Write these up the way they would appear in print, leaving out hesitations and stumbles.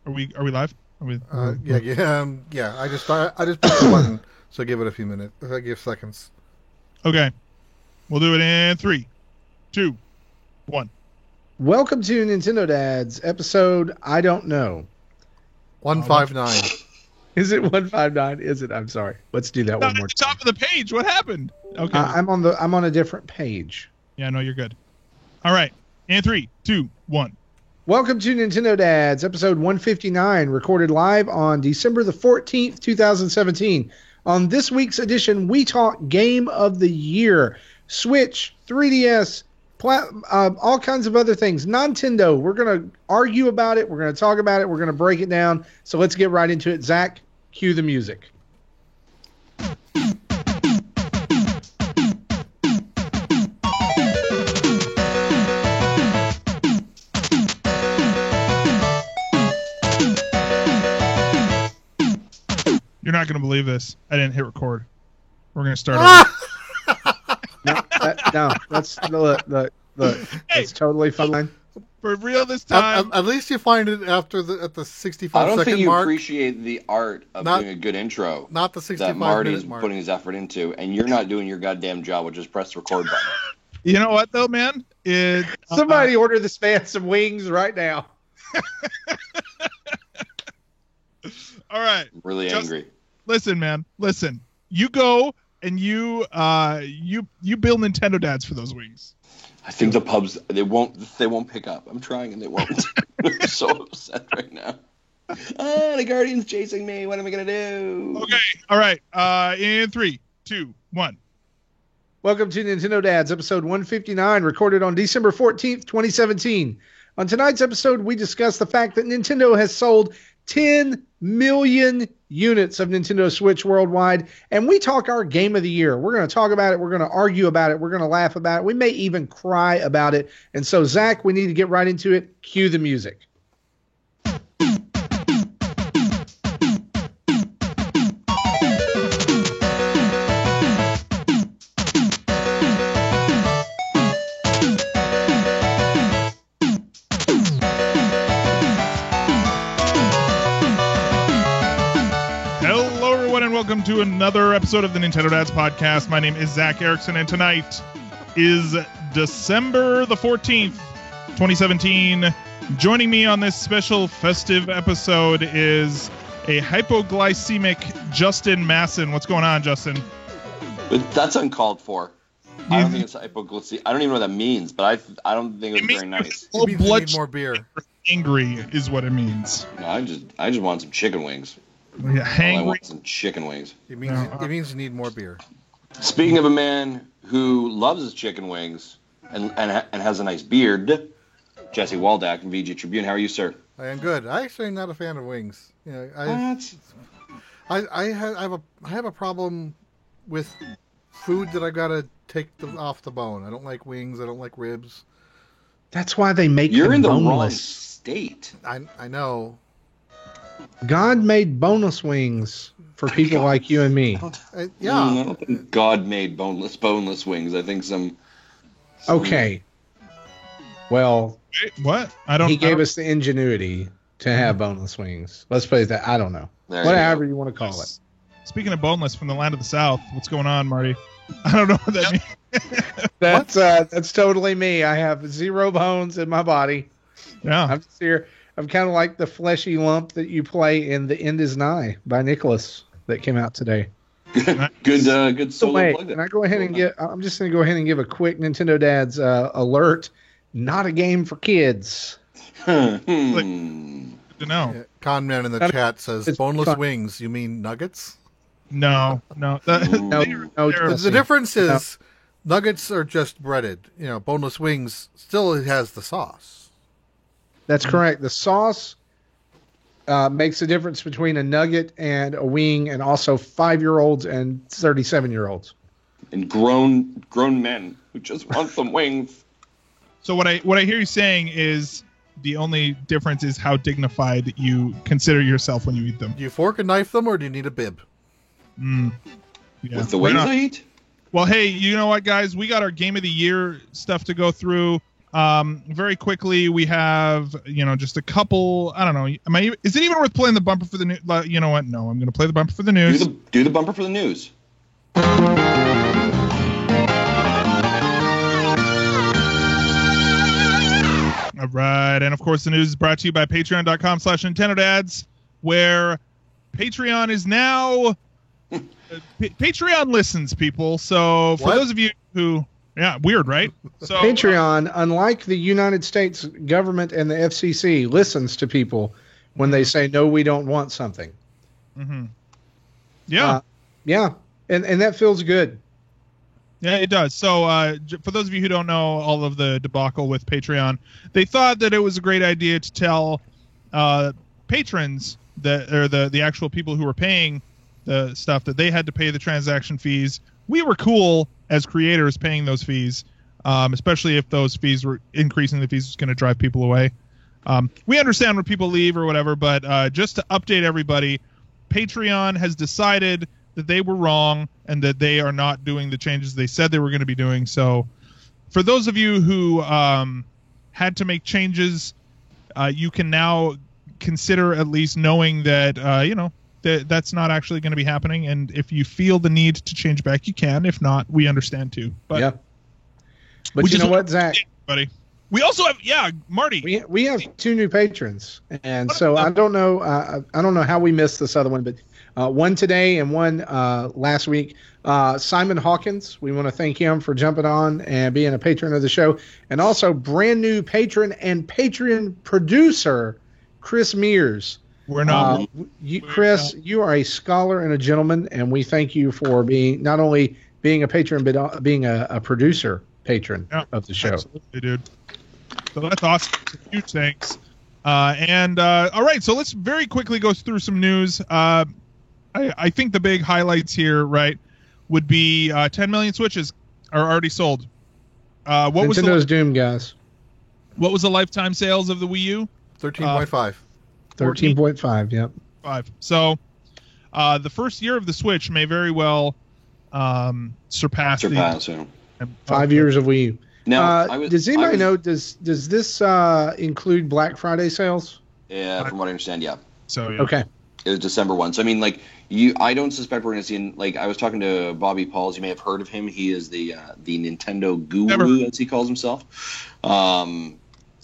Are we live? Are we? Yeah. I just pressed the button, so give it a few minutes. I give seconds. Okay, we'll do it in 3, 2, 1. Welcome to Nintendo Dads episode. I don't know. 159. Is it 159? Is it? I'm sorry. Let's do that one more At the top of the page. What happened? Okay. I'm on a different page. Yeah, no, you're good. All right, in 3, 2, 1. Welcome to Nintendo Dads episode 159, recorded live on December the 14th, 2017. On this week's edition, we talk Game of the Year, Switch, 3DS, all kinds of other things. Nintendo, we're going to argue about it. We're going to talk about it. We're going to break it down. So let's get right into it. Zach, cue the music. You're not going to believe this. I didn't hit record. We're going to start over. That's it's totally fine. For real this time. At least you find it after at the 65 second mark. I don't think you appreciate the art of doing a good intro. Not the 65 that Marty's minute mark. Putting his effort into, and you're not doing your goddamn job with just press the record button. You know what, though, man? Somebody order this man some wings right now. All right. I'm really angry. Listen, man. Listen. You go and you bill Nintendo Dads for those wings. I think the pubs they won't pick up. I'm trying and they won't. I'm so upset right now. The Guardian's chasing me. What am I gonna do? Okay. All right. In 3, 2, 1. Welcome to Nintendo Dads episode 159, recorded on December 14th, 2017. On tonight's episode, we discuss the fact that Nintendo has sold 10 million units of Nintendo Switch worldwide, and we talk our Game of the Year. We're going to talk about it. We're going to argue about it. We're going to laugh about it. We may even cry about it. And so, Zach, we need to get right into it. Cue the music. Welcome to another episode of the Nintendo Dads Podcast. My name is Zach Erickson, and tonight is December the 14th, 2017. Joining me on this special festive episode is a hypoglycemic Justin Masson. What's going on, Justin? That's uncalled for. I don't think it's hypoglycemia. I don't even know what that means, but I don't think it's very nice. It means you need more beer. Angry is what it means. No, I just want some chicken wings. Yeah, I want some chicken wings. It means you need more beer. Speaking of a man who loves his chicken wings and has a nice beard, Jesse Waldack from VG Tribune. How are you, sir? I am good. I actually am not a fan of wings. You know, I have a problem with food that I gotta take off the bone. I don't like wings. I don't like ribs. That's why they make You're them in the boneless. wrong state. I know. God made boneless wings for people like you and me. I don't think God made boneless wings. I think some... Okay. Well, wait, what? He gave us the ingenuity to have boneless wings. Let's play that. I don't know. Whatever you want to call it. Speaking of boneless from the land of the South, what's going on, Marty? I don't know what that means. That's totally me. I have 0 bones in my body. Yeah. I'm just here. I'm kind of like the fleshy lump that you play in The End Is Nigh by Nicholas that came out today. Good solo plug. Can I go ahead and I'm just going to go ahead and give a quick Nintendo Dads alert. Not a game for kids. Good to know. Yeah, Conman in the chat says, boneless wings, you mean nuggets? No. The difference is nuggets are just breaded. You know, boneless wings still has the sauce. That's correct. The sauce makes a difference between a nugget and a wing, and also 5-year-olds and 37-year-olds. And grown men who just want some wings. So what I hear you saying is the only difference is how dignified you consider yourself when you eat them. Do you fork and knife them, or do you need a bib? Yeah. With the wings I eat? Well, hey, you know what, guys? We got our Game of the Year stuff to go through. Very quickly, we have, just a couple. I don't know. Is it even worth playing the bumper for the news? You know what? No, I'm going to play the bumper for the news. Do the bumper for the news. All right. And of course, the news is brought to you by patreon.com/NintendoDads, where Patreon is now Patreon listens, people. So for those of you who, weird, right? So Patreon, unlike the United States government and the FCC, listens to people when they say, no, we don't want something. Mm-hmm. Yeah. And that feels good. Yeah, it does. So for those of you who don't know all of the debacle with Patreon, they thought that it was a great idea to tell patrons the actual people who were paying the stuff that they had to pay the transaction fees. We were cool as creators paying those fees, especially if those fees were increasing the fees was going to drive people away. We understand when people leave or whatever, but just to update everybody, Patreon has decided that they were wrong and that they are not doing the changes they said they were going to be doing. So for those of you who had to make changes, you can now consider at least knowing that, that's not actually going to be happening. And if you feel the need to change back, you can. If not, we understand too. But yeah. But you know what, Zach? Buddy. We also have, Marty. We have 2 new patrons, and so I don't know how we missed this other one, but one today and one last week. Simon Hawkins, we want to thank him for jumping on and being a patron of the show, and also brand new patron and Patreon producer Chris Mears. We're not, Chris. You are a scholar and a gentleman, and we thank you for being not only being a patron but being a producer patron of the show. Absolutely, dude. So that's awesome. Huge thanks. All right, so let's very quickly go through some news. I think the big highlights here, right, would be 10 million Switches are already sold. Nintendo's doomed, guys. What was the lifetime sales of the Wii U? 13.5. 13.5, yep. 5. So the first year of the Switch may very well surpass the 5 years of Wii U. Now, does anybody know? Does this include Black Friday sales? Yeah, from what I understand, yeah. So yeah. Okay. It was December 1. So I mean, I don't suspect we're going to see. I was talking to Bobby Pauls. You may have heard of him. He is the Nintendo guru, as he calls himself. I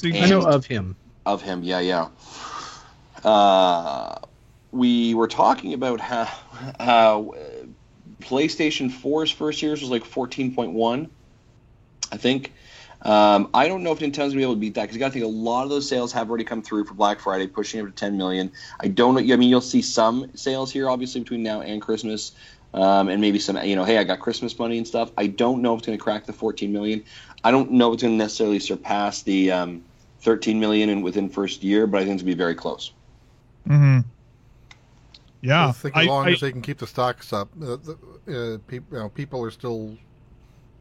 know of him. Of him, yeah. We were talking about how PlayStation 4's first years was like 14.1. I think. I don't know if Nintendo's going to be able to beat that because you got to think a lot of those sales have already come through for Black Friday, pushing it to 10 million. I don't know. I mean, you'll see some sales here, obviously, between now and Christmas, and maybe some, hey, I got Christmas money and stuff. I don't know if it's going to crack the 14 million. I don't know if it's going to necessarily surpass the 13 million within first year, but I think it's going to be very close. Mm-hmm. Yeah. I think as long as they can keep the stocks up, people are still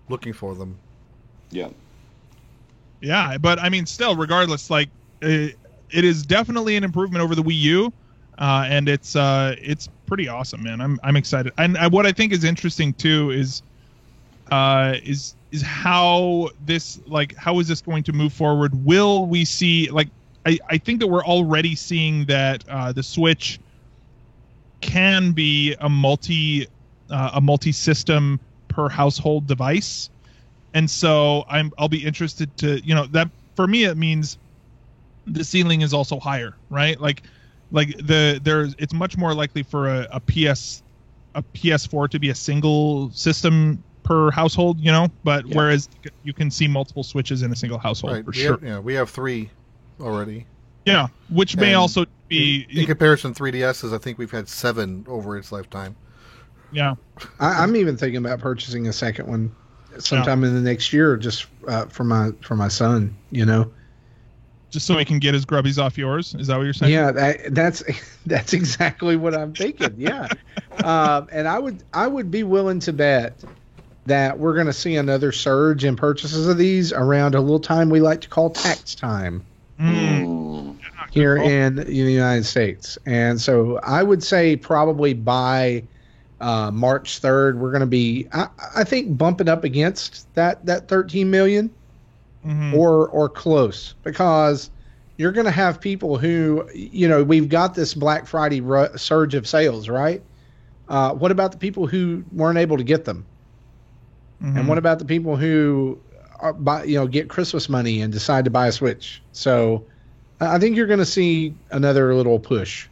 looking for them. Yeah. Yeah, but I mean, still, regardless, it is definitely an improvement over the Wii U, and it's pretty awesome, man. I'm excited, and what I think is interesting too is how this how is this going to move forward? Will we see I think that we're already seeing that the Switch can be a multi-system per household device. And so I'll be interested to, that for me, it means the ceiling is also higher, right? It's much more likely for a PS4 to be a single system per household, but whereas you can see multiple Switches in a single household for sure. We have 3 already. Yeah, which may also be in comparison 3DSs. I think we've had 7 over its lifetime. Yeah, I'm even thinking about purchasing a second one sometime in the next year, just for my son. Just so he can get his grubbies off yours. Is that what you're saying? Yeah, that's exactly what I'm thinking. Yeah, and I would be willing to bet that we're going to see another surge in purchases of these around a little time we like to call tax time. Here in the United States. And so I would say probably by March 3rd, we're going to be, I think, bumping up against that 13 million. or close, because you're going to have people who, we've got this Black Friday surge of sales, right? What about the people who weren't able to get them? And what about the people who get Christmas money and decide to buy a Switch? So I think you're going to see another little push.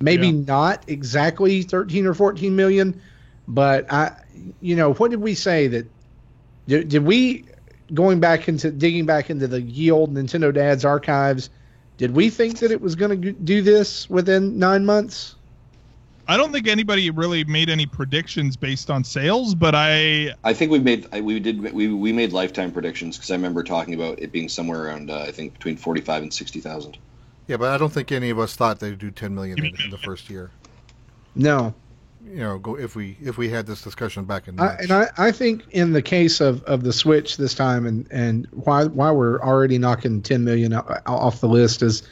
Maybe not exactly 13 or 14 million, but what did we say that did we digging back into the ye old Nintendo Dad's archives? Did we think that it was going to do this within 9 months? I don't think anybody really made any predictions based on sales, but I think we made lifetime predictions, because I remember talking about it being somewhere around I think between 45 and 60,000. Yeah, but I don't think any of us thought they'd do 10 million in the first year. No. If we had this discussion back in March. I think in the case of the Switch this time, and why we're already knocking 10 million off the list, is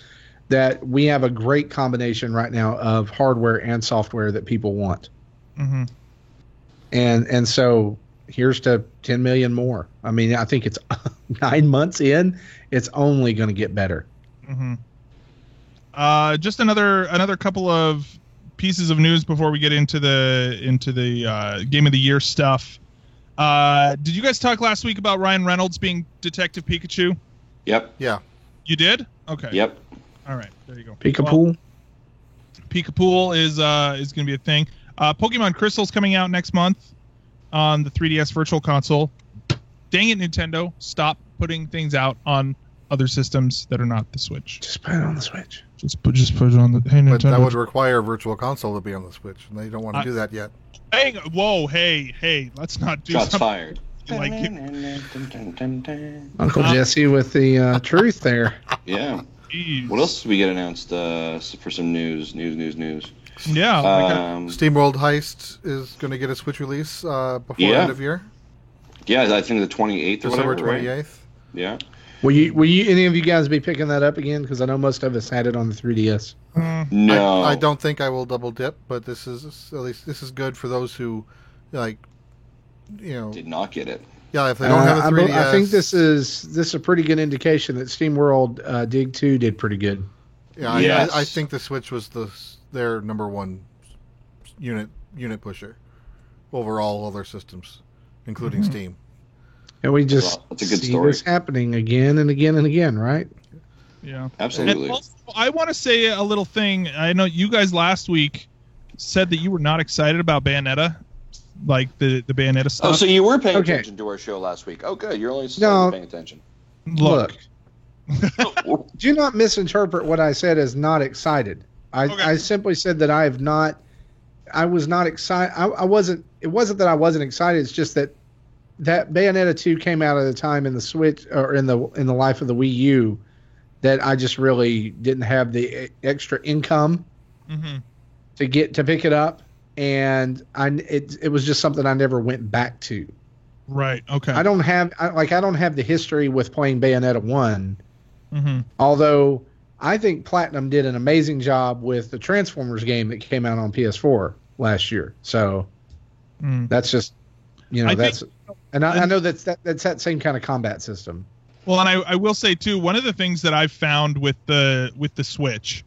that we have a great combination right now of hardware and software that people want. Mm-hmm. And so here's to 10 million more. I mean, I think it's 9 months in, it's only going to get better. Mm-hmm. Just another couple of pieces of news before we get into the Game of the Year stuff. Did you guys talk last week about Ryan Reynolds being Detective Pikachu? Yep. Yeah. You did? Okay. Yep. All right. There you go. Pikapool. Pikapool is going to be a thing. Pokemon Crystal's coming out next month on the 3DS Virtual Console. Dang it, Nintendo! Stop putting things out on other systems that are not the Switch. Just put it on the Switch. Just put it on the. Hey, Nintendo. But that would require Virtual Console to be on the Switch, and they don't want to do that yet. Whoa, hey, let's not do Shots something fired. like it. Uncle Jesse with the truth there. Yeah. Jeez. What else did we get announced for some news? Yeah. SteamWorld Heist is going to get a Switch release before end of year. Yeah, I think the 28th or December whatever. 28th. Right? Yeah. Will you any of you guys be picking that up again? Because I know most of us had it on the 3DS. No, I don't think I will double dip, but this is good for those who did not get it. Yeah, if they don't have a 3DS, I think this is a pretty good indication that SteamWorld Dig 2 did pretty good. Yeah, yes. I think the Switch was their number one unit pusher over all other systems, including Steam. And we just that's a good see story. this happening again and again and again, right? Yeah, absolutely. And also, I want to say a little thing. I know you guys last week said that you were not excited about Bayonetta, like the Bayonetta stuff. Oh, so you were paying attention to our show last week. Oh, good. You're only paying attention. Look. Do not misinterpret what I said as not excited. I simply said that I was not excited. It wasn't that I wasn't excited. It's just that Bayonetta 2 came out at a time in the Switch or in the life of the Wii U that I just really didn't have the extra income to pick it up, and it was just something I never went back to. Right. Okay. I don't have the history with playing Bayonetta 1. Although I think Platinum did an amazing job with the Transformers game that came out on PS4 last year. So that's just I know that's that same kind of combat system. Well, and I will say too, one of the things that I've found with the Switch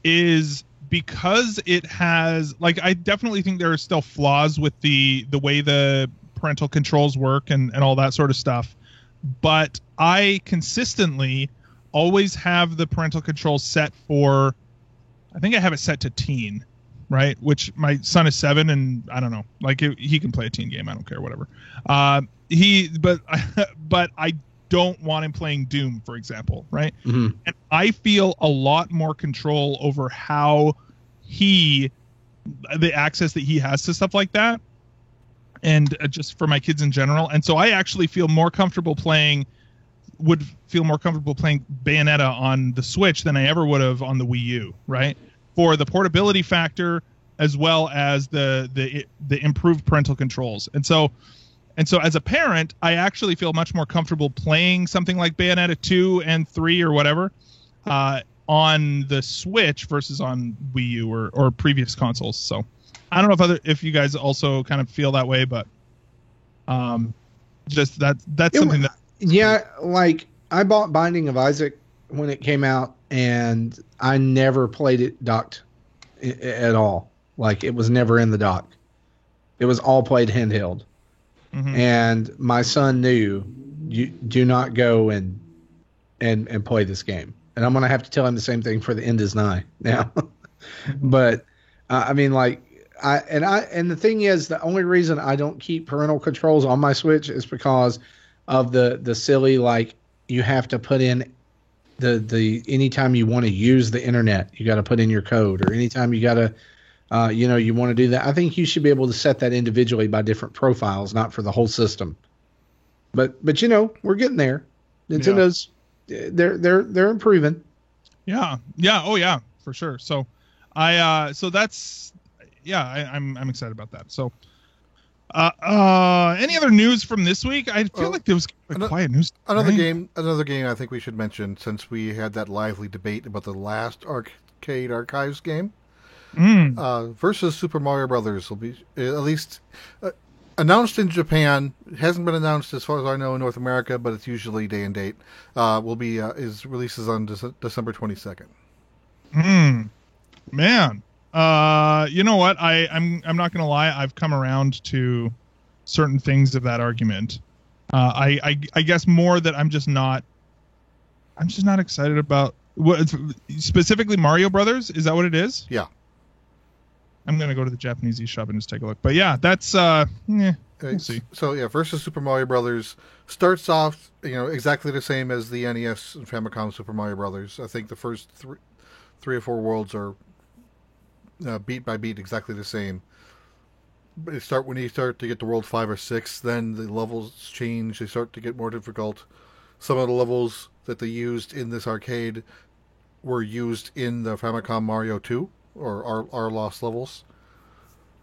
is because it has, like, I definitely think there are still flaws with the way the parental controls work and all that sort of stuff, but I consistently always have the parental controls set for, I think I have it set to teen, right? Which my son is 7, and I don't know, like he can play a teen game. I don't care, whatever. But I don't want him playing Doom, for example, right? And I feel a lot more control over how the access that he has to stuff like that, and just for my kids in general. And so I actually would feel more comfortable playing Bayonetta on the Switch than I ever would have on the Wii U, right? For the portability factor as well as the improved parental controls. And so as a parent, I actually feel much more comfortable playing something like Bayonetta 2 and 3 or whatever on the Switch versus on Wii U or previous consoles. So I don't know if you guys also kind of feel that way, but just that's something that Yeah, like I bought Binding of Isaac when it came out, and I never played it docked at all. Like it was never in the dock. It was all played handheld. Mm-hmm. And my son knew, you do not go and play this game. And I'm going to have to tell him the same thing for the End is Nigh now. But I mean, like and the thing is, the only reason I don't keep parental controls on my Switch is because of the silly, like, you have to put in the anytime you want to use the internet, you got to put in your code, or anytime you got to, you want to do that. I think you should be able to set that individually by different profiles, not for the whole system. But we're getting there. Nintendo's they're improving. Yeah. Oh yeah, for sure. So so that's I'm excited about that. So any other news from this week? I feel like there was quiet news. Another game I think we should mention, since we had that lively debate about the last Arcade Archives game. Versus Super Mario Brothers will be at least announced in Japan. It hasn't been announced as far as I know in North America, but it's usually day and date. Will be is releases on December 22nd. Man, you know what? I'm not gonna lie. I've come around to certain things of that argument. I guess more that I'm just not excited about. What specifically Mario Brothers? Is that what it is? Yeah. I'm going to go to the Japanese eShop and just take a look. But yeah, that's we'll see. So yeah, versus Super Mario Brothers starts off, exactly the same as the NES and Famicom Super Mario Brothers. I think the first three or four worlds are beat by beat exactly the same. But when you start to get to world 5 or 6, then the levels change. They start to get more difficult. Some of the levels that they used in this arcade were used in the Famicom Mario 2. Or our lost levels.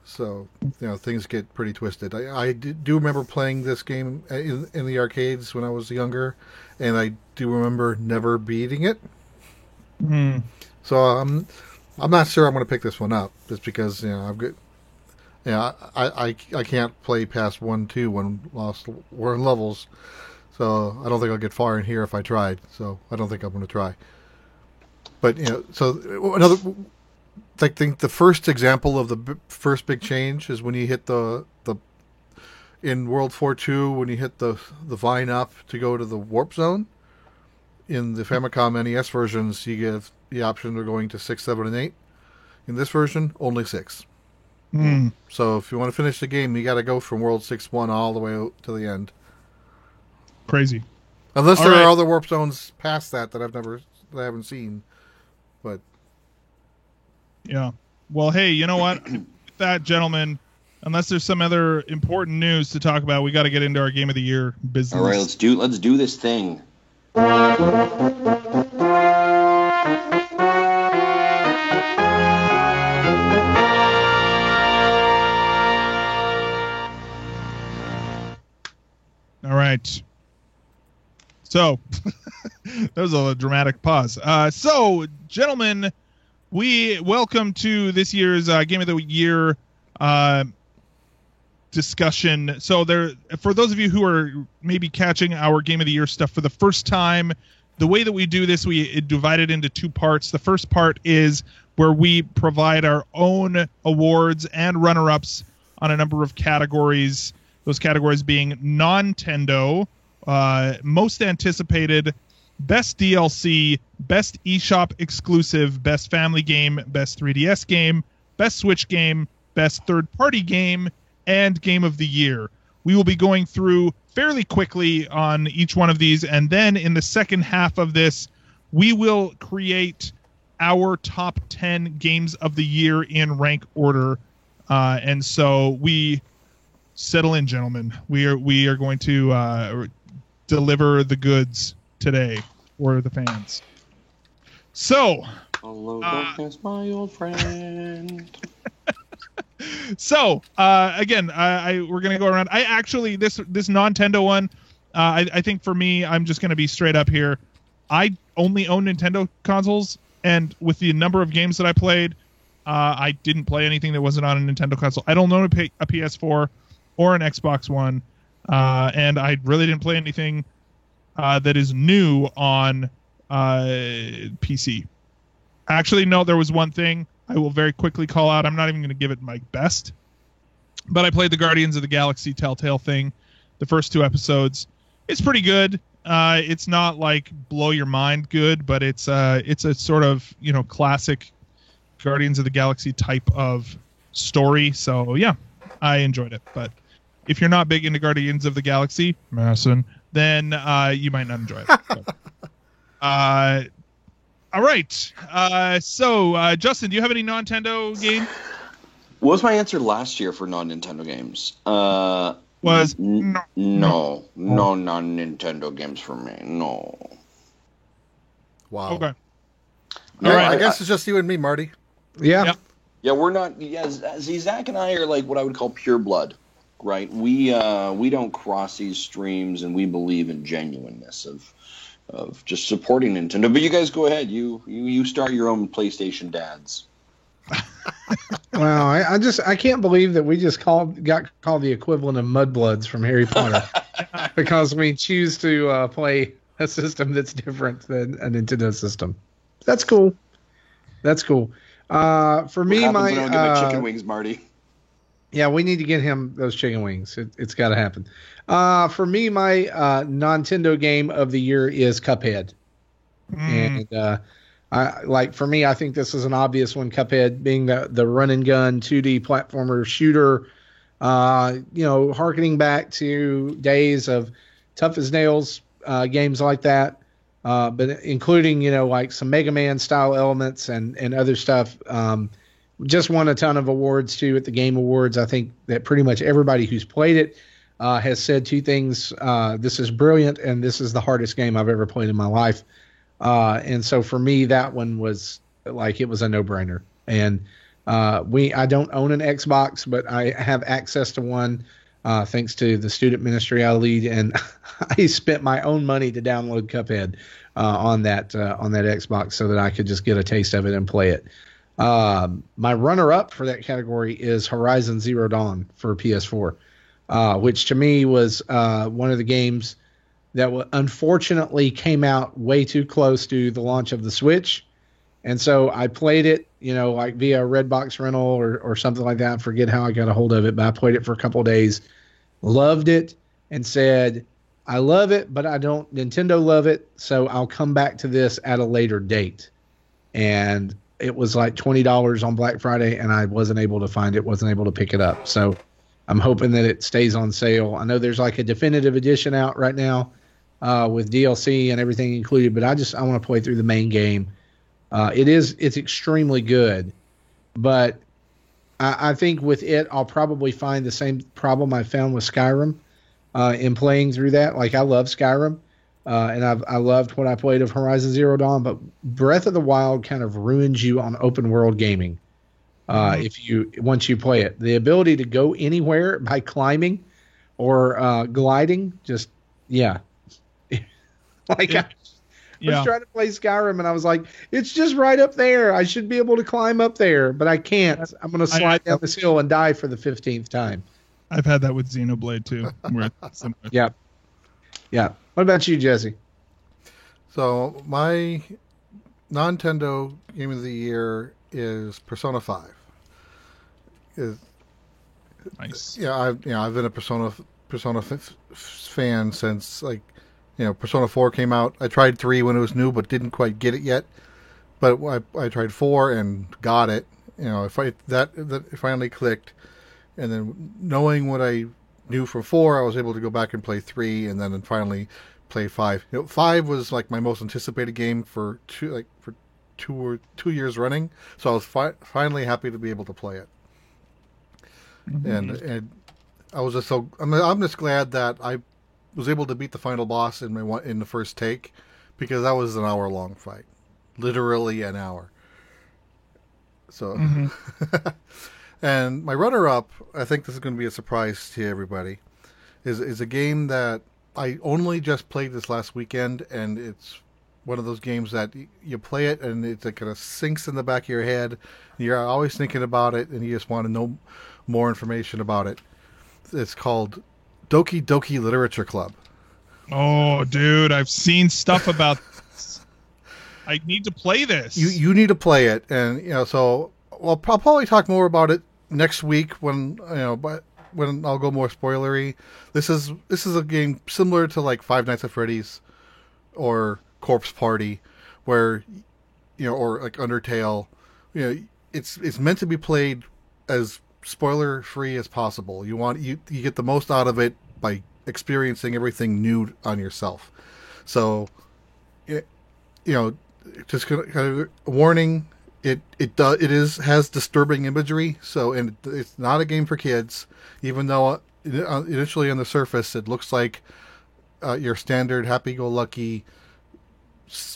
So, things get pretty twisted. I do remember playing this game in the arcades when I was younger, and I do remember never beating it. So I'm not sure I'm going to pick this one up, just because I've got, I can't play past 1-2 when we're in levels. So I don't think I'll get far in here if I tried. So I don't think I'm going to try. But so I think the first example of the first big change is when you hit the in World 4-2, when you hit the vine up to go to the warp zone. In the Famicom NES versions, you get the option of going to 6, 7, and 8. In this version, only 6. So if you want to finish the game, you got to go from World 6-1 all the way to the end. Crazy. Unless there are other warp zones past that I haven't seen, but. Yeah. Well, hey, you know what? With that, gentlemen, unless there's some other important news to talk about, we got to get into our Game of the Year business. All right, let's do this thing. All right. So, that was a dramatic pause. So, gentlemen, we welcome to this year's Game of the Year discussion. So for those of you who are maybe catching our Game of the Year stuff for the first time, the way that we do this, we divide it into 2 parts. The first part is where we provide our own awards and runner-ups on a number of categories. Those categories being non-Tendo, most anticipated, Best DLC, Best eShop exclusive, Best family game, Best 3DS game, Best Switch game, Best third-party game, and Game of the Year. We will be going through fairly quickly on each one of these, and then in the second half of this, we will create our top 10 games of the year in rank order. And so we settle in, gentlemen. We are going to deliver the goods today for the fans. So, hello, darkness, my old friend. So, again, we're gonna go around. I actually this non-Nintendo one. I think for me, I'm just gonna be straight up here. I only own Nintendo consoles, and with the number of games that I played, I didn't play anything that wasn't on a Nintendo console. I don't own a PS4 or an Xbox One, and I really didn't play anything that is new on PC. Actually, no, there was one thing I will very quickly call out. I'm not even going to give it my best, but I played the Guardians of the Galaxy Telltale thing, the first 2 episodes. It's pretty good. It's not like blow your mind good, but it's a sort of, classic Guardians of the Galaxy type of story. So yeah, I enjoyed it. But if you're not big into Guardians of the Galaxy, Masson, then you might not enjoy it. All right. So Justin, do you have any Nintendo games? What was my answer last year for non-Nintendo games? No non-Nintendo games for me. No. Wow. Okay. All right. I guess it's just you and me, Marty. Yeah. Yeah, we're not. Yeah, Zach and I are like what I would call pure blood, right? We don't cross these streams, and we believe in genuineness of just supporting Nintendo. But you guys go ahead. You start your own PlayStation dads. Wow, I can't believe that we just got called the equivalent of mudbloods from Harry Potter because we choose to play a system that's different than a Nintendo system. That's cool. For me, my chicken wings, Marty. Yeah, we need to get him those chicken wings. It's got to happen. For me, my Nintendo game of the year is Cuphead, and for me, I think this is an obvious one. Cuphead being the run and gun 2D platformer shooter, harkening back to days of Tough as Nails games like that, but including like some Mega Man style elements and other stuff. Just won a ton of awards too at the Game Awards. I think that pretty much everybody who's played it has said 2 things: this is brilliant, and this is the hardest game I've ever played in my life. And so for me, that one was like, it was a no-brainer. And I don't own an Xbox, but I have access to one thanks to the student ministry I lead, and I spent my own money to download Cuphead on that Xbox so that I could just get a taste of it and play it. My runner-up for that category is Horizon Zero Dawn for PS4, which to me was one of the games that unfortunately came out way too close to the launch of the Switch. And so I played it, like via Redbox rental or something like that. I forget how I got a hold of it, but I played it for a couple of days, loved it, and said, I love it, but I don't Nintendo love it, so I'll come back to this at a later date. And it was like $20 on Black Friday, and I wasn't able to find it, wasn't able to pick it up. So I'm hoping that it stays on sale. I know there's like a definitive edition out right now, with DLC and everything included, but I want to play through the main game. It's extremely good, but I think with it, I'll probably find the same problem I found with Skyrim, in playing through that. Like, I love Skyrim, and I loved what I played of Horizon Zero Dawn, but Breath of the Wild kind of ruins you on open world gaming. Once you play it, the ability to go anywhere by climbing or gliding, just, yeah. I was trying to play Skyrim, and I was like, it's just right up there. I should be able to climb up there, but I can't. I'm going to slide down this hill and die for the 15th time. I've had that with Xenoblade, too. Yeah. What about you, Jesse? So my Nintendo game of the year is Persona 5. Nice. Yeah, I've been a Persona fan since Persona 4 came out. I tried 3 when it was new, but didn't quite get it yet. But I tried 4 and got it. It finally clicked. And then knowing what I knew from 4, I was able to go back and play 3, and then finally play 5. 5 was like my most anticipated game for 2 years running. So I was finally happy to be able to play it. Mm-hmm. And I was just I'm just glad that I was able to beat the final boss in the first take, because that was an hour-long fight, literally an hour. So, and my runner-up, I think this is going to be a surprise to everybody, is a game that I only just played this last weekend, and it's one of those games that you play it and it kind of sinks in the back of your head. You're always thinking about it, and you just want to know more information about it. It's called Doki Doki Literature Club. Oh, dude, I've seen stuff about this. I need to play this. You need to play it, and so I'll probably talk more about it next week when when I'll go more spoilery. This is a game similar to like Five Nights at Freddy's or Corpse Party, where or like Undertale. It's meant to be played as spoiler free as possible. You get the most out of it by experiencing everything new on yourself. So, just kind of a warning. It has disturbing imagery. So, and it's not a game for kids, even though initially on the surface it looks like your standard happy-go-lucky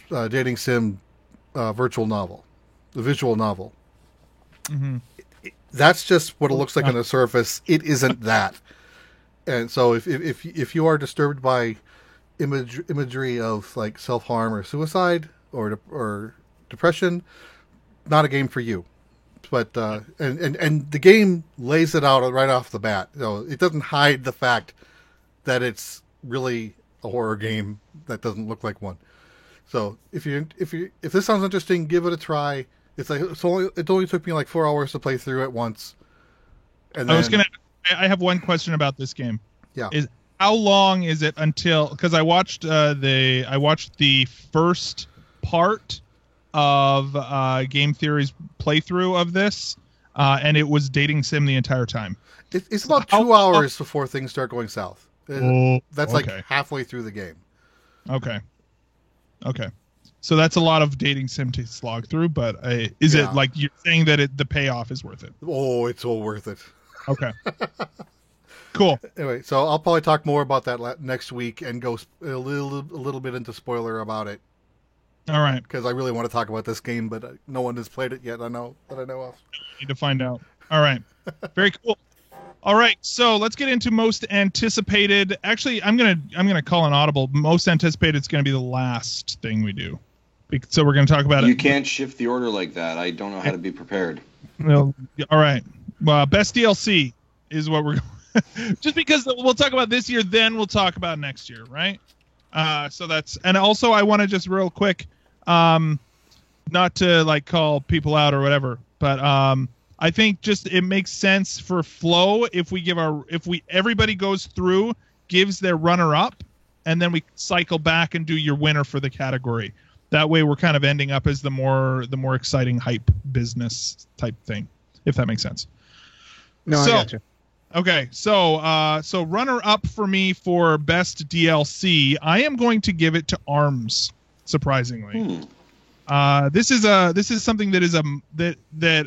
dating sim visual novel. Mm-hmm. That's just what it looks like on the surface. It isn't that. And so if you are disturbed by imagery of like self-harm or suicide or depression, not a game for you. But and the game lays it out right off the bat. It doesn't hide the fact that it's really a horror game that doesn't look like one. So if this sounds interesting, give it a try. It only took me like 4 hours to play through it once. And then, I have one question about this game. Yeah. Is how long is it until? Because I watched the first part of Game Theory's playthrough of this, and it was dating sim the entire time. It's about 2 hours before things start going south. That's like halfway through the game. Okay. So that's a lot of dating sim to slog through, but is it like you're saying that the payoff is worth it? Oh, it's all worth it. Okay. Cool. Anyway, so I'll probably talk more about that next week and go a little bit into spoiler about it. All right. Because I really want to talk about this game, but no one has played it yet. I know of. Need to find out. All right. Very cool. All right, so let's get into most anticipated. Actually, I'm gonna call an audible. Most anticipated is going to be the last thing we do. So we're going to talk about it. You can't shift the order like that. I don't know how to be prepared. Well, all right. Well, best DLC is what we're just because we'll talk about this year, then we'll talk about next year, right? So that's, and also I want to just real quick, not to like call people out or whatever, but I think just it makes sense for flow if everybody goes through, gives their runner up, and then we cycle back and do your winner for the category. That way we're kind of ending up as the more exciting hype business type thing, if that makes sense. No, I got you. Okay, so runner up for me for best DLC, I am going to give it to ARMS. Surprisingly, this is something that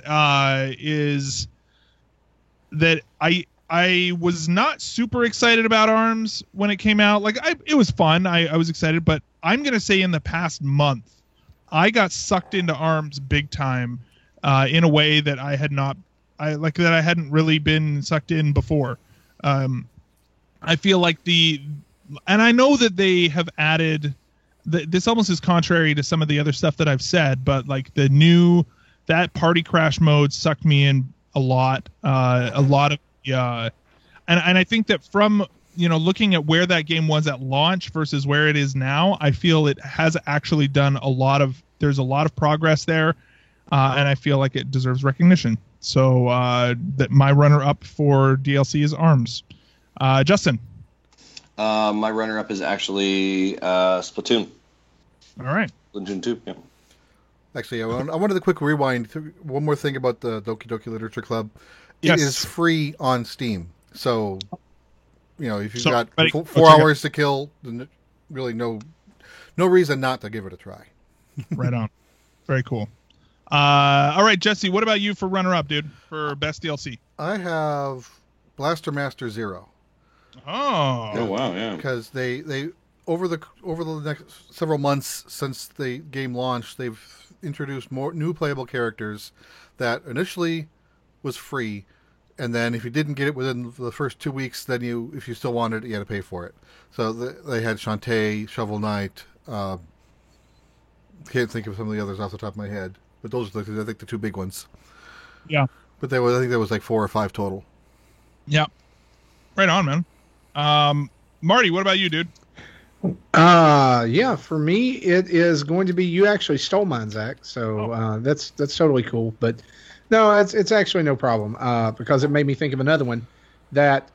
I was not super excited about ARMS when it came out. Like it was fun. I was excited, but I'm going to say in the past month, I got sucked into ARMS big time in a way that I hadn't really been sucked in before. I feel like and I know that they have added, this almost is contrary to some of the other stuff that I've said, but like that party crash mode sucked me in a lot of and I think that from looking at where that game was at launch versus where it is now, I feel it has actually done there's a lot of progress there, and I feel like it deserves recognition. So that my runner up for DLC is ARMS. Justin. My runner up is actually Splatoon. All right. Splatoon 2. Yeah. Actually, I wanted a quick rewind. One more thing about the Doki Doki Literature Club. Yes. It is free on Steam. So, if you've got buddy, 4 hours to kill, then really no reason not to give it a try. Right on. Very cool. All right, Jesse, what about you for runner-up, dude, for best DLC? I have Blaster Master Zero. Oh wow, yeah. Because they over the next several months since the game launched, they've introduced more new playable characters that initially was free, and then if you didn't get it within the first 2 weeks, then if you still wanted it, you had to pay for it. So they had Shantae, Shovel Knight. Can't think of some of the others off the top of my head, but those are I think the two big ones. Yeah. But I think there was like 4 or 5 total. Yeah. Right on, man. Marty, what about you, dude? Yeah, for me, it is going to be, you actually stole mine, Zach. So that's totally cool. But no, it's actually no problem because it made me think of another one that.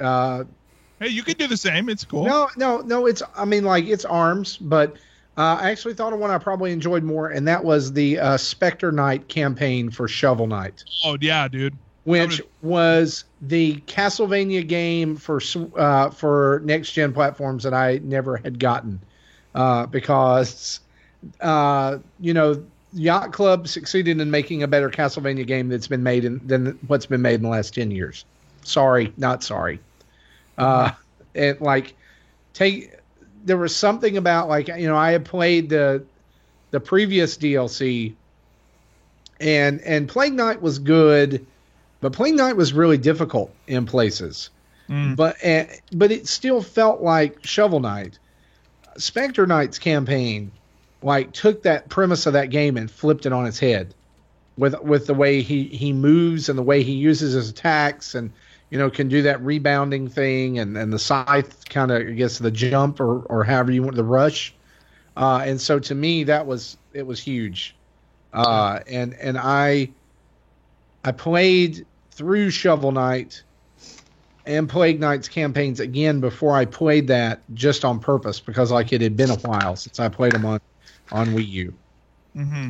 Hey, you can do the same. It's cool. No. It's, I mean, like, it's ARMS, but I actually thought of one I probably enjoyed more, and that was the Spectre Knight campaign for Shovel Knight. Oh yeah, dude. Which was the Castlevania game for next gen platforms that I never had gotten because Yacht Club succeeded in making a better Castlevania game that's been made than what's been made in the last 10 years. Sorry, not sorry. There was something about, like, I had played the previous DLC and Plague Knight was good. But Plague Knight was really difficult in places. But it still felt like Shovel Knight. Spectre Knight's campaign, like, took that premise of that game and flipped it on its head with the way he moves and the way he uses his attacks and, can do that rebounding thing and the scythe kind of, I guess, the jump or however you want, the rush. And so to me, it was huge. And I played through Shovel Knight and Plague Knight's campaigns again before I played that, just on purpose, because, like, it had been a while since I played them on Wii U. Mm-hmm.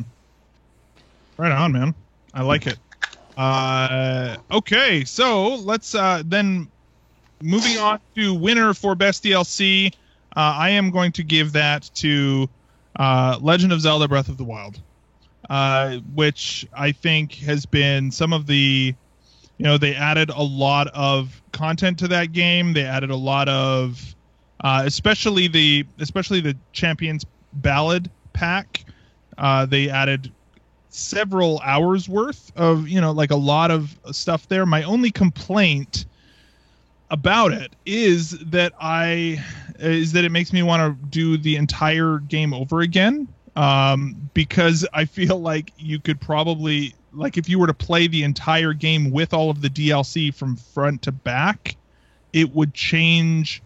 Right on, man. I like it. Okay, so let's then moving on to winner for best DLC. I am going to give that to Legend of Zelda: Breath of the Wild. Which I think has been some of the, they added a lot of content to that game. They added a lot of, especially the Champions Ballad pack. They added several hours worth of, like, a lot of stuff there. My only complaint about it is that it makes me want to do the entire game over again. Because I feel like you could probably, like, if you were to play the entire game with all of the DLC from front to back, it would change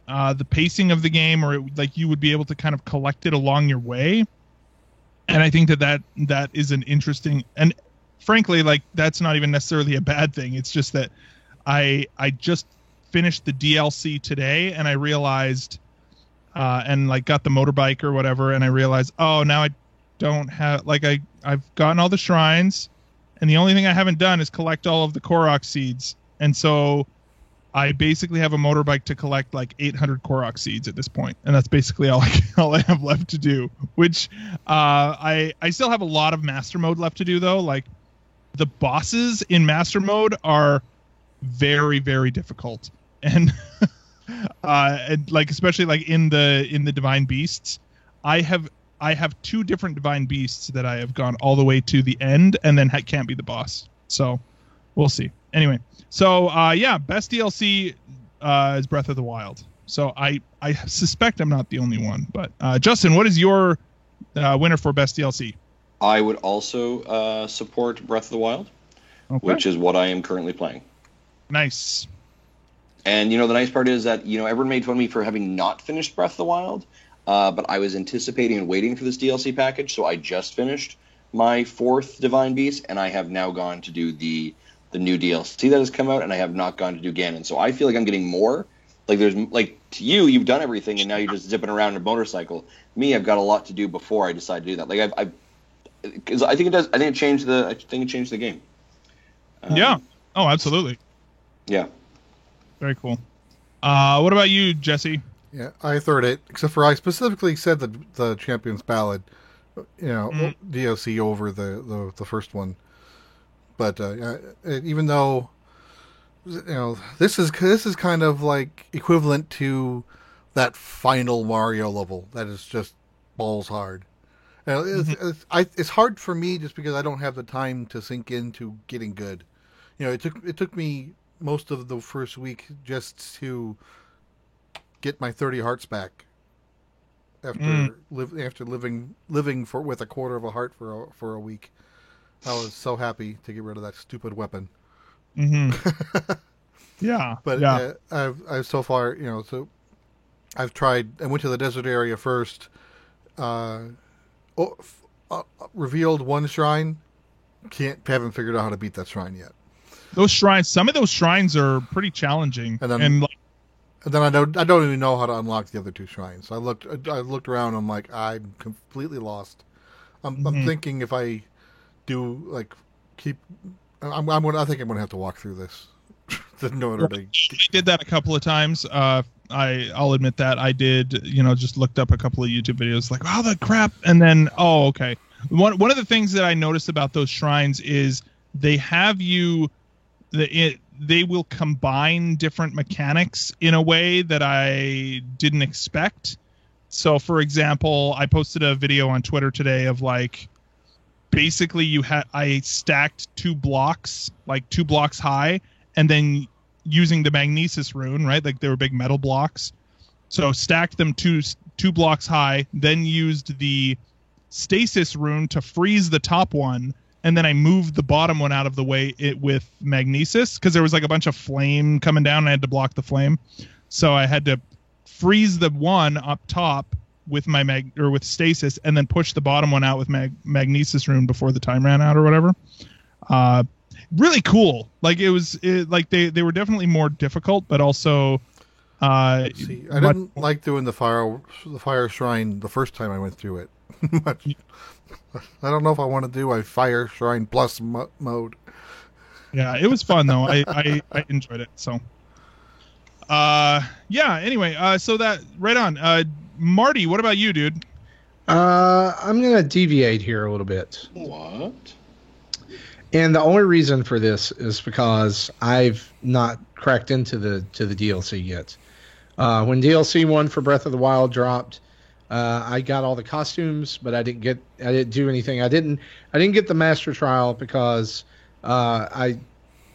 the pacing of the game, or you would be able to kind of collect it along your way. And I think that is an interesting, and frankly, like, that's not even necessarily a bad thing. It's just that I just finished the DLC today, and I realized, and, like, got the motorbike or whatever, and I realized, oh, now I don't have, like, I've gotten all the shrines, and the only thing I haven't done is collect all of the Korok seeds, and so I basically have a motorbike to collect, like, 800 Korok seeds at this point, and that's basically all I have left to do. Which I still have a lot of Master Mode left to do, though. Like, the bosses in Master Mode are very, very difficult, and and, like, especially, like, in the Divine Beasts, I have two different Divine Beasts that I have gone all the way to the end and then can't be the boss. So we'll see. Anyway, so best DLC is Breath of the Wild. So I suspect I'm not the only one. But Justin, what is your winner for best DLC? I would also support Breath of the Wild, which is what I am currently playing. Nice. And, the nice part is that, everyone made fun of me for having not finished Breath of the Wild, but I was anticipating and waiting for this DLC package, so I just finished my 4th Divine Beast, and I have now gone to do the new DLC that has come out, and I have not gone to do Ganon. So I feel like I'm getting more. Like, to you, you've done everything, and now you're just zipping around in a motorcycle. Me, I've got a lot to do before I decide to do that. Like, because I think it does. I think it changed the game. Yeah. Oh, absolutely. Yeah. Very cool. What about you, Jesse? Yeah, I third it, except for I specifically said the Champions Ballad, DLC over the first one. But even though, this is kind of like equivalent to that final Mario level that is just balls hard. It's hard for me just because I don't have the time to sink into getting good. It took me most of the first week just to get my 30 hearts back after living with a quarter of a heart for a week. I was so happy to get rid of that stupid weapon. Mm-hmm. Yeah, but yeah. I've so far, so I've tried. I went to the desert area first. Revealed one shrine. Haven't figured out how to beat that shrine yet. Those shrines, some of those shrines are pretty challenging, and then I don't even know how to unlock the other two shrines. I looked around. I'm like, I'm completely lost. I'm thinking if I do like keep, I think I'm gonna have to walk through this. In order to... I did that a couple of times. I'll admit that I did. Just looked up a couple of YouTube videos, like, oh, the crap, and then okay. One of the things that I noticed about those shrines is they have you. They will combine different mechanics in a way that I didn't expect. So, for example, I posted a video on Twitter today of like, basically I stacked 2 blocks, like 2 blocks high, and then using the magnesis rune, right? Like they were big metal blocks. So stacked them 2 blocks high, then used the stasis rune to freeze the top one. And then I moved the bottom one out of the way with magnesis because there was like a bunch of flame coming down and I had to block the flame. So I had to freeze the one up top with my with stasis and then push the bottom one out with magnesis rune before the time ran out or whatever. Really cool. Like like they were definitely more difficult, but also I didn't like doing the fire shrine the first time I went through it. I don't know if I want to do a fire shrine plus mode. Yeah, it was fun though. I enjoyed it. So anyway, so that right on. Marty, what about you, dude? I'm gonna deviate here a little bit. What? And the only reason for this is because I've not cracked into the DLC yet. When DLC 1 for Breath of the Wild dropped, I got all the costumes, but I didn't do anything. I didn't get the Master Trial because I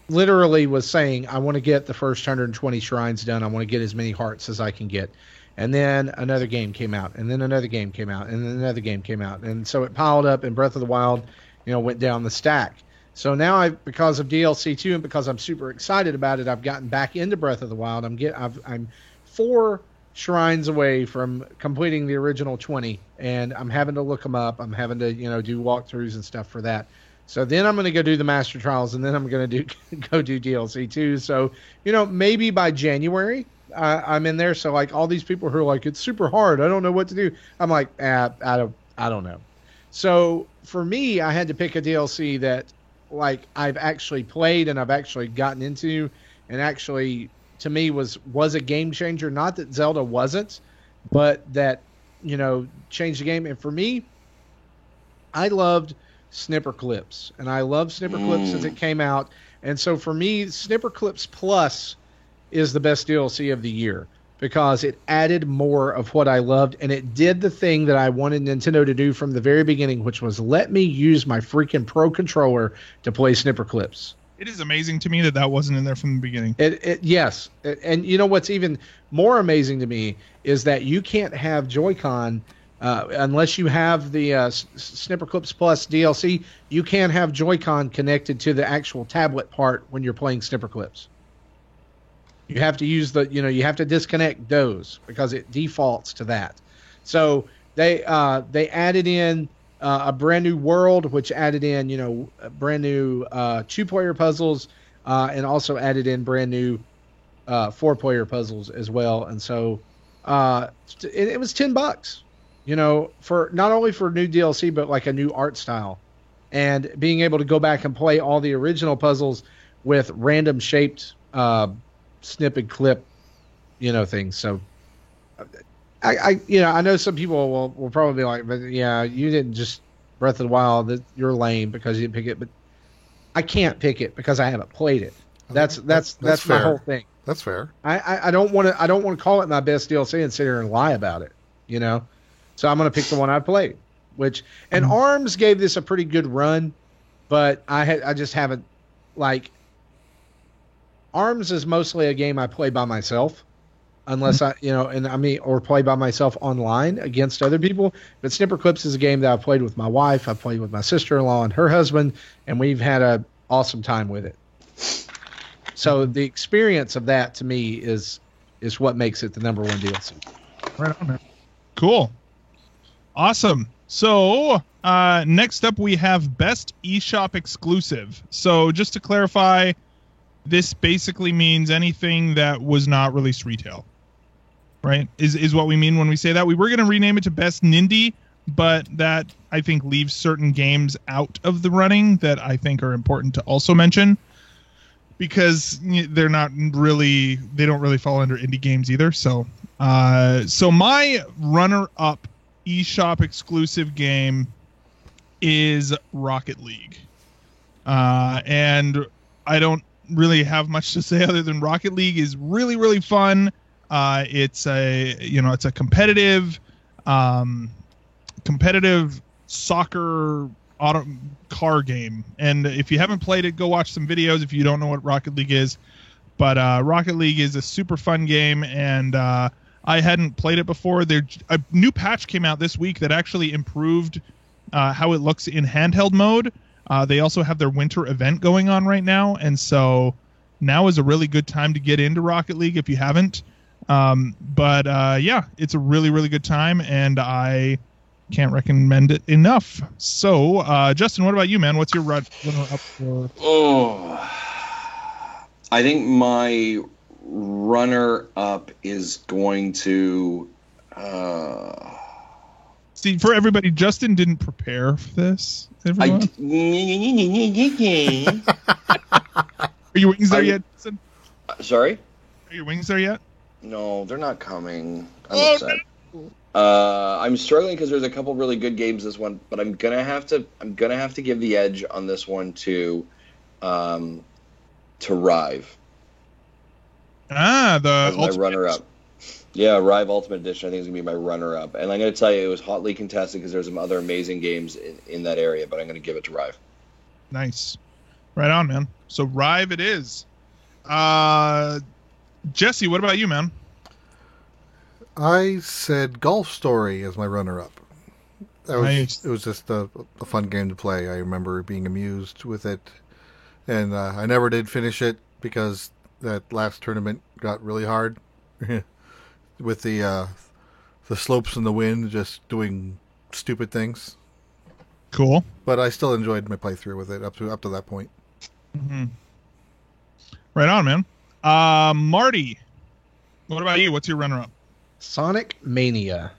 literally was saying I want to get the first 120 shrines done. I want to get as many hearts as I can get. And then another game came out, and then another game came out, and then another game came out. And so it piled up, and Breath of the Wild, went down the stack. So now because of DLC 2 and because I'm super excited about it, I've gotten back into Breath of the Wild. I'm 4 shrines away from completing the original 20, and I'm having to look them up. I'm having to, do walkthroughs and stuff for that. So then I'm going to go do the Master Trials, and then I'm going to go do DLC 2. So, maybe by January I'm in there. So like all these people who are like, it's super hard, I don't know what to do. I'm like, I don't know. So for me, I had to pick a DLC that like I've actually played and I've actually gotten into, and actually to me was a game changer. Not that Zelda wasn't, but that, changed the game. And for me, I loved Snipper Clips, and I loved Snipper Clips since it came out. And so for me, Snipper Clips Plus is the best DLC of the year because it added more of what I loved, and it did the thing that I wanted Nintendo to do from the very beginning, which was let me use my freaking Pro Controller to play Snipper Clips. It is amazing to me that wasn't in there from the beginning. Yes. And what's even more amazing to me is that you can't have Joy-Con unless you have the Snipper Clips Plus DLC. You can't have Joy-Con connected to the actual tablet part when you're playing Snipper Clips. You have to use you have to disconnect those because it defaults to that. So they added in a brand new world, which added in, brand new 2-player puzzles, and also added in brand new 4-player puzzles as well. And so it was $10, for not only for new DLC, but like a new art style, and being able to go back and play all the original puzzles with random shaped snip and clip, things. So I know some people will probably be like, but yeah, you didn't just Breath of the Wild, you're lame because you didn't pick it. But I can't pick it because I haven't played it. That's my whole thing. That's fair. I don't want to call it my best DLC and sit here and lie about it, So I'm going to pick the one I played, and ARMS gave this a pretty good run, but I just haven't ARMS is mostly a game I play by myself, unless or play by myself online against other people. But Snipper Clips is a game that I've played with my wife. I've played with my sister-in-law and her husband, and we've had an awesome time with it. So the experience of that to me is what makes it the number one DLC. Right on, man. Cool. Awesome. So next up we have Best eShop Exclusive. So just to clarify, this basically means anything that was not released retail. Right? Is what we mean when we say that. We were going to rename it to Best Nindy, but that I think leaves certain games out of the running that I think are important to also mention, because they don't really fall under indie games either. So my runner-up eShop exclusive game is Rocket League. And I don't really have much to say other than Rocket League is really, really fun. It's a competitive soccer car game, and if you haven't played it, go watch some videos if you don't know what Rocket League is. But Rocket League is a super fun game, and I hadn't played it before. A new patch came out this week that actually improved how it looks in handheld mode. They also have their winter event going on right now, and so now is a really good time to get into Rocket League if you haven't. It's a really, really good time, and I can't recommend it enough. So, Justin, what about you, man? What's your runner up for? I think my runner up is going to. See, for everybody, Justin didn't prepare for this. Everyone? Are your wings there yet, Justin? Sorry? Are your wings there yet? No, they're not coming. I'm upset. No. I'm struggling because there's a couple really good games this one, but I'm gonna have to give the edge on this one to Rive. The my runner-up. Yeah, Rive Ultimate Edition. I think is gonna be my runner-up, and I'm gonna tell you it was hotly contested because there's some other amazing games in that area, but I'm gonna give it to Rive. Nice, right on, man. So Rive it is. Jesse, what about you, man? I said Golf Story as my runner-up. Nice. It was just a fun game to play. I remember being amused with it, and I never did finish it because that last tournament got really hard with the slopes and the wind just doing stupid things. Cool. But I still enjoyed my playthrough with it up to that point. Mm-hmm. Right on, man. Marty, what about you? What's your runner-up? Sonic Mania.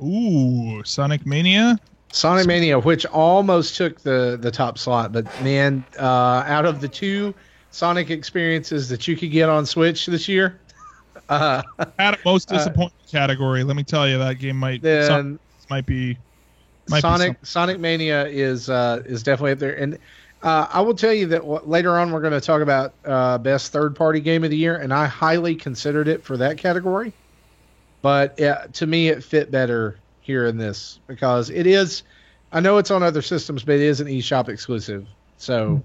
Ooh, Sonic Mania? Sonic Mania, which almost took the top slot, but man, out of the two Sonic experiences that you could get on Switch this year, had a most disappointing category. Let me tell you, that game might be Sonic Mania is definitely up there. And I will tell you that later on we're going to talk about best third-party game of the year, and I highly considered it for that category. But to me, it fit better here in this because it is. I know it's on other systems, but it is an eShop exclusive, so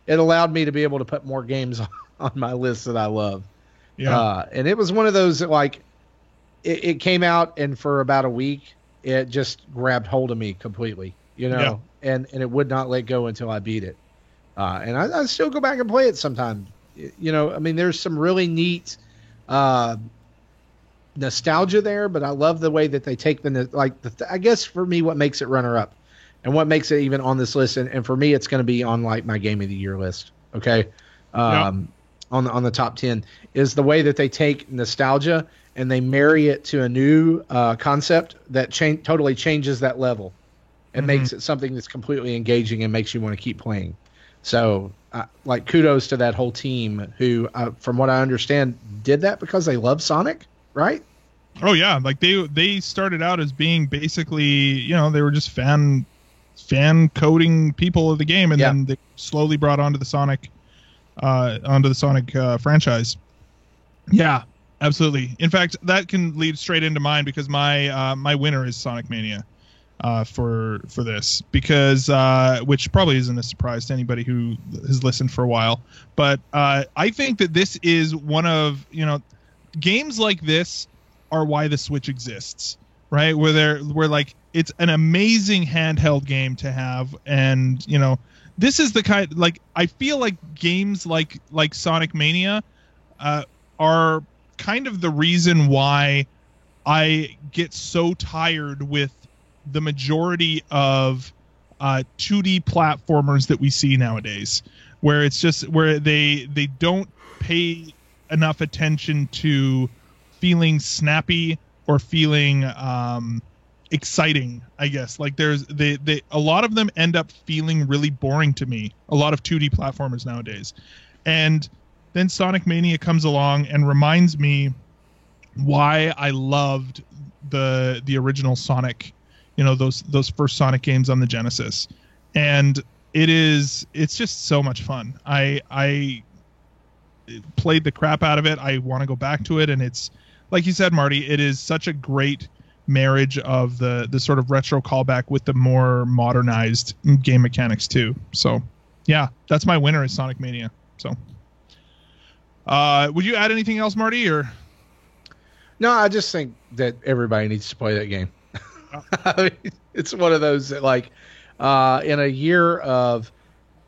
it allowed me to be able to put more games on my list that I love. Yeah, and it was one of those that it came out, and for about a week, it just grabbed hold of me completely. And it would not let go until I beat it. And I still go back and play it sometimes. There's some really neat nostalgia there, but I love the way that they take I guess for me, what makes it runner up and what makes it even on this list. And for me, it's going to be on my game of the year list. Okay. On the top 10 is the way that they take nostalgia and they marry it to a new concept that totally changes that level and makes it something that's completely engaging and makes you want to keep playing. So, kudos to that whole team who, from what I understand, did that because they love Sonic, right? Oh yeah, they started out as being basically, they were just fan coding people of the game, and then they slowly brought onto the Sonic franchise. Yeah, absolutely. In fact, that can lead straight into mine because my winner is Sonic Mania. For this because which probably isn't a surprise to anybody who has listened for a while, but I think that this is one of games like this are why the Switch exists, right? Where it's an amazing handheld game to have, and this is the kind I feel like games like Sonic Mania are kind of the reason why I get so tired with the majority of 2D platformers that we see nowadays, where it's just where they don't pay enough attention to feeling snappy or feeling exciting, I guess. Like there's a lot of them end up feeling really boring to me, a lot of 2D platformers nowadays. And then Sonic Mania comes along and reminds me why I loved the original Sonic, those first Sonic games on the Genesis. And it's just so much fun. I played the crap out of it. I want to go back to it, and it's like you said, Marty, it is such a great marriage of the sort of retro callback with the more modernized game mechanics too. So yeah, that's my winner is Sonic Mania. So would you add anything else, Marty, or? No, I just think that everybody needs to play that game. I mean, it's one of those that, like, in a year of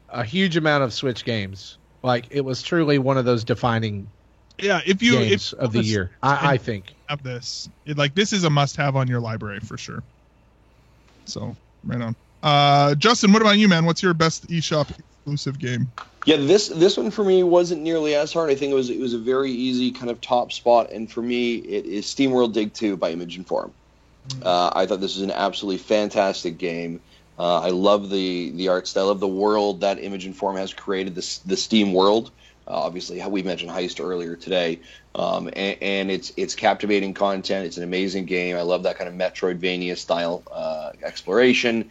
a huge amount of Switch games, like, it was truly one of those defining games of the year. I think of this, this is a must-have on your library for sure. So right on. Justin, what about you, man? What's your best eShop exclusive game? Yeah, this one for me wasn't nearly as hard. I think it was a very easy kind of top spot, and for me, it is SteamWorld Dig 2 by Image and Form. I thought this was an absolutely fantastic game. I love the art style of the world that Image and Form has created, the Steam world. Obviously, we mentioned Heist earlier today, and it's captivating content. It's an amazing game. I love that kind of Metroidvania style exploration.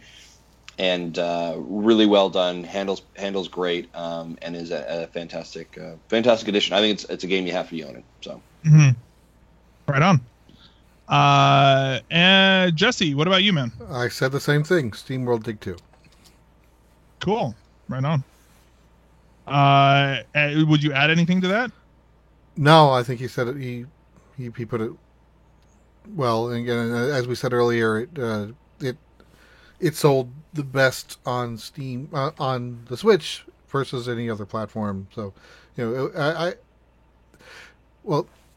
And really well done. Handles great, and is a fantastic addition. I think it's a game you have to be owning. So, right on. And Jesse, what about you, man? I said the same thing. SteamWorld Dig 2. Cool. Right on. Would you add anything to that? No, I think he said it. He put it well. And again, as we said earlier, it sold the best on Steam on the Switch versus any other platform. So,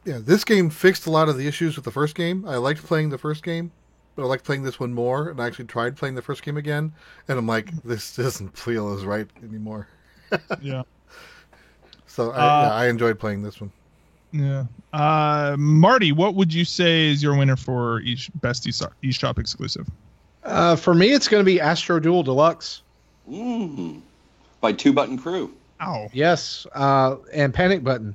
this game fixed a lot of the issues with the first game. I liked playing the first game, but I liked playing this one more. And I actually tried playing the first game again, and I'm like, this doesn't feel as right anymore. Yeah. So I enjoyed playing this one. Yeah. Marty, what would you say is your winner for each best eShop exclusive? For me, it's going to be Astro Duel Deluxe. By Two Button Crew. Oh. Yes, and Panic Button.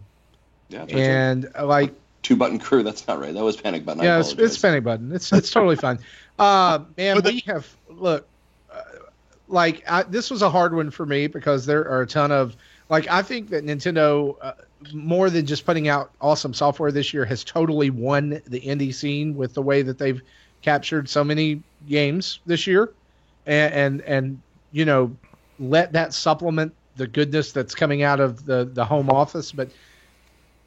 Yeah, that's and right. Two Button Crew, that's not right. That was Panic Button. Yeah, it's Panic Button. It's totally fine. Man, we have, look, this was a hard one for me because there are a ton of, I think that Nintendo, more than just putting out awesome software this year, has totally won the indie scene with the way that they've captured so many games this year, and let that supplement the goodness that's coming out of the home office. But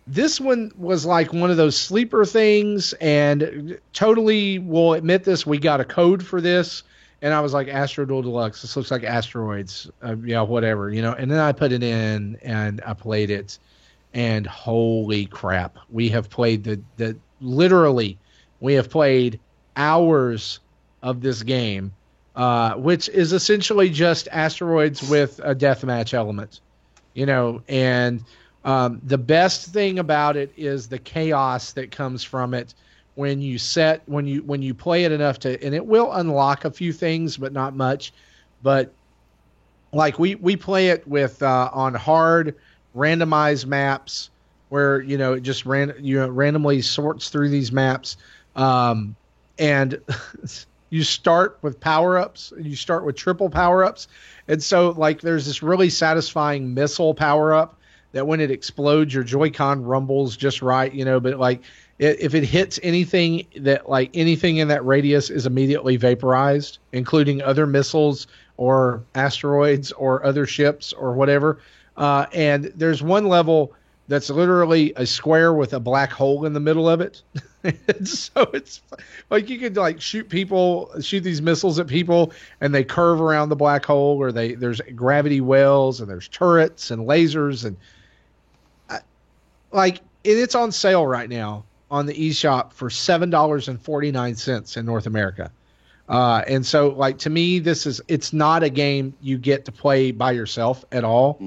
this one was like one of those sleeper things, and totally will admit this. We got a code for this, and I was like, Astro Duel Deluxe. This looks like asteroids, whatever, And then I put it in and I played it, and holy crap, we have played literally we have played hours of this game, which is essentially just asteroids with a deathmatch element, and the best thing about it is the chaos that comes from it when you play it enough and it will unlock a few things, but not much. But we play it with on hard randomized maps where it just randomly sorts through these maps. And you start with power-ups. You start with triple power-ups. And so, there's this really satisfying missile power-up that when it explodes, your Joy-Con rumbles just right, But, if it hits anything anything in that radius is immediately vaporized, including other missiles or asteroids or other ships or whatever. And there's one level that's literally a square with a black hole in the middle of it. So it's you could shoot these missiles at people, and they curve around the black hole, or there's gravity wells, and there's turrets and lasers, and it's on sale right now on the eShop for $7.49 in North America. And so, like, to me, it's not a game you get to play by yourself at all.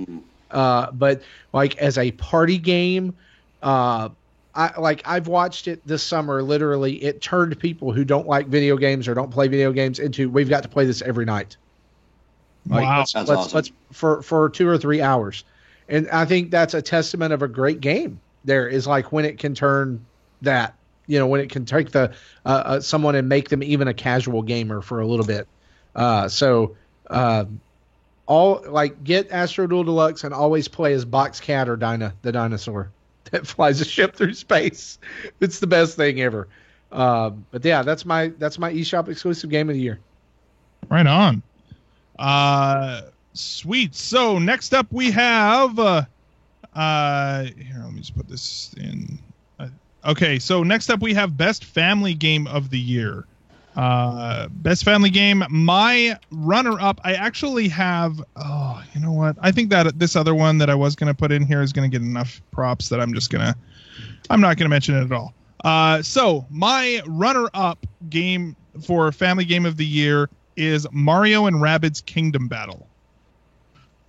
But like as a party game, I've watched it this summer. Literally, it turned people who don't like video games or don't play video games into, we've got to play this every night. Like, wow, let's for 2 or 3 hours. And I think that's a testament of a great game. There is like when it can turn that, when it can take the someone and make them even a casual gamer for a little bit. Get Astro Duel Deluxe and always play as Box Cat or Dinah, the dinosaur that flies a ship through space. It's the best thing ever. But yeah, that's my eShop exclusive game of the year. Right on. Sweet. So next up we have here, let me just put this in. Okay, so next up we have Best Family Game of the Year. Best Family Game. My runner-up, I actually have. Oh, you know what? I think that this other one that I was going to put in here is going to get enough props that I'm not going to mention it at all. So my runner-up game for Family Game of the Year is Mario and Rabbids Kingdom Battle.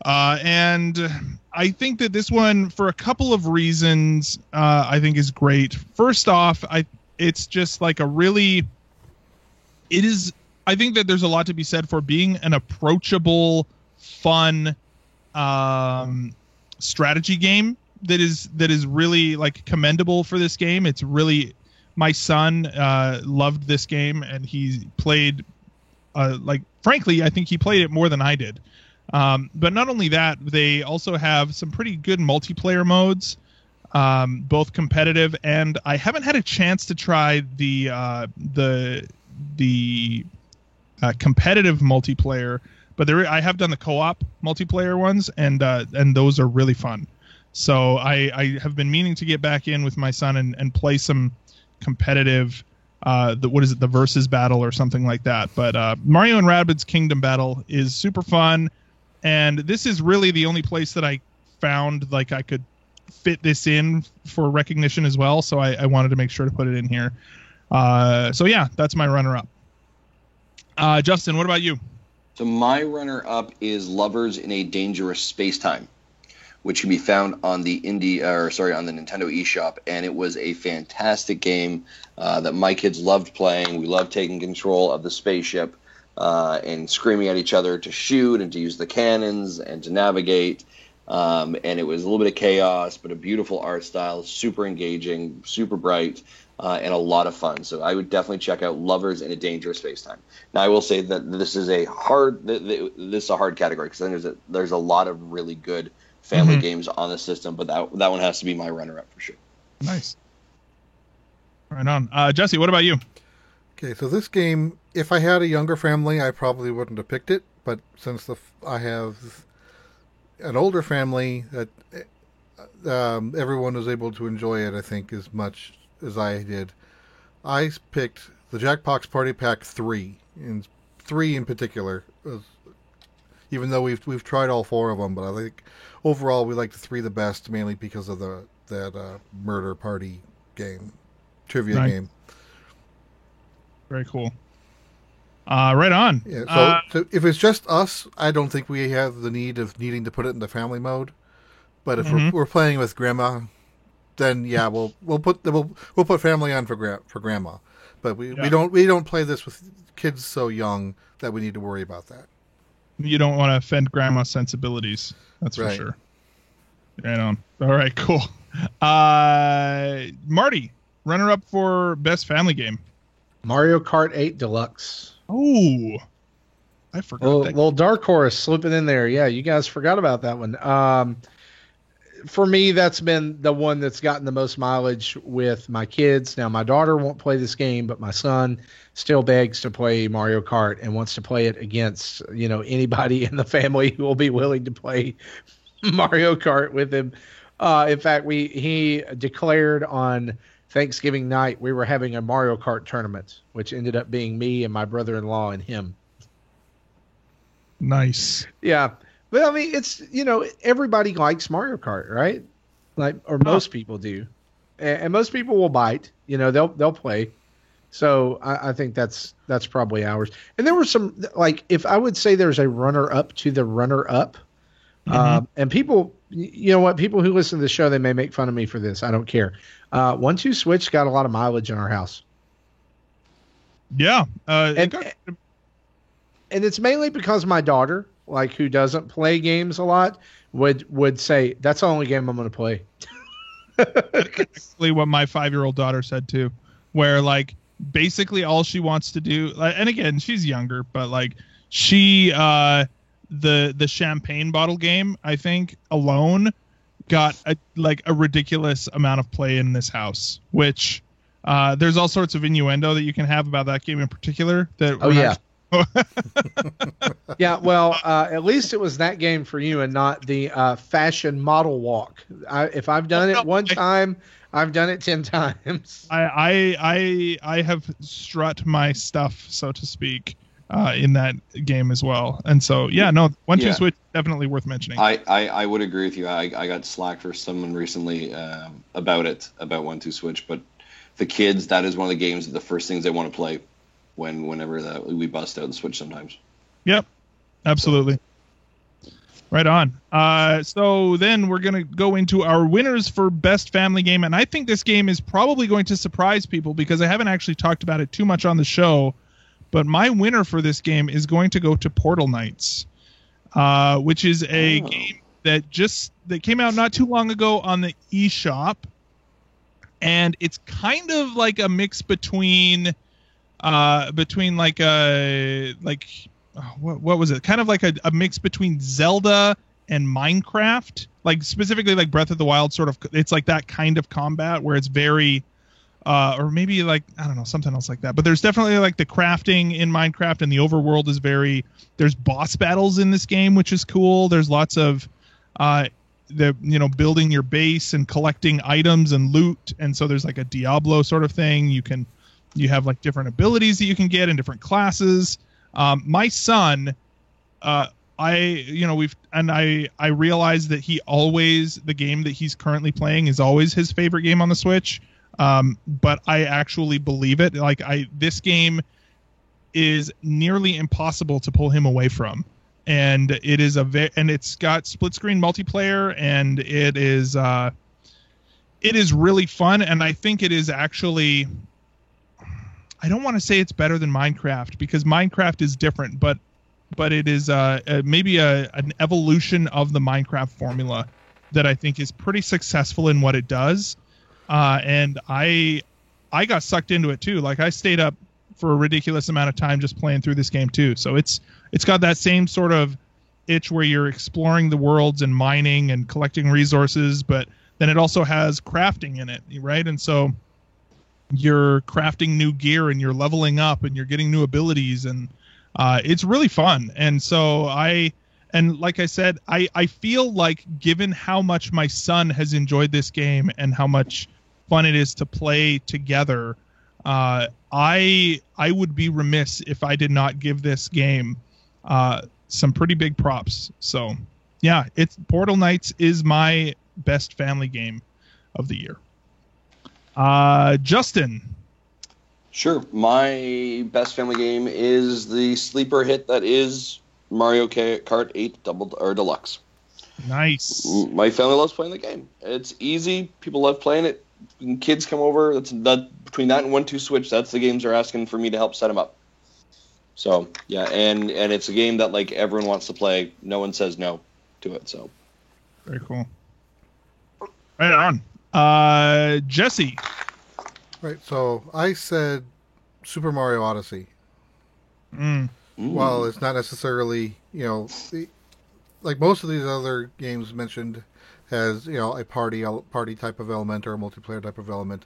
And I think that this one, for a couple of reasons, I think is great. First off, it's just like I think that there's a lot to be said for being an approachable, fun strategy game that is really like commendable for this game. It's really, my son loved this game, and he played frankly, I think he played it more than I did. But not only that, they also have some pretty good multiplayer modes, both competitive, and I haven't had a chance to try the competitive multiplayer, but I have done the co-op multiplayer ones, and those are really fun. So I have been meaning to get back in with my son and play some competitive, the versus battle or something like that. But Mario and Rabbids Kingdom Battle is super fun, and this is really the only place that I found like I could fit this in for recognition as well. So I wanted to make sure to put it in here. So yeah, that's my runner-up. Justin, what about you? So my runner-up is Lovers in a Dangerous Space-Time, which can be found on the on the Nintendo eShop, and it was a fantastic game that my kids loved playing. We loved taking control of the spaceship and screaming at each other to shoot and to use the cannons and to navigate. And it was a little bit of chaos, but a beautiful art style, super engaging, super bright, and a lot of fun. So I would definitely check out Lovers in a Dangerous Space-Time. Now, I will say that this is a hard category, because I think there's a lot of really good family games on the system, but that one has to be my runner-up for sure. Nice. Right on. Jesse, what about you? Okay, so this game, if I had a younger family, I probably wouldn't have picked it, but since I have an older family, that everyone was able to enjoy it, I think, as much as I did. I picked the Jackbox Party Pack 3, and 3 in particular, even though we've tried all 4 of them, but I think overall we like the 3 the best, mainly because of that murder party game, trivia game. Very cool. Right on. Yeah, so if it's just us, I don't think we have the need of needing to put it into family mode. But if we're playing with grandma, then yeah, we'll put family on for grandma. But we don't play this with kids so young that we need to worry about that. You don't want to offend grandma's sensibilities. That's for sure. Right on. All right, cool. Marty, runner up for best family game. Mario Kart 8 Deluxe. Oh, I forgot. Little Dark Horse slipping in there. Yeah, you guys forgot about that one. For me, that's been the one that's gotten the most mileage with my kids. Now, my daughter won't play this game, but my son still begs to play Mario Kart and wants to play it against, anybody in the family who will be willing to play Mario Kart with him. In fact, he declared on Thanksgiving night we were having a Mario Kart tournament, which ended up being me and my brother-in-law and him. Nice. Yeah. But I mean, it's, everybody likes Mario Kart, right? Or most people do. and most people will bite. They'll play. So I think that's probably ours. And there were some, like, if I would say there's a runner-up to the runner-up, and people, you know what, people who listen to the show, they may make fun of me for this. I don't care. 1-2 Switch got a lot of mileage in our house. Yeah. And it's mainly because my daughter, like, who doesn't play games a lot, would say, that's the only game I'm going to play. That's exactly what my 5-year-old daughter said too, where, like, basically all she wants to do, and again, she's younger, but, like, she the champagne bottle game, I think, alone got a ridiculous amount of play in this house, which there's all sorts of innuendo that you can have about that game in particular that Yeah, well, at least it was that game for you and not the fashion model walk. If I've done it one time, I've done it 10 times. I have strut my stuff, so to speak, in that game as well. And so, 1-2 Switch definitely worth mentioning. I would agree with you. I got slack for someone recently about 1-2 Switch, but the kids, that is one of the games, the first things they want to play whenever we bust out the Switch sometimes. Yep, absolutely. Right on. So then we're going to go into our winners for Best Family Game. And I think this game is probably going to surprise people because I haven't actually talked about it too much on the show. But my winner for this game is going to go to Portal Knights, which is a game that came out not too long ago on the eShop. And it's kind of like a mix between like what was it? Kind of like a mix between Zelda and Minecraft, like specifically like Breath of the Wild sort of. It's like that kind of combat where it's very, or maybe like, I don't know, something else like that. But there's definitely like the crafting in Minecraft, and the overworld is there's boss battles in this game, which is cool. There's lots of, building your base and collecting items and loot. And so there's like a Diablo sort of thing. You have like different abilities that you can get in different classes. My son, I realize that the game that he's currently playing is always his favorite game on the Switch. But I actually believe it. This game is nearly impossible to pull him away from. And it is and it's got split screen multiplayer, and it is really fun. And I think it is actually, I don't want to say it's better than Minecraft because Minecraft is different, but it is maybe an evolution of the Minecraft formula that I think is pretty successful in what it does. And I got sucked into it too. Like, I stayed up for a ridiculous amount of time just playing through this game too. So it's got that same sort of itch where you're exploring the worlds and mining and collecting resources, but then it also has crafting in it, right? And so you're crafting new gear and you're leveling up and you're getting new abilities, and it's really fun. And so like I said, I feel like, given how much my son has enjoyed this game and how much fun it is to play together, I would be remiss if I did not give this game some pretty big props. So yeah, Portal Knights is my best family game of the year. Justin. Sure. My best family game is the sleeper hit that is Mario Kart 8 Deluxe. Nice. My family loves playing the game. It's easy. People love playing it. When kids come over, between that and 1-2 Switch, that's the games they're asking for me to help set them up. So yeah, and it's a game that, like, everyone wants to play. No one says no to it. So very cool. Right on. Jesse. Right, so I said Super Mario Odyssey. While it's not necessarily, like most of these other games mentioned, has, a party type of element or a multiplayer type of element.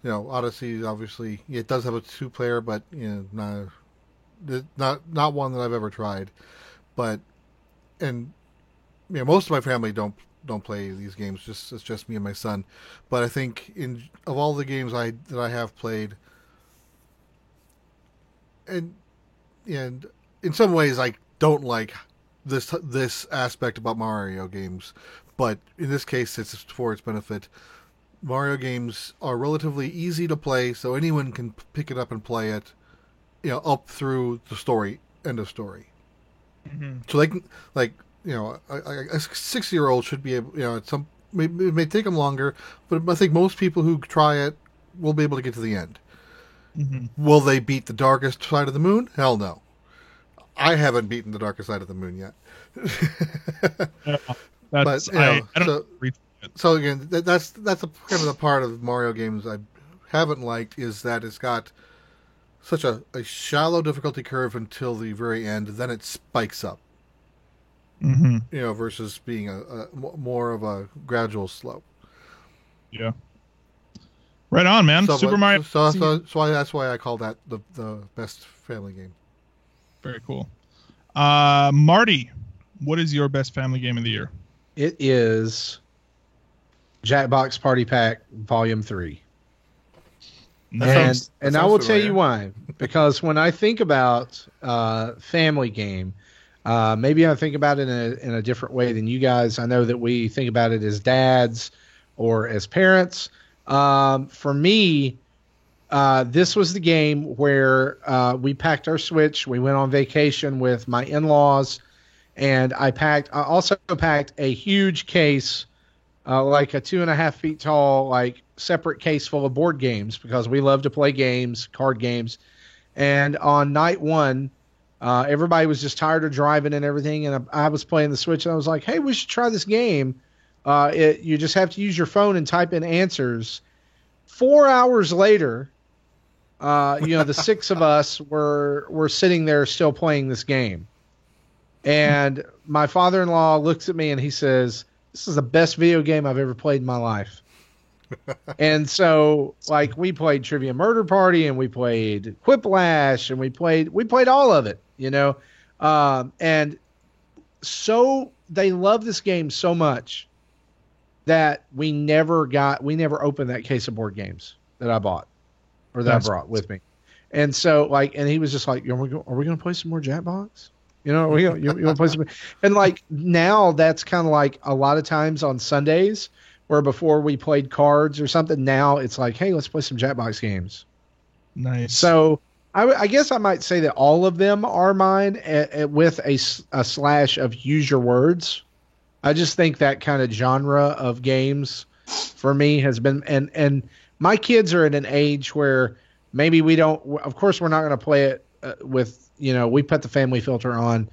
Odyssey, obviously, it does have a 2-player, but not one that I've ever tried. But most of my family don't play these games. It's just me and my son. But I think of all the games that I have played, and in some ways I don't like this aspect about Mario games, but in this case it's for its benefit. Mario games are relatively easy to play, so anyone can pick it up and play it, up through the story, end of story. Mm-hmm. So they can, a 6-year-old should be able, it may take them longer, but I think most people who try it will be able to get to the end. Mm-hmm. Will they beat the darkest side of the moon? Hell no. I haven't beaten the darkest side of the moon yet. That's, but I don't so again, that's kind of the part of Mario games I haven't liked, is that it's got such a shallow difficulty curve until the very end, then it spikes up. Mm-hmm. Versus being a more of a gradual slope. Yeah. Right on, man. Super Mario. So that's why I call that the best family game. Very cool. Marty, what is your best family game of the year? It is Jackbox Party Pack Volume 3. Nice. And I will tell you why. Because when I think about family game, maybe I think about it in a different way than you guys. I know that we think about it as dads or as parents. For me, this was the game where we packed our Switch. We went on vacation with my in-laws, and I also packed a huge case, like a 2.5 feet tall, like separate case full of board games, because we love to play games, card games. And on night one, everybody was just tired of driving and everything, and I was playing the Switch, and I was like, hey, we should try this game. You just have to use your phone and type in answers. 4 hours later, the 6 of us were sitting there still playing this game. And my father-in-law looks at me and he says, this is the best video game I've ever played in my life. And so, like, we played Trivia Murder Party, and we played Quiplash, and we played all of it, and so they love this game so much that we never opened that case of board games that I bought or that I brought with me. And so, and he was just like, are we going to play some more Jackbox? You want to play some? And now that's kind of like a lot of times on Sundays, where before we played cards or something, now it's like, hey, let's play some Jackbox games. Nice. So I guess I might say that all of them are mine, with a slash of use your words. I just think that kind of genre of games for me has been, and my kids are at an age where maybe we don't, of course we're not going to play it with, we put the family filter on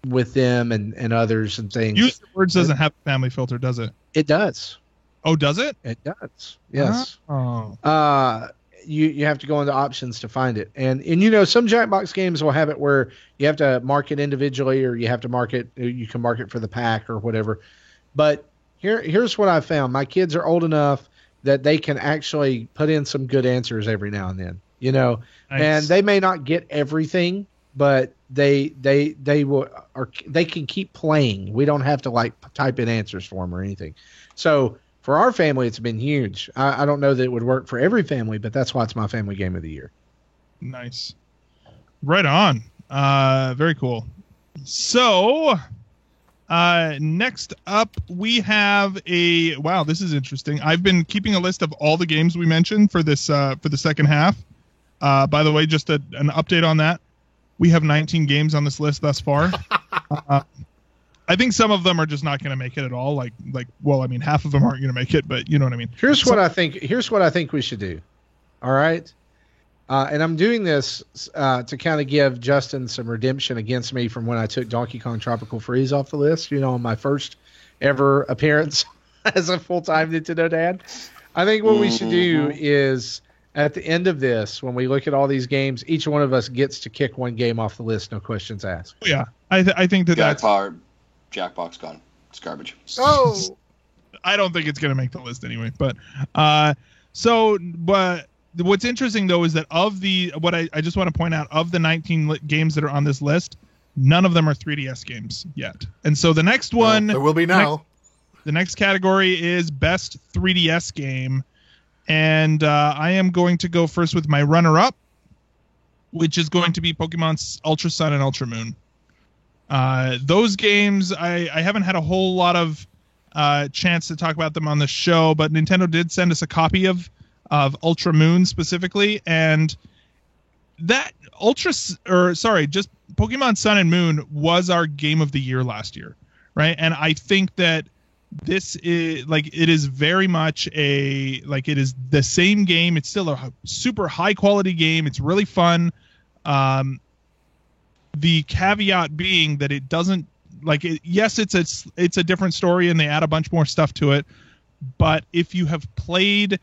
with them and others and things. Use Your Words doesn't have a family filter, does it? It does. Oh, does it? It does. Yes. Oh. You have to go into options to find it. And some Jackbox games will have it where you have to mark it individually, or you can mark it for the pack or whatever. But here's what I found. My kids are old enough that they can actually put in some good answers every now and then, Nice. And they may not get everything, but they can keep playing. We don't have to type in answers for them or anything. So for our family, it's been huge. I don't know that it would work for every family, but that's why it's my family game of the year. Nice. Right on. Very cool. So next up we have wow, this is interesting. I've been keeping a list of all the games we mentioned for this for the second half. By the way, just an update on that. We have 19 games on this list thus far. I think some of them are just not going to make it at all. Half of them aren't going to make it, but you know what I mean. Here's what I think we should do. All right. And I'm doing this to kind of give Justin some redemption against me from when I took Donkey Kong Tropical Freeze off the list, on my first ever appearance as a full-time Nintendo dad. I think what we should do is, at the end of this, when we look at all these games, each one of us gets to kick one game off the list, no questions asked. Yeah, I think that's... Jackbox gone. It's garbage. Oh! I don't think it's going to make the list anyway. But but what's interesting, though, is that I just want to point out, of the 19 games that are on this list, none of them are 3DS games yet. And so the next one... there will be now. The next category is Best 3DS Game. And I am going to go first with my runner-up, which is going to be Pokemon Ultra Sun and Ultra Moon. Those games, I haven't had a whole lot of chance to talk about them on the show, but Nintendo did send us a copy of Ultra Moon specifically, and that just Pokemon Sun and Moon was our game of the year last year, right? And I think that this is it is very much it is the same game. It's still a super high quality game. It's really fun. The caveat being that it doesn't yes, it's a different story and they add a bunch more stuff to it. But if you have played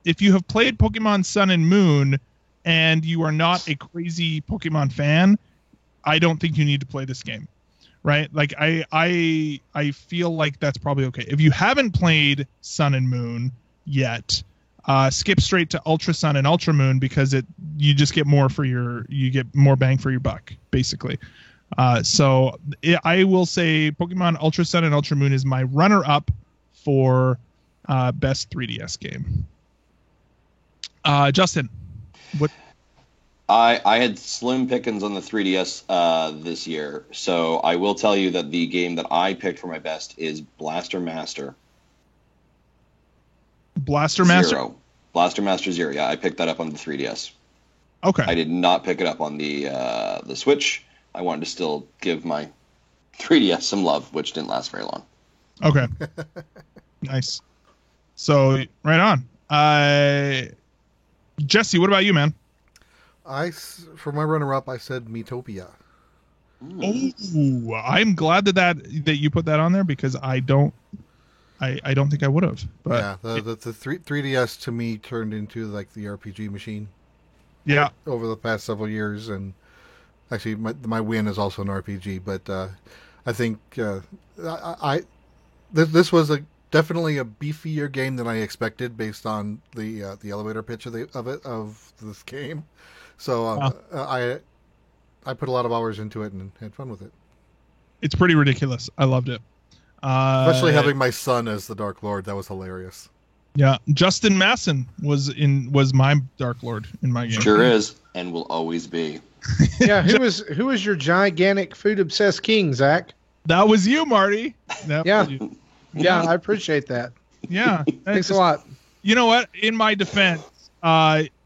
Pokemon Sun and Moon and you are not a crazy Pokemon fan, I don't think you need to play this game. Right? Like I feel like that's probably okay. If you haven't played Sun and Moon yet, skip straight to Ultra Sun and Ultra Moon because you just get more bang for your buck, basically. I will say Pokemon Ultra Sun and Ultra Moon is my runner-up for best 3DS game. Justin, what? I had slim pickings on the 3DS this year, so I will tell you that the game that I picked for my best is Blaster Master. Blaster Master? Blaster Master Zero. Yeah, I picked that up on the 3DS. Okay. I did not pick it up on the Switch. I wanted to still give my 3DS some love, which didn't last very long. Okay. Nice. So, right on. Jesse, what about you, man? For my runner-up, I said Miitopia. Oh, I'm glad that you put that on there because I don't think I would have. But yeah, the 3DS to me turned into like the RPG machine. Yeah. Over the past several years, and actually my Win is also an RPG, but I think this was definitely a beefier game than I expected based on the elevator pitch of this game. So I put a lot of hours into it and had fun with it. It's pretty ridiculous. I loved it. Especially having my son as the Dark Lord. That was hilarious. Yeah. Justin Masson was my Dark Lord in my game. Sure is, and will always be. Yeah, who was your gigantic food obsessed king, Zach? That was you, Marty. Yeah. Yeah, I appreciate that. Yeah. Thanks a lot. You know what? In my defense,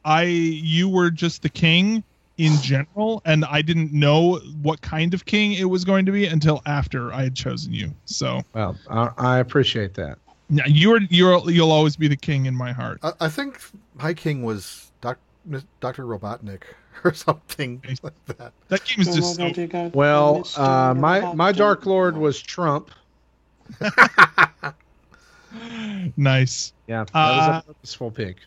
you were just the king in general, and I didn't know what kind of king it was going to be until after I had chosen you. So, well, I appreciate that. Yeah, you'll always be the king in my heart. I think my king was Dr. Robotnik or something like that. That game is just so... Well, my Dark Lord was Trump. Nice. Yeah, that was a purposeful pick.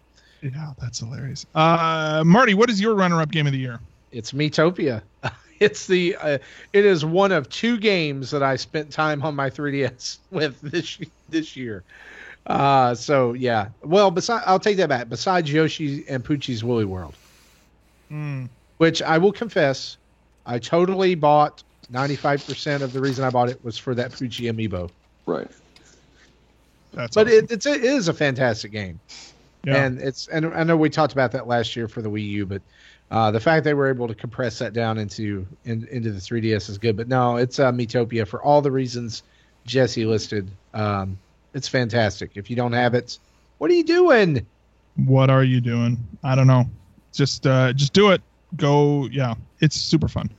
Yeah, that's hilarious. Marty, what is your runner-up game of the year? It's Miitopia. It is one of two games that I spent time on my 3DS with this year. So yeah. Well, I'll take that back. Besides Yoshi and Poochie's Woolly World, which I will confess, I totally bought. 95% of the reason I bought it was for that Poochie amiibo. Right. But awesome. It is a fantastic game. Yeah. And I know we talked about that last year for the Wii U, but the fact they were able to compress that down into the 3DS is good. But no, it's Miitopia for all the reasons Jesse listed. It's fantastic. If you don't have it, what are you doing? What are you doing? I don't know. Just do it. Go. Yeah, it's super fun.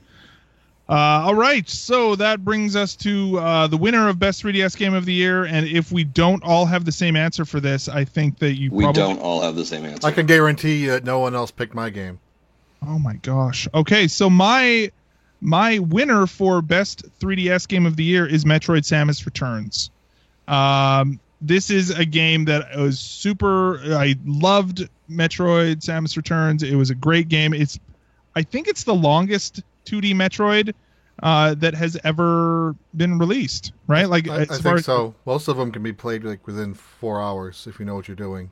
All right, so that brings us to the winner of Best 3DS Game of the Year, and if we don't all have the same answer for this, I think that we don't all have the same answer. I can guarantee that no one else picked my game. Oh my gosh. Okay, so my winner for Best 3DS Game of the Year is Metroid: Samus Returns. This is a game that was super. I loved Metroid: Samus Returns. It was a great game. I think it's the longest 2D Metroid that has ever been released, right? Like I think so. Most of them can be played like within 4 hours if you know what you're doing.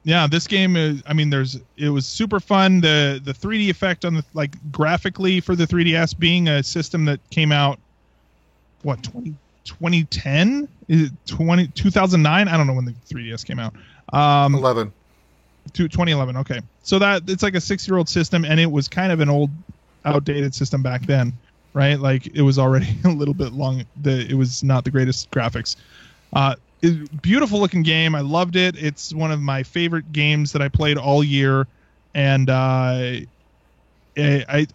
Yeah. This game is. I mean, it was super fun. The 3D effect on the graphically for the 3DS being a system that came out 2010? Is it 2009? I don't know when the 3DS came out. 2011. Okay, so that it's like a 6-year-old system, and it was kind of an old, outdated system back then, right? Like it was already a little bit long. It was not the greatest graphics. Beautiful looking game. I loved it. It's one of my favorite games that I played all year, and I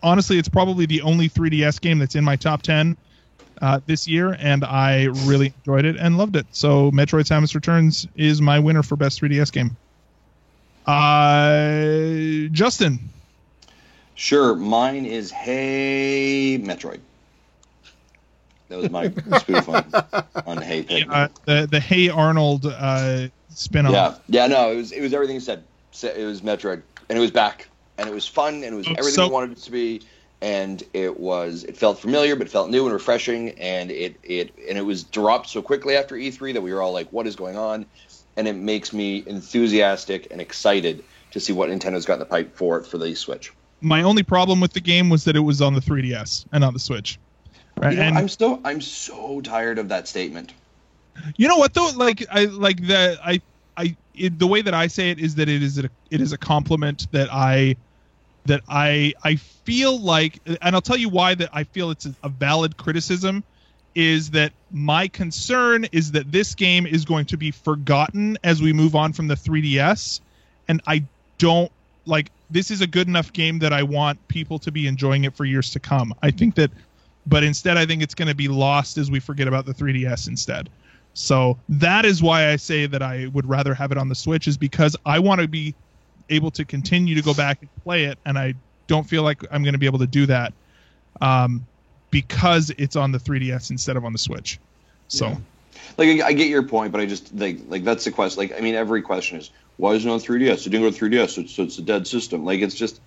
honestly, it's probably the only 3DS game that's in my top 10 this year, and I really enjoyed it and loved it. So Metroid: Samus Returns is my winner for best 3DS game. Justin. Sure, mine is Hey Metroid. That was my spoof on Hey Pikmin. The Hey Arnold spin-off. Yeah, no, it was everything you said. It was Metroid, and it was back, and it was fun, and it was everything we wanted it to be, and it felt familiar, but it felt new and refreshing, and it was dropped so quickly after E3 that we were all like, what is going on? And it makes me enthusiastic and excited to see what Nintendo's got in the pipe for the Switch. My only problem with the game was that it was on the 3DS and not the Switch. Right? You know, I'm so tired of that statement. You know what though? The way that I say it is that it is a compliment that I feel like, and I'll tell you why that I feel it's a valid criticism, is that my concern is that this game is going to be forgotten as we move on from the 3DS, and I don't like. This is a good enough game that I want people to be enjoying it for years to come. I think that, but instead I think it's going to be lost as we forget about the 3DS instead. So that is why I say that I would rather have it on the Switch, is because I want to be able to continue to go back and play it, and I don't feel like I'm going to be able to do that because it's on the 3DS instead of on the Switch. So, yeah. Like, I get your point, but I just like that's the question. Like, I mean, every question is, why is it on 3DS? It didn't go to 3DS, so it's a dead system. Like, it's just,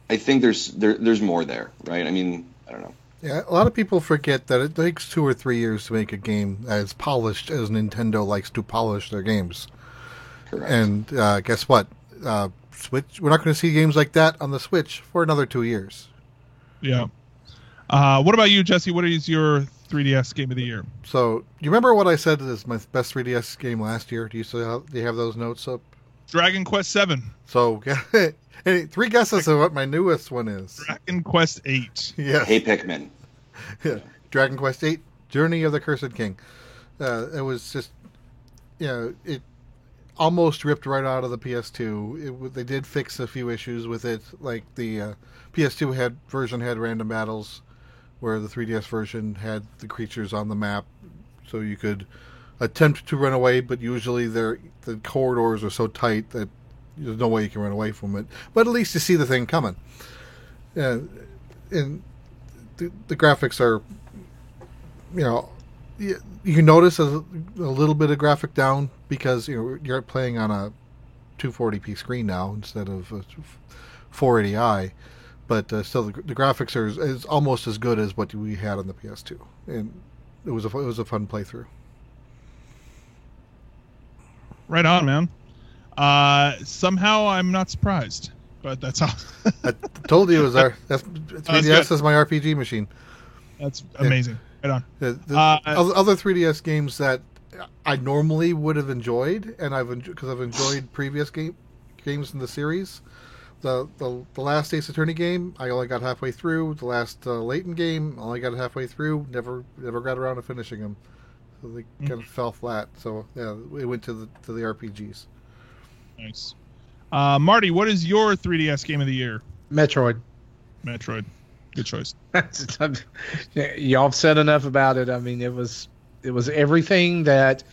I think there's more there, right? I mean, I don't know. Yeah, a lot of people forget that it takes 2 or 3 years to make a game as polished as Nintendo likes to polish their games. Correct. And guess what? Switch. We're not going to see games like that on the Switch for another 2 years. Yeah. What about you, Jesse? What is your 3DS game of the year? So, you remember what I said is my best 3DS game last year? Do you have those notes up? Dragon Quest VII. So, 3 guesses of what my newest one is. Dragon Quest VIII. Yes. Hey Pikmin. Yeah. Dragon Quest VIII, Journey of the Cursed King. It was just, it almost ripped right out of the PS2. They did fix a few issues with it, like the PS2 version had random battles, where the 3DS version had the creatures on the map, so you could attempt to run away, but usually the corridors are so tight that there's no way you can run away from it. But at least you see the thing coming. And the graphics are, you can notice a little bit of graphic down because you're playing on a 240p screen now instead of a 480i. But still, the graphics is almost as good as what we had on the PS2, and it was a fun playthrough. Right on, man. Somehow I'm not surprised, but that's all. I told you it was 3DS is my RPG machine. That's amazing. Right on. Other 3DS games that I normally would have enjoyed, and because I've enjoyed previous games in the series. The last Ace Attorney game, I only got halfway through. The last Layton game, I only got halfway through. Never got around to finishing them. So they kind of fell flat. So yeah, we went to the RPGs. Nice. Marty, what is your 3DS game of the year? Metroid. Good choice. Y'all have said enough about it. I mean, it was everything that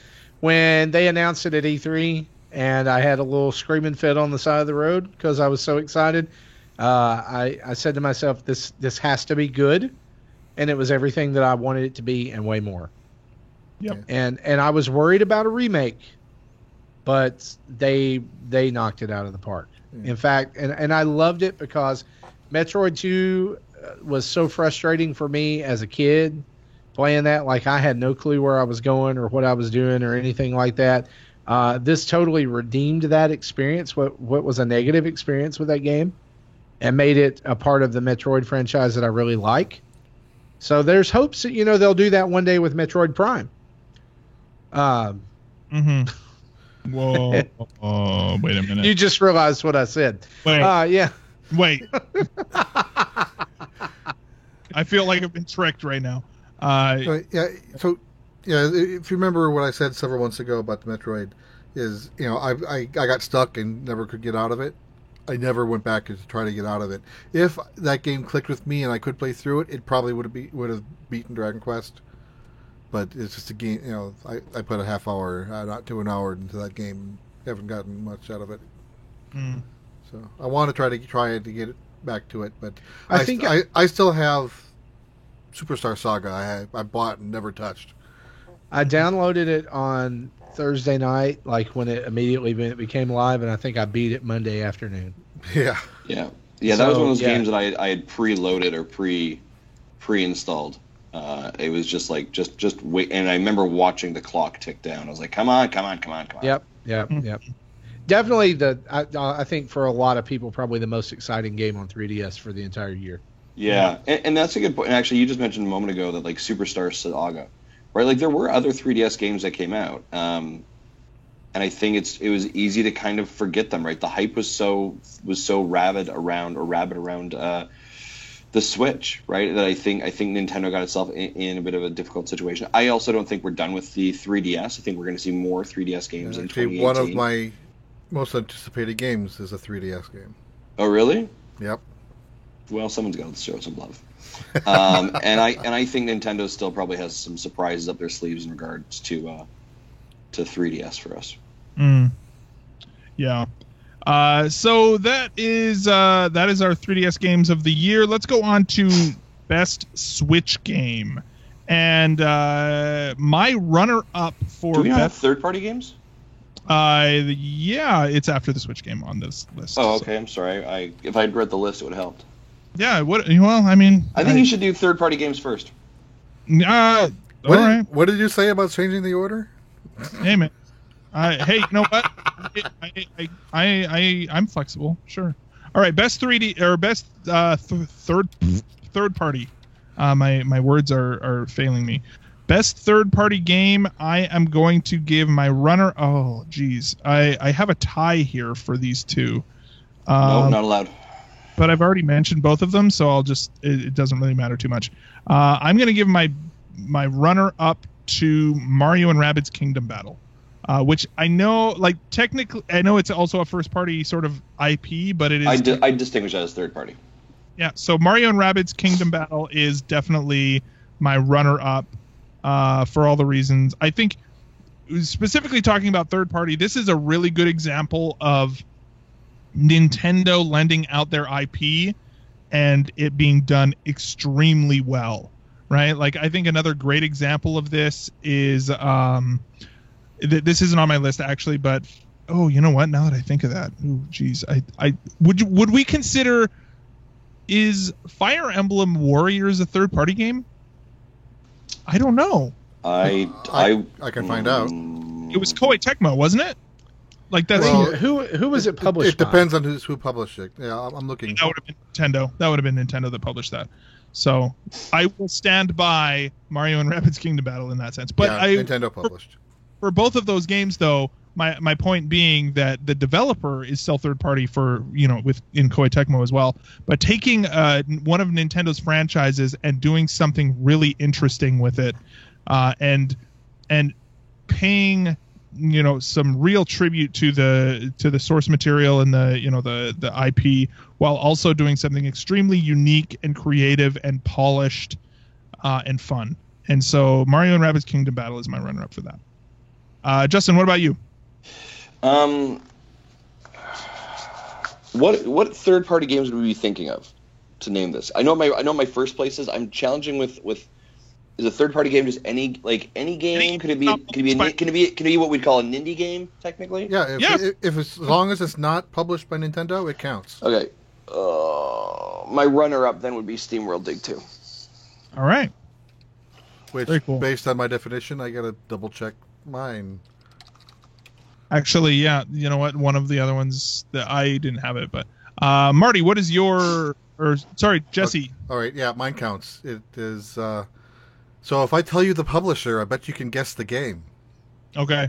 when they announced it at E3, and I had a little screaming fit on the side of the road because I was so excited. I said to myself, this has to be good, and it was everything that I wanted it to be and way more. Yep. And I was worried about a remake, but they knocked it out of the park. In fact, and I loved it because Metroid 2 was so frustrating for me as a kid playing that. Like, I had no clue where I was going or what I was doing or anything like that. This totally redeemed that experience, what was a negative experience with that game, and made it a part of the Metroid franchise that I really like. So there's hopes that, they'll do that one day with Metroid Prime. Whoa. Wait a minute. You just realized what I said. Wait. Yeah. Wait. I feel like I've been tricked right now. Yeah. So Yeah, if you remember what I said several months ago about the Metroid, is I got stuck and never could get out of it. I never went back to try to get out of it. If that game clicked with me and I could play through it, it probably would have beaten Dragon Quest. But it's just a game. I put a half hour, not to an hour into that game, and haven't gotten much out of it. Mm. So I want to try to get it back to it, but I still have Superstar Saga. I bought and never touched. I downloaded it on Thursday night, like when it immediately became live, and I think I beat it Monday afternoon. Yeah. Yeah. That was one of those games that I had preloaded or pre-installed. It was just like just wait, and I remember watching the clock tick down. I was like, come on. Yep. Definitely I think for a lot of people, probably the most exciting game on 3DS for the entire year. Yeah, and that's a good point. And actually, you just mentioned a moment ago that like Superstar Saga, right? Like there were other 3DS games that came out, and I think it was easy to kind of forget them, right? The hype was so rabid around the Switch, right? That I think Nintendo got itself in a bit of a difficult situation. I also don't think we're done with the 3DS. I think we're going to see more 3DS games in 2018. One of my most anticipated games is a 3DS game. Oh, really? Yep. Well, someone's got to show some love. And I think Nintendo still probably has some surprises up their sleeves in regards to 3DS for us. Mm. Yeah. So that is our 3DS games of the year. Let's go on to best Switch game. And my runner-up for do we not have third-party games? Yeah, it's after the Switch game on this list. Oh, okay. So. I'm sorry. If I'd read the list, it would have helped. Yeah, well, I mean... I think you should do third-party games first. All right. What did you say about changing the order? Hey, man. Hey, you know what? I'm flexible. Sure. All right, best 3D or best third party. My words are failing me. Best third party game. I am going to give my runner. Oh, geez, I have a tie here for these two. No, not allowed. But I've already mentioned both of them, so I'll just. It doesn't really matter too much. I'm going to give my runner up to Mario and Rabbids Kingdom Battle. Which I know, like technically, I know it's also a first-party sort of IP, but it is. I distinguish that as third-party. Yeah, so Mario and Rabbids Kingdom Battle is definitely my runner-up for all the reasons. I think, specifically talking about third-party, this is a really good example of Nintendo lending out their IP and it being done extremely well, right? Like, I think another great example of this is. This isn't on my list actually, but you know what? Now that I think of that, geez, would we consider is Fire Emblem Warriors a third party game? I don't know. I can find out. It was Koei Tecmo, wasn't it? Like that's who was it published? It depends on who published it. Yeah, I'm looking. That would have been Nintendo. That would have been Nintendo that published that. So I will stand by Mario and Rabbids Kingdom Battle in that sense. But Nintendo published. For both of those games, though, my point being that the developer is still third party for in Koei Tecmo as well. But taking one of Nintendo's franchises and doing something really interesting with it, and paying some real tribute to the source material and the IP, while also doing something extremely unique and creative and polished and fun. And so Mario and Rabbids Kingdom Battle is my runner-up for that. Justin, what about you? What third-party games would we be thinking of to name this? I know my first place is I'm challenging with is a third-party game just any game? Could it be what we'd call a Nindie game technically? Yeah, if as long as it's not published by Nintendo, it counts. Okay. My runner-up then would be SteamWorld Dig 2. All right. Which, very cool. Based on my definition, I got to double-check mine. Actually, yeah, you know what? One of the other ones that I didn't have it, but Marty, what is your? Jesse. Okay. All right, yeah, mine counts. It is. So if I tell you the publisher, I bet you can guess the game. Okay.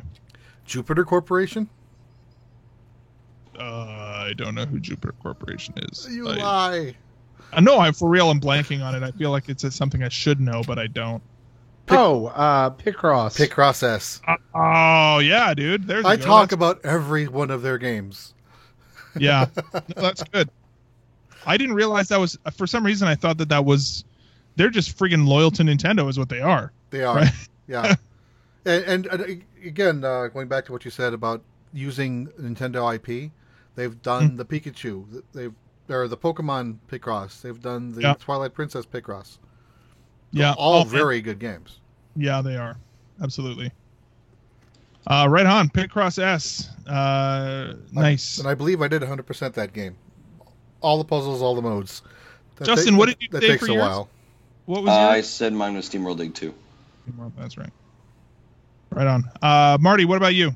Jupiter Corporation. I don't know who Jupiter Corporation is. You lie. No, I'm for real. I'm blanking on it. I feel like it's something I should know, but I don't. Picross. Picross S. Oh yeah, dude. I talk about every one of their games. Yeah, no, that's good. I didn't realize that was, for some reason I thought that was, they're just friggin' loyal to Nintendo is what they are. They are, right? Yeah. and again, going back to what you said about using Nintendo IP, they've done the Pikachu, or the Pokemon Picross, they've done the Twilight Princess Picross. Yeah, all very good games. Yeah, they are. Absolutely. Right on, Picross S. Nice. And I believe I did 100% that game. All the puzzles, all the modes. Justin, what did you say takes for a yours? while. What was yours? I said mine was SteamWorld Dig 2. That's right. Right on. Marty, what about you?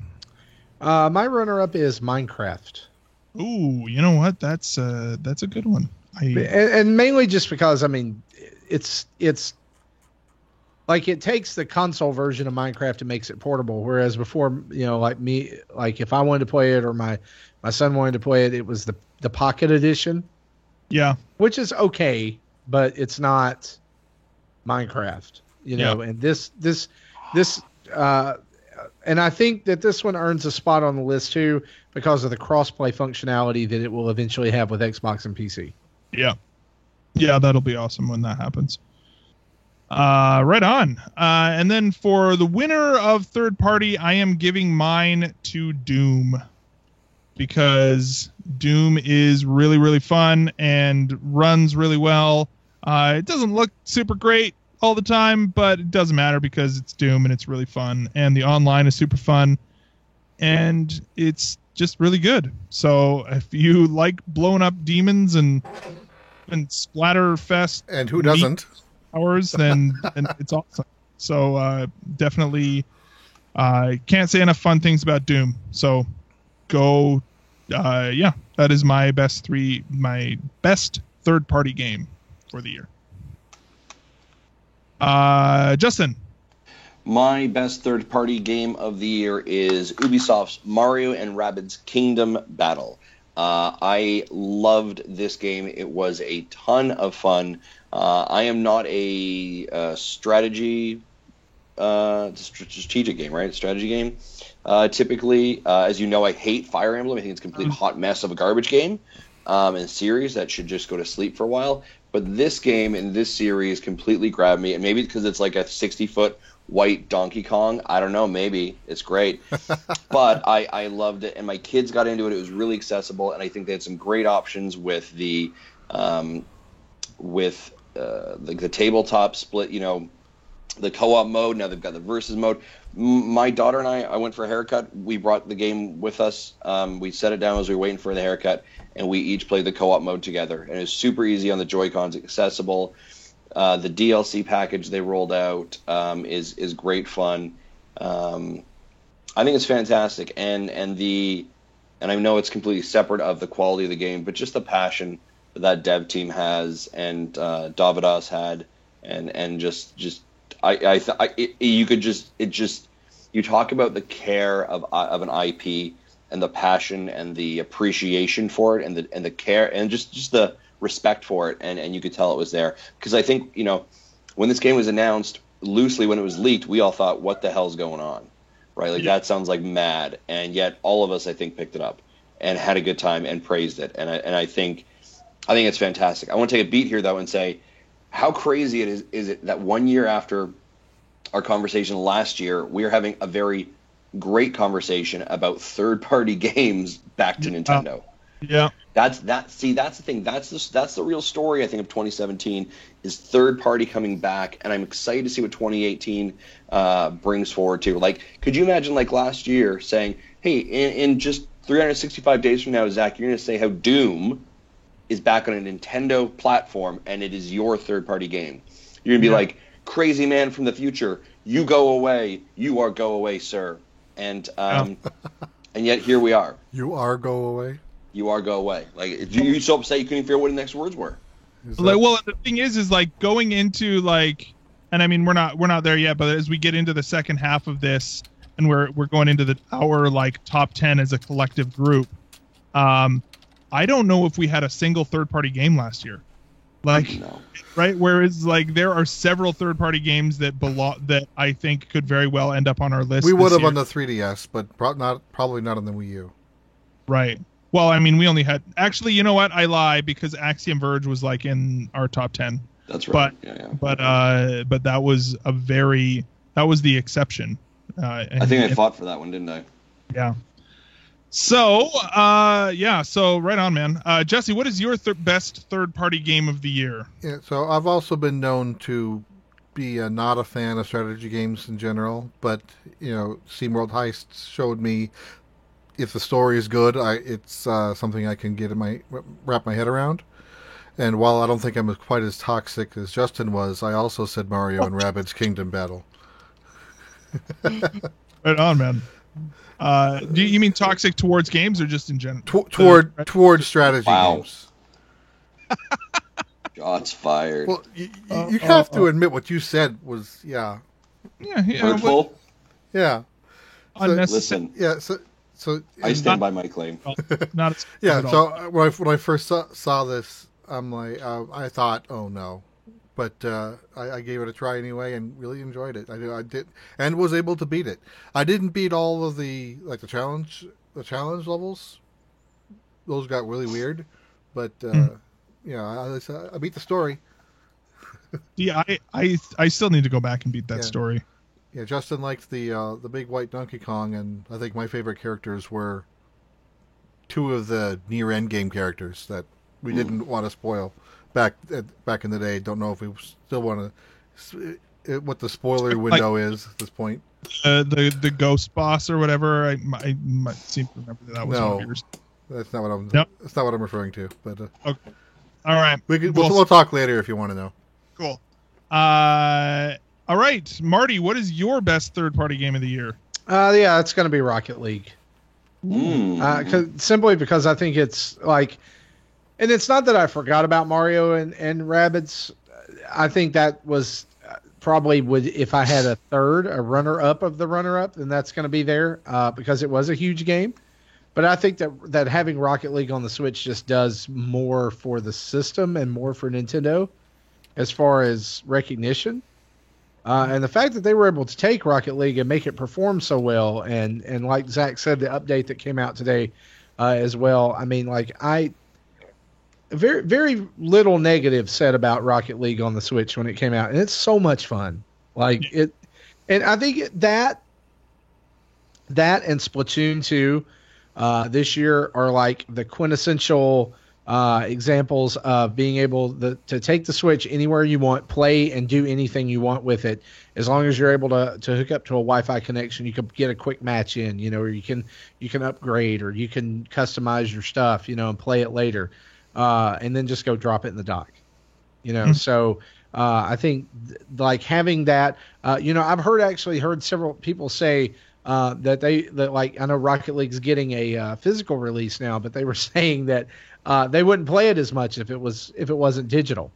My runner-up is Minecraft. Ooh, you know what? That's a good one. And mainly just because, I mean, it's like it takes the console version of Minecraft and makes it portable. Whereas before, you know, like me, like if I wanted to play it or my son wanted to play it, it was the Pocket Edition. Yeah. Which is okay, but it's not Minecraft, you know. And this and I think that this one earns a spot on the list too because of the crossplay functionality that it will eventually have with Xbox and PC. Yeah. Yeah, that'll be awesome when that happens. Right on. And then for the winner of third party, I am giving mine to Doom because Doom is really, really fun and runs really well. It doesn't look super great all the time, but it doesn't matter because it's Doom and it's really fun, and the online is super fun, and it's just really good. So if you like blowing up demons and Splatterfest, and who doesn't, hours, then it's awesome. So definitely, can't say enough fun things about Doom. So go, that is my best third party game for the year. Justin. My best third-party game of the year is Ubisoft's Mario and Rabbids Kingdom Battle. I loved this game. It was a ton of fun. I am not a strategic game, right? Strategy game. Typically, as you know, I hate Fire Emblem. I think it's a complete hot mess of a garbage game and series that should just go to sleep for a while. But this game in this series completely grabbed me, and maybe because it's like a 60-foot white Donkey Kong. I don't know, maybe. It's great. But I loved it, and my kids got into it. It was really accessible, and I think they had some great options with the tabletop split, you know, the co-op mode. Now they've got the versus mode. My daughter and I went for a haircut. We brought the game with us. We set it down as we were waiting for the haircut, and we each played the co-op mode together. And it was super easy on the Joy-Cons, accessible. The DLC package they rolled out is great fun. I think it's fantastic, and I know it's completely separate of the quality of the game, but just the passion that dev team has and Davidas had, and you talk about the care of an IP and the passion and the appreciation for it and the care and just the respect for it, and you could tell it was there, because I think, you know, when this game was announced, loosely when it was leaked, we all thought, what the hell's going on, right? Like, that sounds like mad, and yet all of us, I think, picked it up and had a good time and praised it, and I think it's fantastic. I want to take a beat here though and say how crazy is it that 1 year after our conversation last year, we are having a very great conversation about third-party games back to Nintendo. Yeah. That's the thing. That's the real story, I think, of 2017 is third party coming back, and I'm excited to see what 2018 brings forward too. Like, could you imagine like last year saying, "Hey, in just 365 days from now, Zach, you're going to say how Doom is back on a Nintendo platform, and it is your third party game." You're going to be like, "Crazy man from the future, you go away. You are go away, sir." And and yet here we are. You are go away. You are go away. Like, you so upset you couldn't figure out what the next words were. Like, well, the thing is like going into like, and I mean we're not there yet, but as we get into the second half of this, and we're going into our like top 10 as a collective group, I don't know if we had a single third party game last year. Like, No. right? Whereas, like, there are several third-party games that that I think could very well end up on our list. We would have year. on the 3DS, but probably not on the Wii U. Right. Well, I mean, we only had... Actually, you know what? I lie, because Axiom Verge was, like, in our top 10. That's right. But that was that was the exception. I think I fought for that one, didn't I? Yeah. So, so right on, man. Jesse, what is your best third-party game of the year? Yeah, so I've also been known to be not a fan of strategy games in general, but, SteamWorld Heist showed me if the story is good, it's something I can wrap my head around. And while I don't think I'm quite as toxic as Justin was, I also said Mario and Rabbids Kingdom Battle. Right on, man. Do you mean toxic towards games or just in general? Toward strategy games. Shots fired. Well, you have to admit what you said was, yeah. Yeah. Hurtful? Yeah. Unnecessary. Listen. Yeah, so I stand by my claim. Not yeah, so when I first saw this, I'm like, I thought, oh no. But I gave it a try anyway and really enjoyed it. I did, and was able to beat it. I didn't beat all of the challenge levels. Those got really weird, but I beat the story. Yeah, I still need to go back and beat that story. Yeah, Justin liked the big white Donkey Kong, and I think my favorite characters were two of the near end game characters that we didn't want to spoil. Back in the day, don't know if we still want to what the spoiler window is at this point. The ghost boss or whatever. I might seem to remember that was one of yours. That's not what I'm. Nope. That's not what I'm referring to. But okay. All right, we'll talk later if you want to know. Cool. All right, Marty, what is your best third-party game of the year? Yeah, it's going to be Rocket League. Simply because I think it's like. And it's not that I forgot about Mario and Rabbids. I think that was probably if I had a runner-up of the runner-up, then that's going to be there because it was a huge game. But I think that having Rocket League on the Switch just does more for the system and more for Nintendo as far as recognition. And the fact that they were able to take Rocket League and make it perform so well, and like Zach said, the update that came out today as well. I mean, very, very little negative said about Rocket League on the Switch when it came out, and it's so much fun. And I think that and Splatoon 2 this year are like the quintessential examples of being able to take the Switch anywhere you want, play and do anything you want with it. As long as you're able to hook up to a Wi-Fi connection, you can get a quick match in, or you can upgrade, or you can customize your stuff, and play it later. And then just go drop it in the dock, So I think having that, I've heard several people say that I know Rocket League's getting a physical release now, but they were saying that they wouldn't play it as much if it wasn't digital,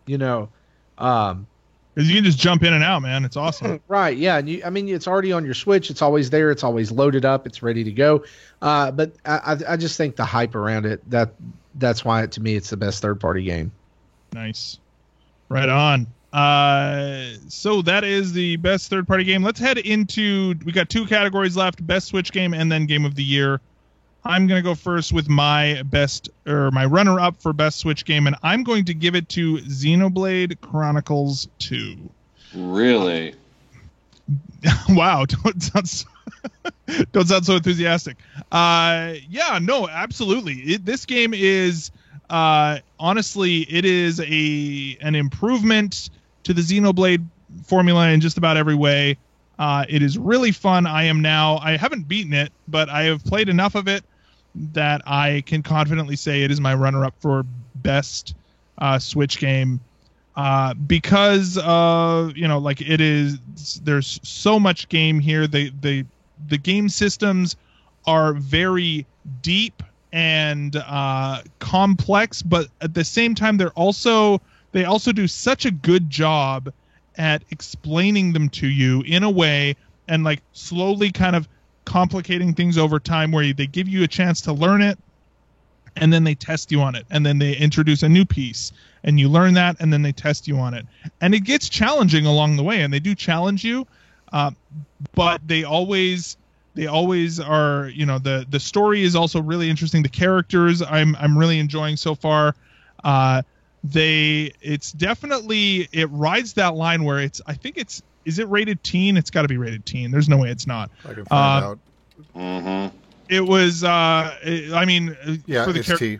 Because you can just jump in and out, man. It's awesome. Right, yeah. And it's already on your Switch. It's always there. It's always loaded up. It's ready to go. But I just think the hype around it, that's why, to me, it's the best third-party game. Nice. Right on. So that is the best third-party game. Let's head into... We got two categories left, best Switch game and then game of the year. I'm going to go first with my runner-up for best Switch game, and I'm going to give it to Xenoblade Chronicles 2. Really? Wow, don't sound so enthusiastic. Yeah, no, absolutely. This game is honestly, it is an improvement to the Xenoblade formula in just about every way. It is really fun. I haven't beaten it, but I have played enough of it that I can confidently say it is my runner-up for best Switch game. Because it is, there's so much game here. The game systems are very deep and complex, but at the same time they also do such a good job at explaining them to you in a way and slowly kind of complicating things over time where they give you a chance to learn it and then they test you on it and then they introduce a new piece and you learn that, and then they test you on it. And it gets challenging along the way, and they do challenge you, but they always are, you know, the story is also really interesting. The characters I'm really enjoying so far. It's definitely, it rides that line where is it rated teen? It's got to be rated teen. There's no way it's not. I can find out. Mm-hmm. It was, for the character,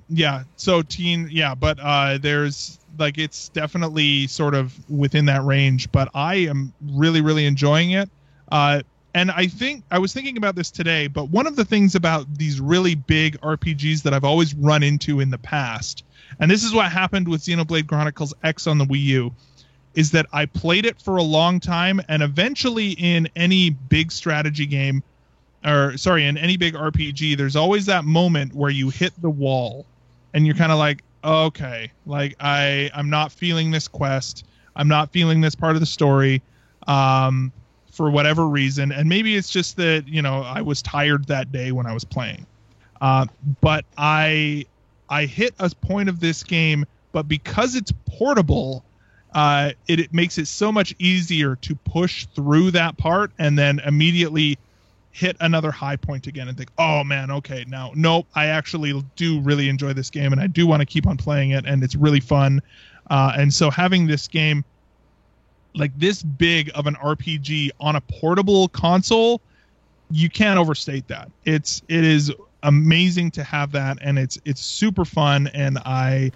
yeah. So teen, yeah, but there's like, it's definitely sort of within that range. But I am really, really enjoying it. And I was thinking about this today. But one of the things about these really big RPGs that I've always run into in the past, and this is what happened with Xenoblade Chronicles X on the Wii U, is that I played it for a long time, and eventually in any big strategy game, in any big RPG, there's always that moment where you hit the wall, and you're kind of like, okay, like I'm not feeling this quest, I'm not feeling this part of the story, for whatever reason, and maybe it's just that, you know, I was tired that day when I was playing, but I hit a point of this game, but because it's portable, it makes it so much easier to push through that part and then immediately hit another high point again and think, oh man, okay, now, nope, I actually do really enjoy this game and I do want to keep on playing it, and it's really fun. And so having this game like this big of an RPG on a portable console, you can't overstate that. It is amazing to have that, and it's super fun, and I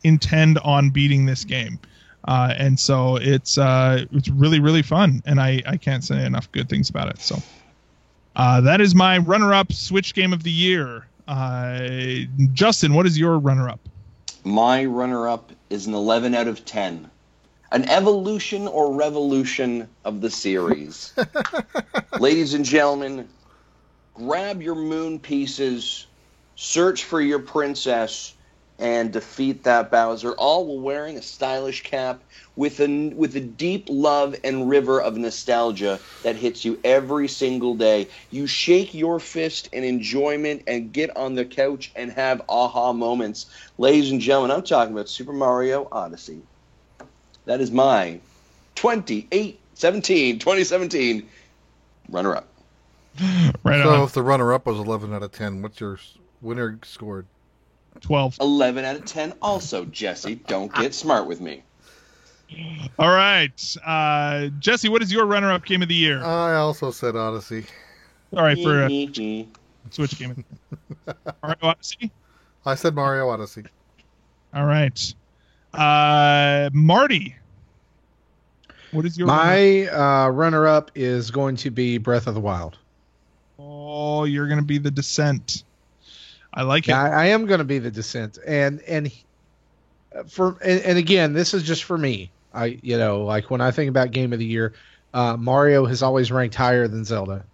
intend on beating this game, and so it's really, really fun, and I can't say enough good things about it. So that is my runner-up Switch game of the year. Justin, what is your runner-up? My runner-up is an 11 out of 10. An evolution or revolution of the series. Ladies and gentlemen, grab your moon pieces, search for your princess, and defeat that Bowser, all while wearing a stylish cap with a deep love and river of nostalgia that hits you every single day. You shake your fist in enjoyment and get on the couch and have aha moments. Ladies and gentlemen, I'm talking about Super Mario Odyssey. That is my 2017 runner-up. Right so on. If the runner-up was 11 out of 10, what's your winner scored? 12. 11 out of 10 also, Jesse. Don't get smart with me. All right. Jesse, what is your runner-up game of the year? I also said Odyssey. All right, for Switch game. Mario Odyssey? I said Mario Odyssey. All right. Marty, what is your runner-up is going to be Breath of the Wild. Oh, you're going to be the Descent. I like it. I am going to be the Descent, and again, this is just for me. Like when I think about game of the year, Mario has always ranked higher than Zelda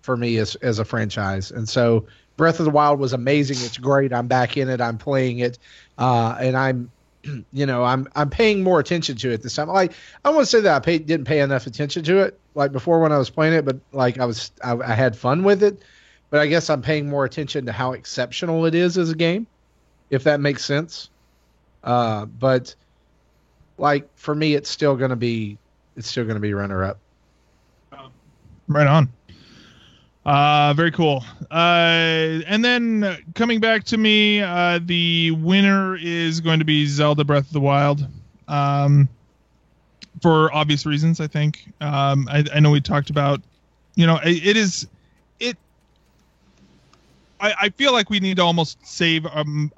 for me as a franchise, and so Breath of the Wild was amazing. It's great. I'm back in it. I'm playing it, and I'm paying more attention to it this time. Like, I want to say that I didn't pay enough attention to it like before when I was playing it, but like I had fun with it. But I guess I'm paying more attention to how exceptional it is as a game, if that makes sense. But like for me, it's still going to be runner up. Right on. Very cool. And then coming back to me, the winner is going to be Zelda Breath of the Wild. For obvious reasons, I think. I know we talked about, I feel like we need to almost save, I'm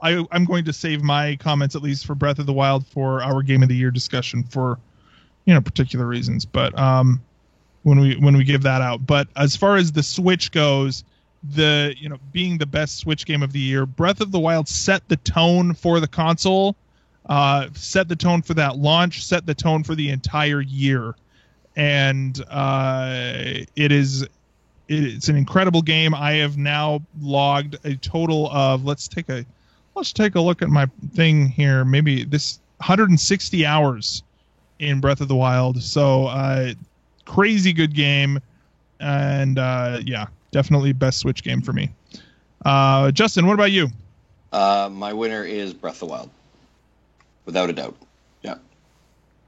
going to save my comments at least for Breath of the Wild for our Game of the Year discussion for, particular reasons. But, when we give that out. But as far as the Switch goes, being the best Switch game of the year, Breath of the Wild set the tone for the console, set the tone for that launch, set the tone for the entire year. And it's an incredible game. I have now logged a total of let's take a look at my thing here. Maybe this 160 hours in Breath of the Wild. So crazy good game, and definitely best Switch game for me. Justin, what about you? My winner is Breath of the Wild. without a doubt. Yeah.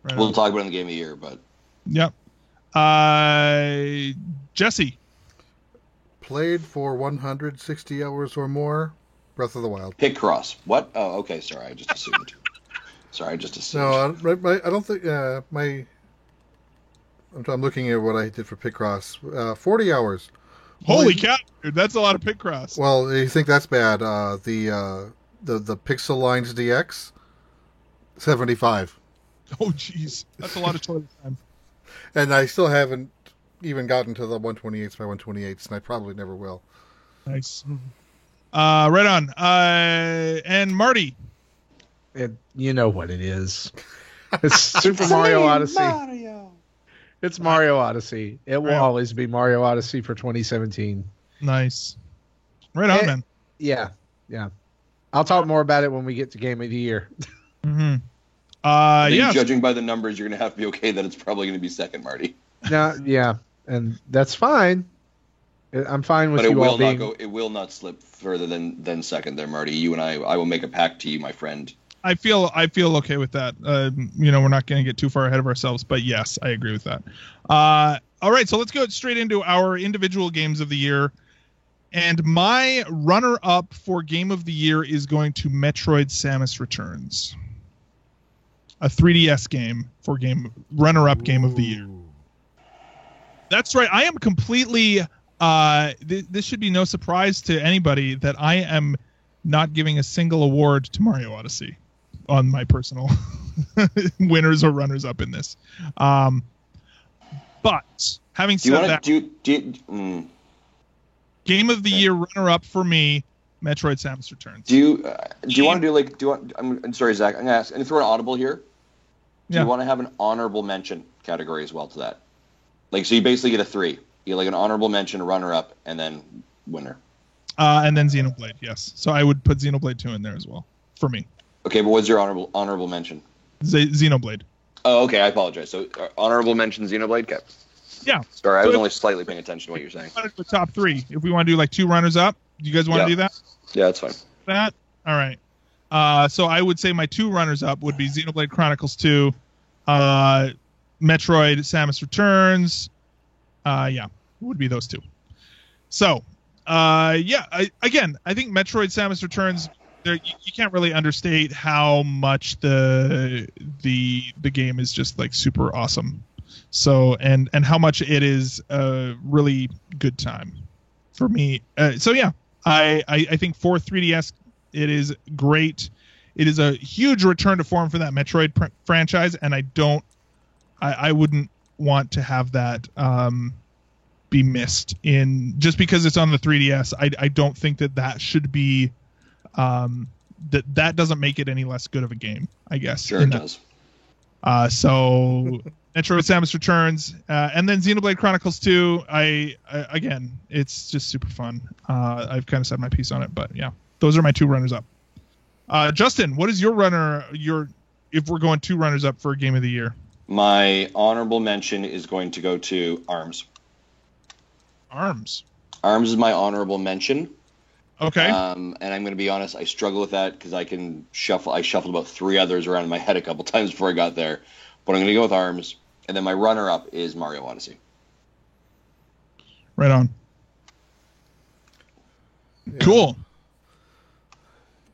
Right We'll on. talk about it in the game of the year, but Yep. Jesse. Played for 160 hours or more. Breath of the Wild. Picross. What? Oh, okay. Sorry, I just assumed. No, I don't think my. I'm looking at what I did for Picross. 40 hours. Holy cow, dude! That's a lot of Picross. Well, you think that's bad? The Pixel Lines DX. 75. Oh, jeez, that's a lot of toilet time. And I still haven't even gotten to the 128s by 128s, and I probably never will. Nice. Right on. And Marty. You know what it is. It's Super Mario Odyssey. It's Mario Odyssey. It will always be Mario Odyssey for 2017. Nice. Right on, man. Yeah. I'll talk more about it when we get to Game of the Year. Mm-hmm. Judging by the numbers, you're going to have to be okay that it's probably going to be second, Marty. Yeah, and that's fine. I'm fine with you all being... But it will not slip further than second there, Marty. You and I will make a pact to you, my friend. I feel okay with that. We're not going to get too far ahead of ourselves, but yes, I agree with that. All right, so let's go straight into our individual games of the year. And my runner-up for Game of the Year is going to Metroid Samus Returns. A 3DS game for runner-up Game of the Year. That's right. I am completely... this should be no surprise to anybody that I am not giving a single award to Mario Odyssey on my personal winners or runners-up in this. But having said that... Game of the Year runner-up for me, Metroid Samus Returns. Do you want to do I'm sorry, Zach. I'm gonna ask. And throw an audible here. Do you want to have an honorable mention category as well to that? Like, so you basically get a 3. You get like an honorable mention, a runner-up, and then winner. And then Xenoblade, yes. So I would put Xenoblade 2 in there as well for me. Okay, but what's your honorable mention? Xenoblade. Oh, okay. I apologize. So honorable mention, Xenoblade. Okay. Yeah. Sorry, I was only slightly paying attention to what you're saying. The top 3. If we want to do like 2 runners up, do you guys want to do that? Yeah, that's fine. That? All right. So I would say my 2 runners up would be Xenoblade Chronicles 2, Metroid Samus Returns. Would be those 2. So, I think Metroid Samus Returns. You can't really understate how much the game is just like super awesome. So and how much it is a really good time for me. I think for 3DS it is great. It is a huge return to form for that Metroid franchise, and I wouldn't want to have that be missed in just because it's on the 3DS. I don't think that should be that doesn't make it any less good of a game, I guess. Sure, it does. So Metroid Samus Returns, and then Xenoblade Chronicles 2. Again, it's just super fun. I've kind of said my piece on it, but yeah, those are my 2 runners up. Justin, what is your if we're going 2 runners up for Game of the Year? My honorable mention is going to go to ARMS. ARMS is my honorable mention. Okay. And I'm going to be honest, I struggle with that because I shuffled about 3 others around in my head a couple times before I got there. But I'm going to go with ARMS. And then my runner-up is Mario Odyssey. Right on. Yeah. Cool.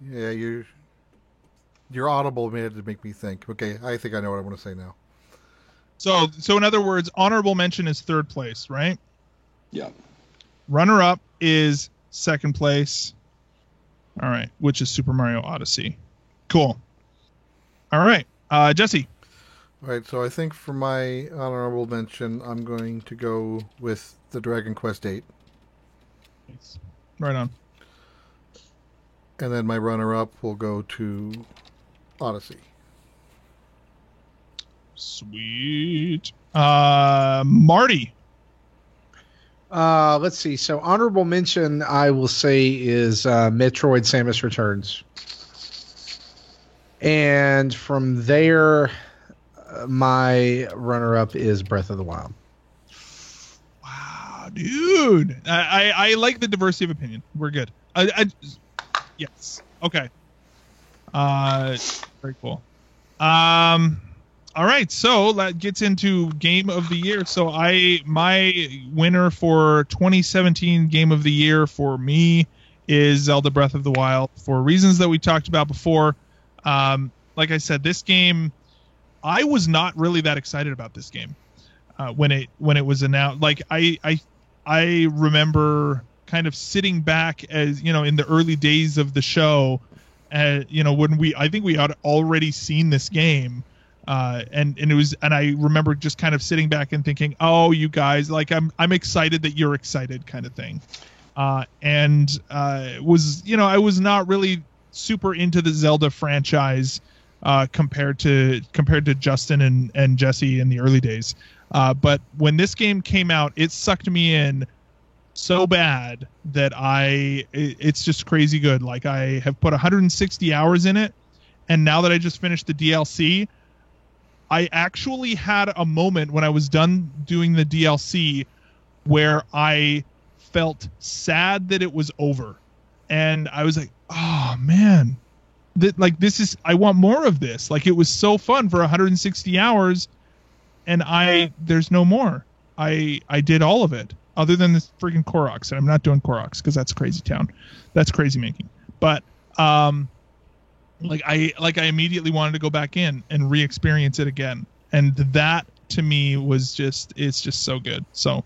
Yeah, your audible made it to make me think. Okay, I think I know what I want to say now. So in other words, honorable mention is 3rd place, right? Yeah. Runner-up is 2nd place. All right, which is Super Mario Odyssey. Cool. All right, Jesse. All right, so I think for my honorable mention, I'm going to go with the Dragon Quest VIII. Right on. And then my runner-up will go to Odyssey. Sweet. Marty. Let's see. So honorable mention, I will say, is Metroid Samus Returns. And from there, my runner-up is Breath of the Wild. Wow, dude. I like the diversity of opinion. We're good. Yes. Okay. Very cool. All right, so that gets into Game of the Year. So my winner for 2017 Game of the Year for me is Zelda Breath of the Wild for reasons that we talked about before. Like I said, this game, I was not really that excited about this game when it was announced. Like I remember kind of sitting back as in the early days of the show, when I think we had already seen this game. And I remember just kind of sitting back and thinking, oh, you guys, like I'm excited that you're excited, kind of thing. I was not really super into the Zelda franchise compared to Justin and Jesse in the early days. But when this game came out, it sucked me in so bad that it's just crazy good. Like, I have put 160 hours in it, and now that I just finished the DLC, I actually had a moment when I was done doing the DLC where I felt sad that it was over. And I was like, oh man, I want more of this. Like, it was so fun for 160 hours and there's no more. I did all of it other than this freaking Koroks. And I'm not doing Koroks because that's Crazy Town. That's crazy making. But, I immediately wanted to go back in and re-experience it again, and that to me it's just so good. So,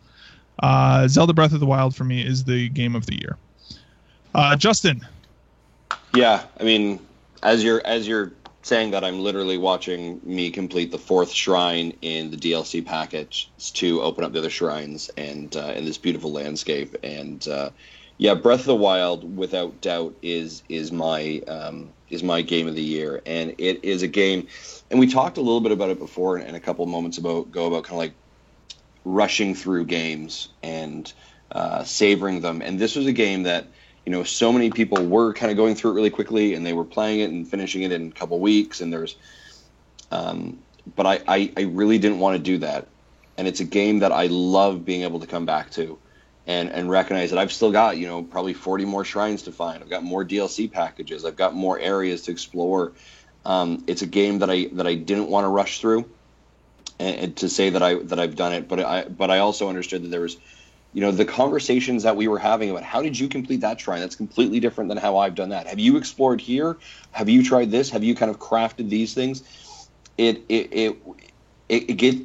Zelda Breath of the Wild for me is the Game of the Year. Justin. Yeah, I mean, as you're saying that, I'm literally watching me complete the 4th shrine in the DLC package to open up the other shrines and in this beautiful landscape. And yeah, Breath of the Wild, without doubt, is my Game of the Year, and it is a game. And we talked a little bit about it before, and a couple of moments about kind of like rushing through games and savoring them. And this was a game that so many people were kind of going through it really quickly, and they were playing it and finishing it in a couple of weeks. And there's, but I really didn't want to do that. And it's a game that I love being able to come back to. And recognize that I've still got, probably 40 more shrines to find. I've got more DLC packages. I've got more areas to explore. It's a game that I didn't want to rush through, and to say that I've done it. But I also understood that there was, the conversations that we were having about how did you complete that shrine? That's completely different than how I've done that. Have you explored here? Have you tried this? Have you kind of crafted these things? It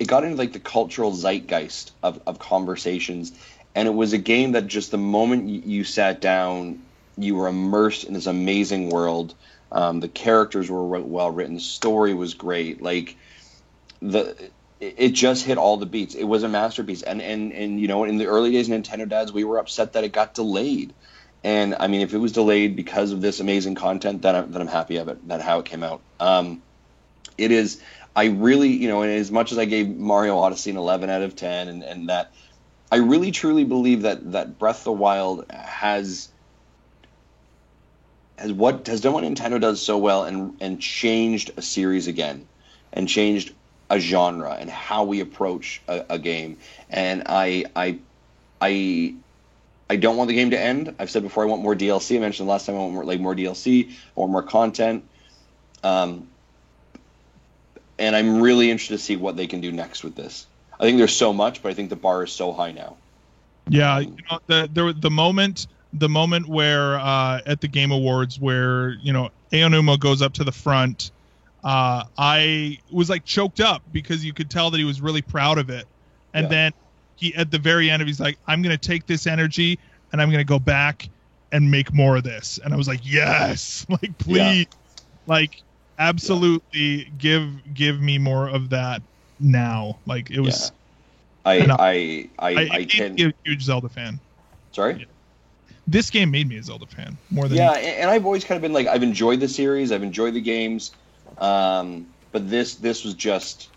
got into like the cultural zeitgeist of conversations. And it was a game that just the moment you sat down, you were immersed in this amazing world. The characters were well written. The story was great. Like, it just hit all the beats. It was a masterpiece. And in the early days of Nintendo Dads, we were upset that it got delayed. And I mean, if it was delayed because of this amazing content, then I'm happy of it. That how it came out. It is. I really, and as much as I gave Mario Odyssey an 11 out of 10, and that. I really truly believe that Breath of the Wild has done what Nintendo does so well and changed a series again, and changed a genre and how we approach a game. And I don't want the game to end. I've said before I want more DLC. I mentioned the last time I want more DLC, I want more content. And I'm really interested to see what they can do next with this. I think there's so much, but I think the bar is so high now. Yeah, the moment where at the Game Awards where Aonuma goes up to the front, I was like choked up because you could tell that he was really proud of it, and then he at the very end he's like, I'm gonna take this energy and I'm gonna go back and make more of this, and I was like, yes, like please, like absolutely give me more of that. Now, like it was, I can be a huge Zelda fan. Sorry, this game made me a Zelda fan more than and I've always kind of been like I've enjoyed the series, I've enjoyed the games, but this was just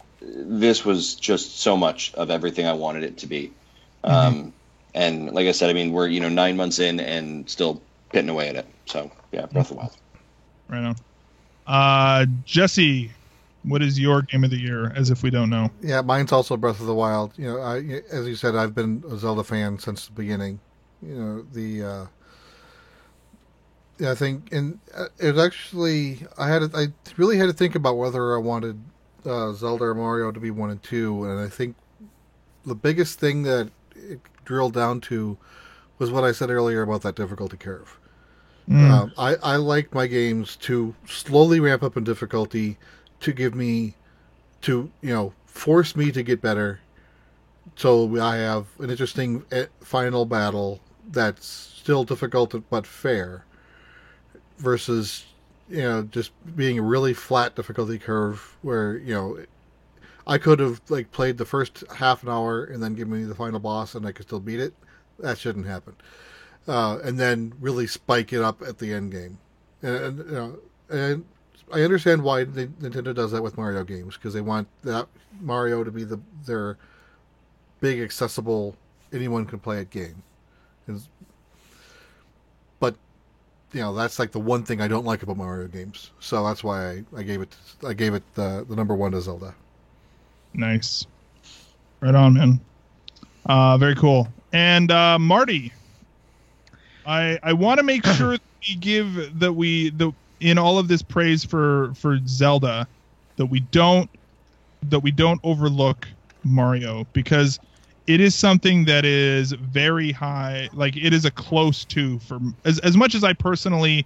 so much of everything I wanted it to be, and like I said, I mean we're 9 months in and still pitting away at it. So yeah, Breath of the Wild. Right on. Jesse. What is your Game of the Year, as if we don't know? Yeah, mine's also Breath of the Wild. As you said, I've been a Zelda fan since the beginning. Yeah, I think, and it actually, I really had to think about whether I wanted Zelda or Mario to be 1 and 2, and I think the biggest thing that it drilled down to was what I said earlier about that difficulty curve. I like my games to slowly ramp up in difficulty to give me, force me to get better, so I have an interesting final battle that's still difficult but fair, versus just being a really flat difficulty curve where I could have played the first half an hour and then give me the final boss and I could still beat it. That shouldn't happen. And then really spike it up at the end game. And I understand why Nintendo does that with Mario games, because they want that Mario to be their big, accessible, anyone can play it game. But that's the one thing I don't like about Mario games. So that's why I gave it the number 1 to Zelda. Nice. Right on, man. Very cool. And Marty, I want to make sure that we in all of this praise for Zelda, that we don't overlook Mario, because it is something that is very high. It is a close to, for as much as I personally,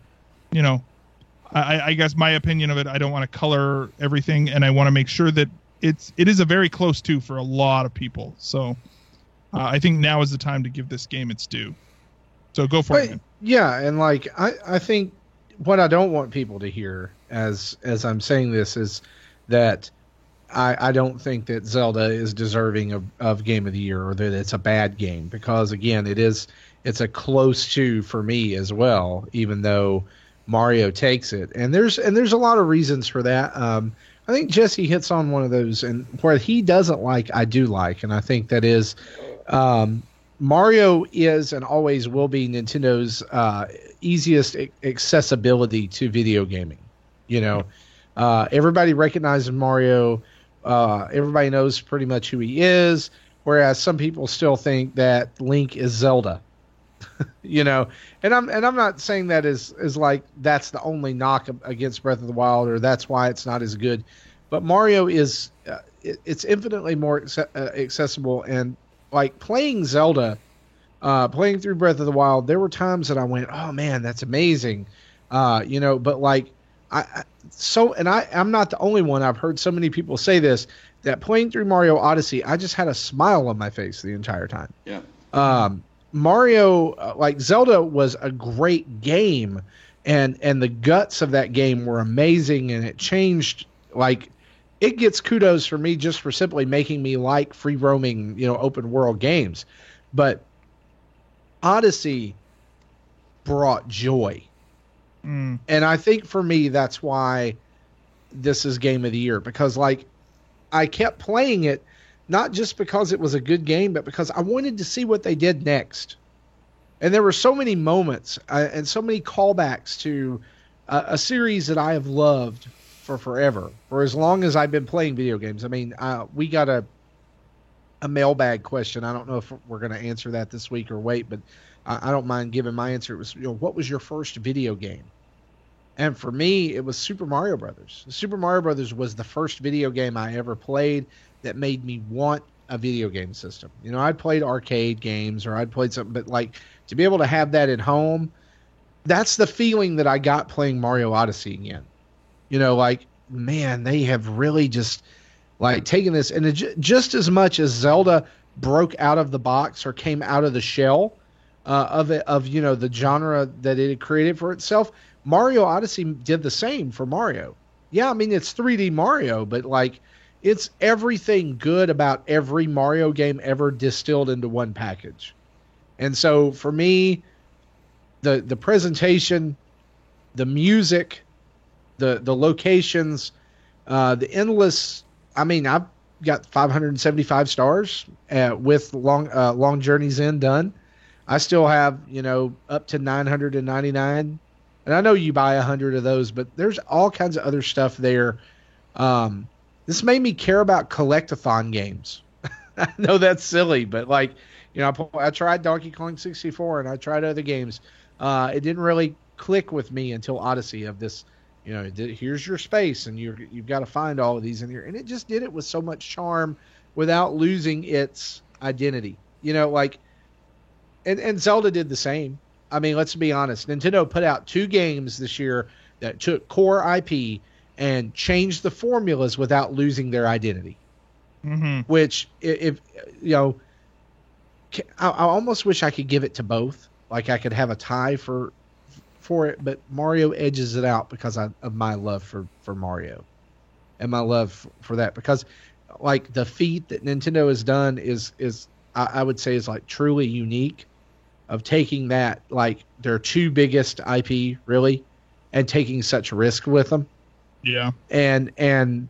I guess my opinion of it, I don't want to color everything, and I want to make sure that it is a very close to for a lot of people. So I think now is the time to give this game its due. So go for it, man. Yeah, and I think what I don't want people to hear as I'm saying this is that I don't think that Zelda is deserving of Game of the Year, or that it's a bad game, because again, it's a close to for me as well, even though Mario takes it. And there's a lot of reasons for that. I think Jesse hits on one of those, and where he doesn't like, I do like, and I think that is Mario is and always will be Nintendo's easiest accessibility to video gaming. Everybody recognizes Mario. Everybody knows pretty much who he is, whereas some people still think that Link is Zelda. And I'm not saying that is that's the only knock against Breath of the Wild, or that's why it's not as good. But Mario is it's infinitely more accessible, and playing Zelda, playing through Breath of the Wild, there were times that I went, oh man, that's amazing, but I'm not the only one. I've heard so many people say this, that playing through Mario Odyssey, I just had a smile on my face the entire time. Yeah. Mario, Zelda was a great game, and the guts of that game were amazing, and it changed. It gets kudos for me just for simply making me like free roaming, open world games. But Odyssey brought joy. And I think for me, that's why this is Game of the Year, because I kept playing it, not just because it was a good game, but because I wanted to see what they did next. And there were so many moments and so many callbacks to a series that I have loved for forever, for as long as I've been playing video games. I mean, we got a mailbag question. I don't know if we're going to answer that this week or wait, but I don't mind giving my answer. It was, what was your first video game? And for me, it was Super Mario Brothers. Super Mario Brothers was the first video game I ever played that made me want a video game system. I'd played arcade games, or I'd played something, but to be able to have that at home, that's the feeling that I got playing Mario Odyssey again. Man, they have really just taken this, and just as much as Zelda broke out of the box or came out of the shell of the genre that it had created for itself, Mario Odyssey did the same for Mario. Yeah, I mean, it's 3D Mario, but it's everything good about every Mario game ever distilled into one package. And so for me, the presentation, the music, the locations, the endless, I mean, I've got 575 stars with Long Journey's End done. I still have, up to 999. And I know you buy 100 of those, but there's all kinds of other stuff there. This made me care about collectathon games. I know that's silly, but I tried Donkey Kong 64 and I tried other games. It didn't really click with me until Odyssey of this, here's your space and you've got to find all of these in here. And it just did it with so much charm without losing its identity, and Zelda did the same. I mean, let's be honest. Nintendo put out 2 games this year that took core IP and changed the formulas without losing their identity. Mm-hmm. Which, if I almost wish I could give it to both. Like I could have a tie for it, but Mario edges it out because of my love for Mario and my love for that. Because like the feat that Nintendo has done is I would say is like truly unique, of taking that, like their 2 biggest IP really, and taking such risk with them. Yeah. And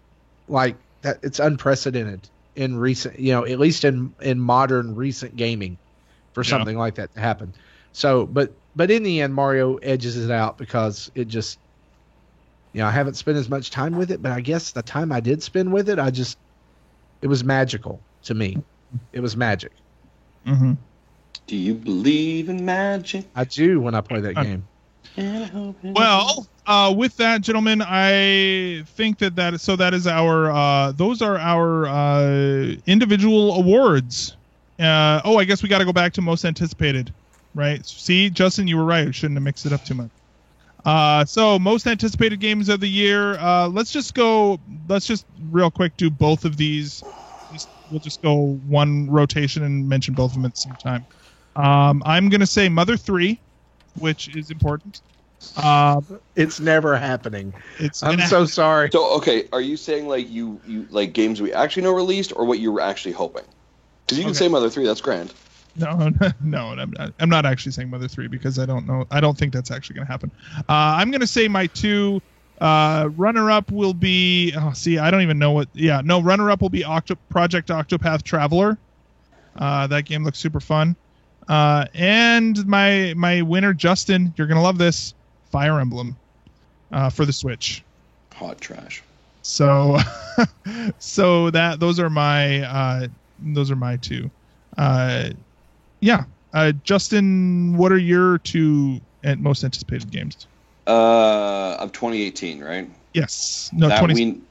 like that, it's unprecedented in recent, at least in modern recent gaming for something like that to happen. So, but in the end, Mario edges it out because it just, I haven't spent as much time with it, but I guess the time I did spend with it, it was magical to me. It was magic. Mm-hmm. Do you believe in magic? I do when I play that game. Well, with that, gentlemen, I think that is our those are our individual awards. I guess we got to go back to most anticipated, right? See, Justin, you were right. I shouldn't have mixed it up too much. So most anticipated games of the year. Let's just real quick do both of these. We'll just go one rotation and mention both of them at the same time. I'm going to say Mother 3, which is important. It's never happening. I'm so sorry. So, okay, are you saying like you like games we actually know released, or what you were actually hoping? Because you can say Mother 3, that's grand. No, I'm not actually saying Mother 3 because I don't know. I don't think that's actually going to happen. I'm going to say my 2 runner-up will be. I don't even know what. Yeah, no, runner-up will be Project Octopath Traveler. That game looks super fun. And my winner, Justin, you're gonna love this, Fire Emblem, for the Switch. Hot trash. So, those are my 2. Justin, what are your 2 most anticipated games? Of 2018, right? Yes. No. That 20.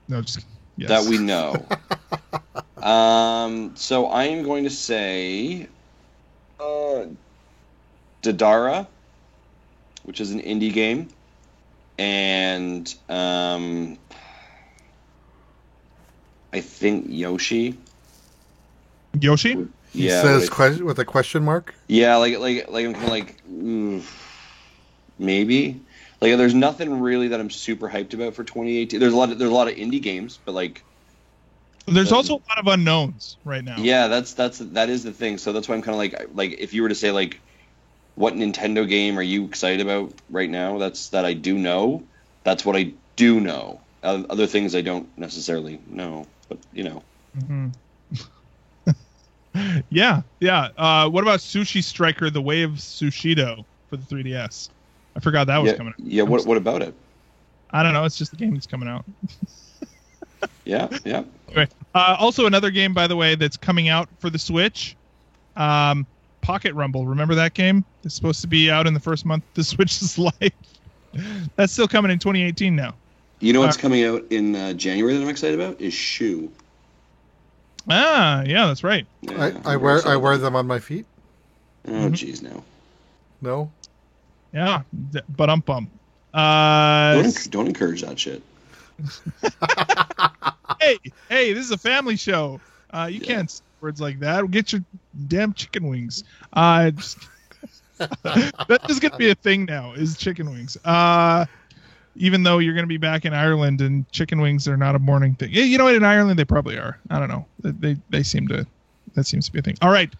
No, just yes. That we know. So I am going to say. Dadara, which is an indie game, and I think Yoshi. Yoshi? Yeah. He says with a question mark. Yeah, like I'm kind of maybe. Like there's nothing really that I'm super hyped about for 2018. There's a lot of indie games, but like. There's also a lot of unknowns right now. Yeah, that is the thing. So that's why I'm kind of like if you were to say like, what Nintendo game are you excited about right now? That I do know. That's what I do know. Other things I don't necessarily know, but Mm-hmm. Yeah. What about Sushi Striker: The Way of Sushido for the 3DS? I forgot that was coming out. Yeah. What about it? I don't know. It's just the game that's coming out. Yeah. Anyway, also another game, by the way, that's coming out for the Switch, Pocket Rumble. Remember that game? It's supposed to be out in the first month of the Switch's life. That's still coming in 2018 now. You know what's coming out in January that I'm excited about is Shoe. Yeah, that's right. Yeah, I wear them on my feet. Oh, jeez, no. Yeah, but bump. Don't encourage that shit. Hey, this is a family show. You can't say words like that. Get your damn chicken wings. That's just gonna be a thing now. Is chicken wings. Even though you're gonna be back in Ireland and chicken wings are not a morning thing. Yeah, you know what? In Ireland they probably are. I don't know. They seem to. That seems to be a thing. All right.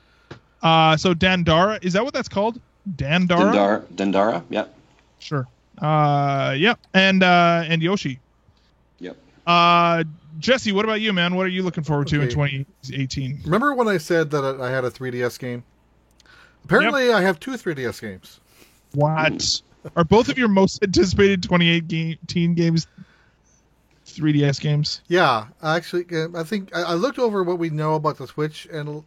So Dandara, is that what that's called? Dandara. Yep. Sure. Yep. And Yoshi. Yep. Jesse, what about you, man? What are you looking forward to in 2018? Remember when I said that I had a 3DS game? Apparently, I have 2 3DS games. What? Are both of your most anticipated 2018 games 3DS games? Yeah, actually, I think I looked over what we know about the Switch, and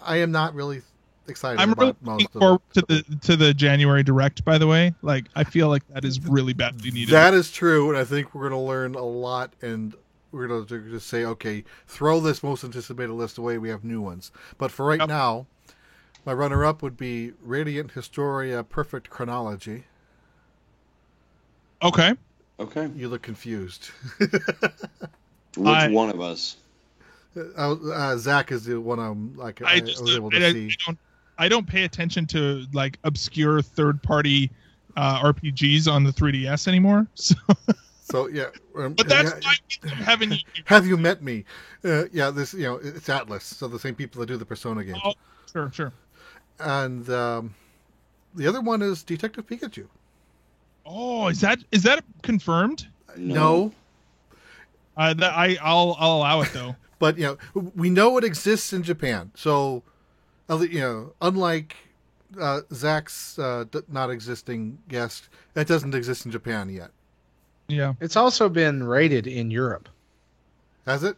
I am not really excited I'm about really most looking forward of it. to the January Direct. By the way, like I feel like that is really badly needed. That is true, and I think we're going to learn a lot, and we're going to just say, okay, throw this most anticipated list away. We have new ones. But for right now, my runner-up would be Radiant Historia Perfect Chronology. Okay. You look confused. Which one of us? Zach is the one I was able to see. I don't pay attention to like obscure third-party RPGs on the 3DS anymore. So yeah, but that's why having you. Have you met me? This it's Atlas, so the same people that do the Persona games. Oh, sure. And the other one is Detective Pikachu. Oh, is that confirmed? No. I'll allow it though. But we know it exists in Japan. So, unlike Zach's not existing guest, that doesn't exist in Japan yet. Yeah, it's also been rated in Europe. Has it?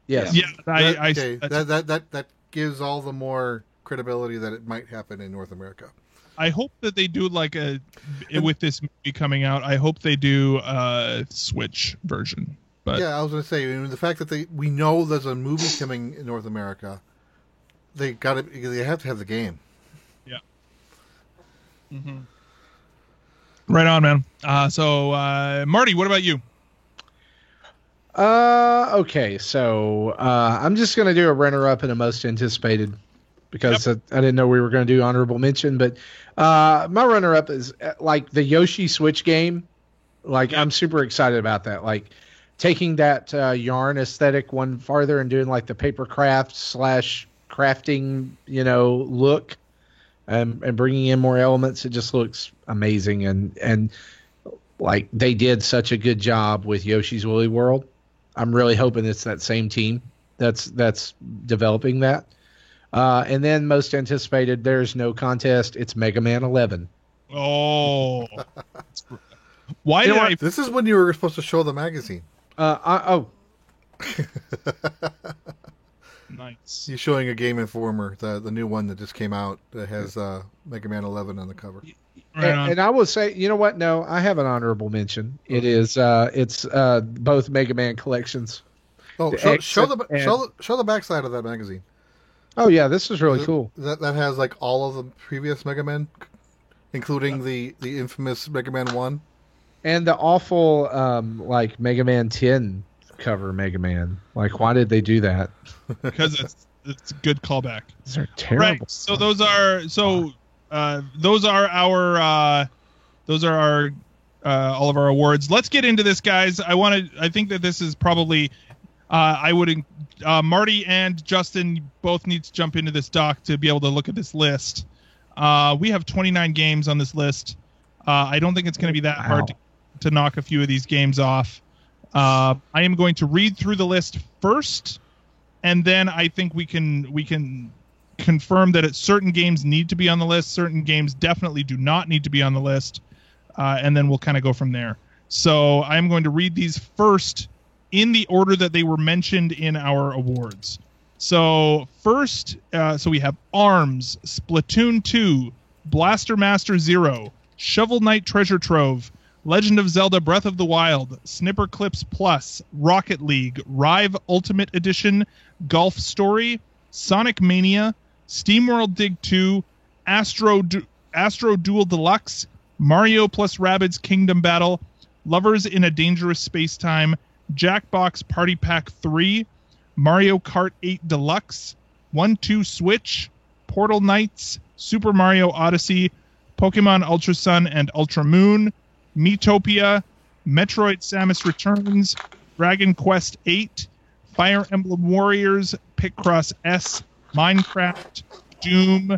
Yes. Yeah. That gives all the more credibility that it might happen in North America. I hope that they do with this movie coming out. I hope they do a Switch version. But yeah, I was going to say the fact that we know there's a movie coming in North America, they have to have the game. Yeah. Mm-hmm. Right on, man. So Marty, what about you? Okay, so I'm just going to do a runner-up and a most anticipated because I didn't know we were going to do honorable mention, but my runner-up is like the Yoshi Switch game. I'm super excited about that. Like taking that yarn aesthetic one farther and doing like the paper craft / crafting, look and bringing in more elements. It just looks amazing. And like they did such a good job with Yoshi's Woolly World. I'm really hoping it's that same team that's developing that. And then most anticipated, there's no contest. It's Mega Man 11. Oh, why? This is when you were supposed to show the magazine. Nice. He's showing a Game Informer, the new one that just came out that has Mega Man 11 on the cover. And I will say, you know what? No, I have an honorable mention. It is it's both Mega Man collections. Oh, show the backside of that magazine. Oh yeah, this is really cool. That has like all of the previous Mega Man, including the infamous Mega Man 1. And the awful like Mega Man 10 cover Mega Man. Like, why did they do that? Because it's a good callback. These are terrible. Right. So those are our all of our awards. Let's get into this, guys. I think that this is probably Marty and Justin both need to jump into this doc to be able to look at this list. We have 29 games on this list. I don't think it's going to be that hard to knock a few of these games off. I am going to read through the list first, and then I think we can confirm that certain games need to be on the list, certain games definitely do not need to be on the list, and then we'll kind of go from there. So I'm going to read these first in the order that they were mentioned in our awards. So first, so we have ARMS, Splatoon 2, Blaster Master 0, Shovel Knight Treasure Trove, Legend of Zelda Breath of the Wild, Snipper Clips Plus, Rocket League, Rive Ultimate Edition, Golf Story, Sonic Mania, SteamWorld Dig 2, Astro Duel Deluxe, Mario plus Rabbids Kingdom Battle, Lovers in a Dangerous Space-Time, Jackbox Party Pack 3, Mario Kart 8 Deluxe, 1-2 Switch, Portal Knights, Super Mario Odyssey, Pokemon Ultra Sun and Ultra Moon, Miitopia, Metroid Samus Returns, Dragon Quest VIII, Fire Emblem Warriors, Picross S, Minecraft, Doom,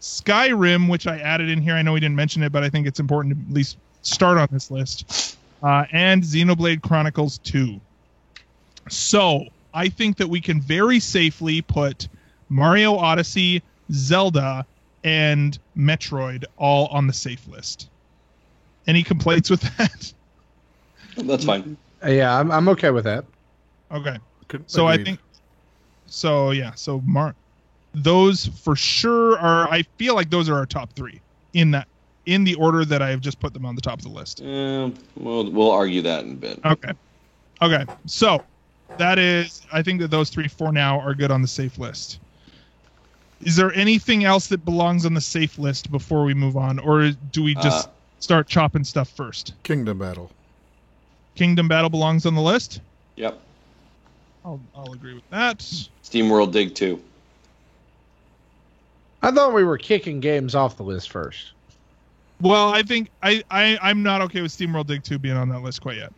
Skyrim, which I added in here. I know we didn't mention it, but I think it's important to at least start on this list, and Xenoblade Chronicles 2. So I think that we can very safely put Mario Odyssey, Zelda, and Metroid all on the safe list. Any complaints with that? That's fine. Yeah, I'm okay with that. Okay. So I think. So yeah. So those for sure are. I feel like those are our top 3 in the order that I have just put them on the top of the list. We'll argue that in a bit. Okay. So that is, I think that those 3 for now are good on the safe list. Is there anything else that belongs on the safe list before we move on, or do we just start chopping stuff first? Kingdom Battle. Kingdom Battle belongs on the list? Yep. I'll agree with that. SteamWorld Dig 2. I thought we were kicking games off the list first. Well, I think I'm not okay with SteamWorld Dig 2 being on that list quite yet,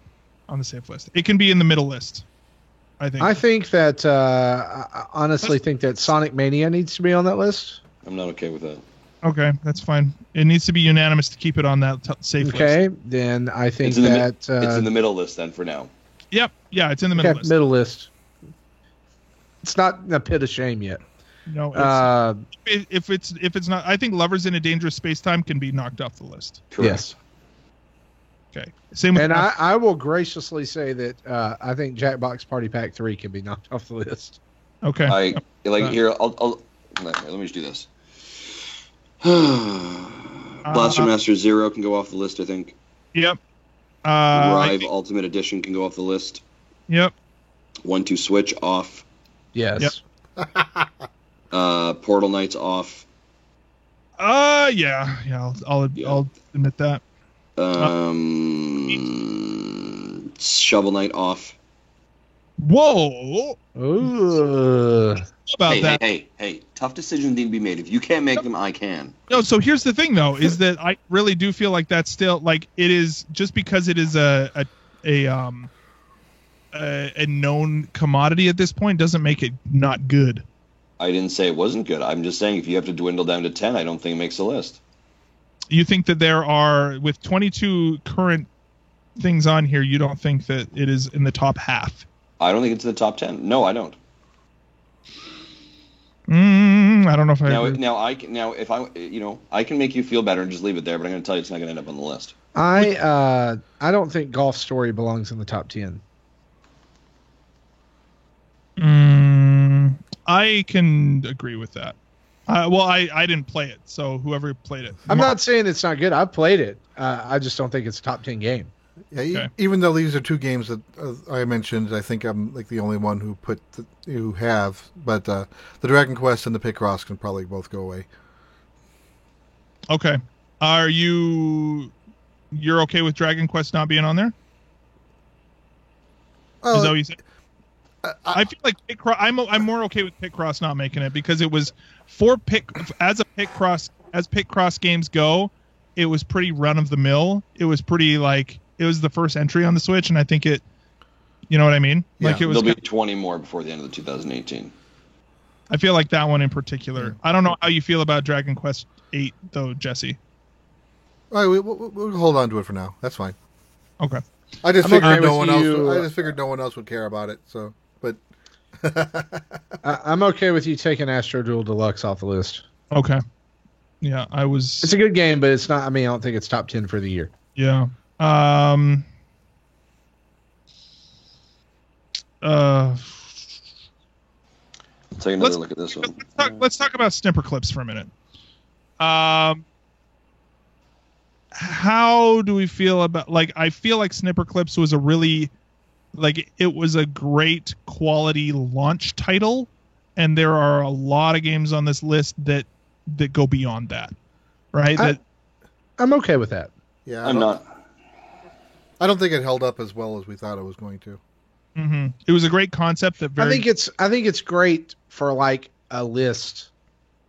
on the safe list. It can be in the middle list, I think. I think that, I honestly think that Sonic Mania needs to be on that list. I'm not okay with that. Okay, that's fine. It needs to be unanimous to keep it on that safe list. Okay, then I think it's in the middle list then for now. Yep, yeah, it's in the middle list. Middle list. It's not in the pit of shame yet. No, if it's not, I think Lovers in a Dangerous Space-Time can be knocked off the list. Correct. Yes. Okay. Same with I will graciously say that I think Jackbox Party Pack 3 can be knocked off the list. Okay. Here. Let me just do this. Blaster Master 0 can go off the list, I think. Yep. Rive Ultimate Edition can go off the list. Yep. 1-2 Switch off. Yes. Yep. Portal Knights off. Yeah. I'll admit that. Shovel Knight off. Whoa. Ooh. About that. Hey. Tough decisions need to be made. If you can't make them, I can. No, so here's the thing, though, is that I really do feel like that's still, like, it is, just because it is a known commodity at this point doesn't make it not good. I didn't say it wasn't good. I'm just saying if you have to dwindle down to 10, I don't think it makes the list. You think that there are, with 22 current things on here, you don't think that it is in the top half? I don't think it's in the top 10. No, I don't. I don't know if I agree. I can make you feel better and just leave it there, but I'm going to tell you it's not going to end up on the list. I don't think Golf Story belongs in the top 10. I can agree with that. I didn't play it, so whoever played it. I'm not saying it's not good. I've played it. I just don't think it's a top 10 game. Yeah, okay. Even though these are 2 games that I mentioned, I think I'm like the only one who have. But the Dragon Quest and the Picross can probably both go away. Okay. You're okay with Dragon Quest not being on there? Is that what you said? I feel like I'm more okay with Picross not making it because it was as Picross games go, it was pretty run of the mill. It was pretty it was the first entry on the Switch, and I think it, you know what I mean? Yeah. Like it was. There'll be 20 more before the end of the 2018. I feel like that one in particular. I don't know how you feel about Dragon Quest 8 though, Jesse. All right, we'll hold on to it for now. That's fine. Okay. I just figured no one else would care about it. So, but I'm okay with you taking Astro Duel Deluxe off the list. Okay. Yeah, I was. It's a good game, but it's not. I mean, I don't think it's top 10 for the year. Yeah. Take another look at this one. Let's talk about Snipper Clips for a minute. How do we feel about, I feel like Snipper Clips was a really, it was a great quality launch title, and there are a lot of games on this list that go beyond that, right? I'm okay with that. Yeah, I'm not. I don't think it held up as well as we thought it was going to. Mm-hmm. It was a great concept that I think it's great for a list,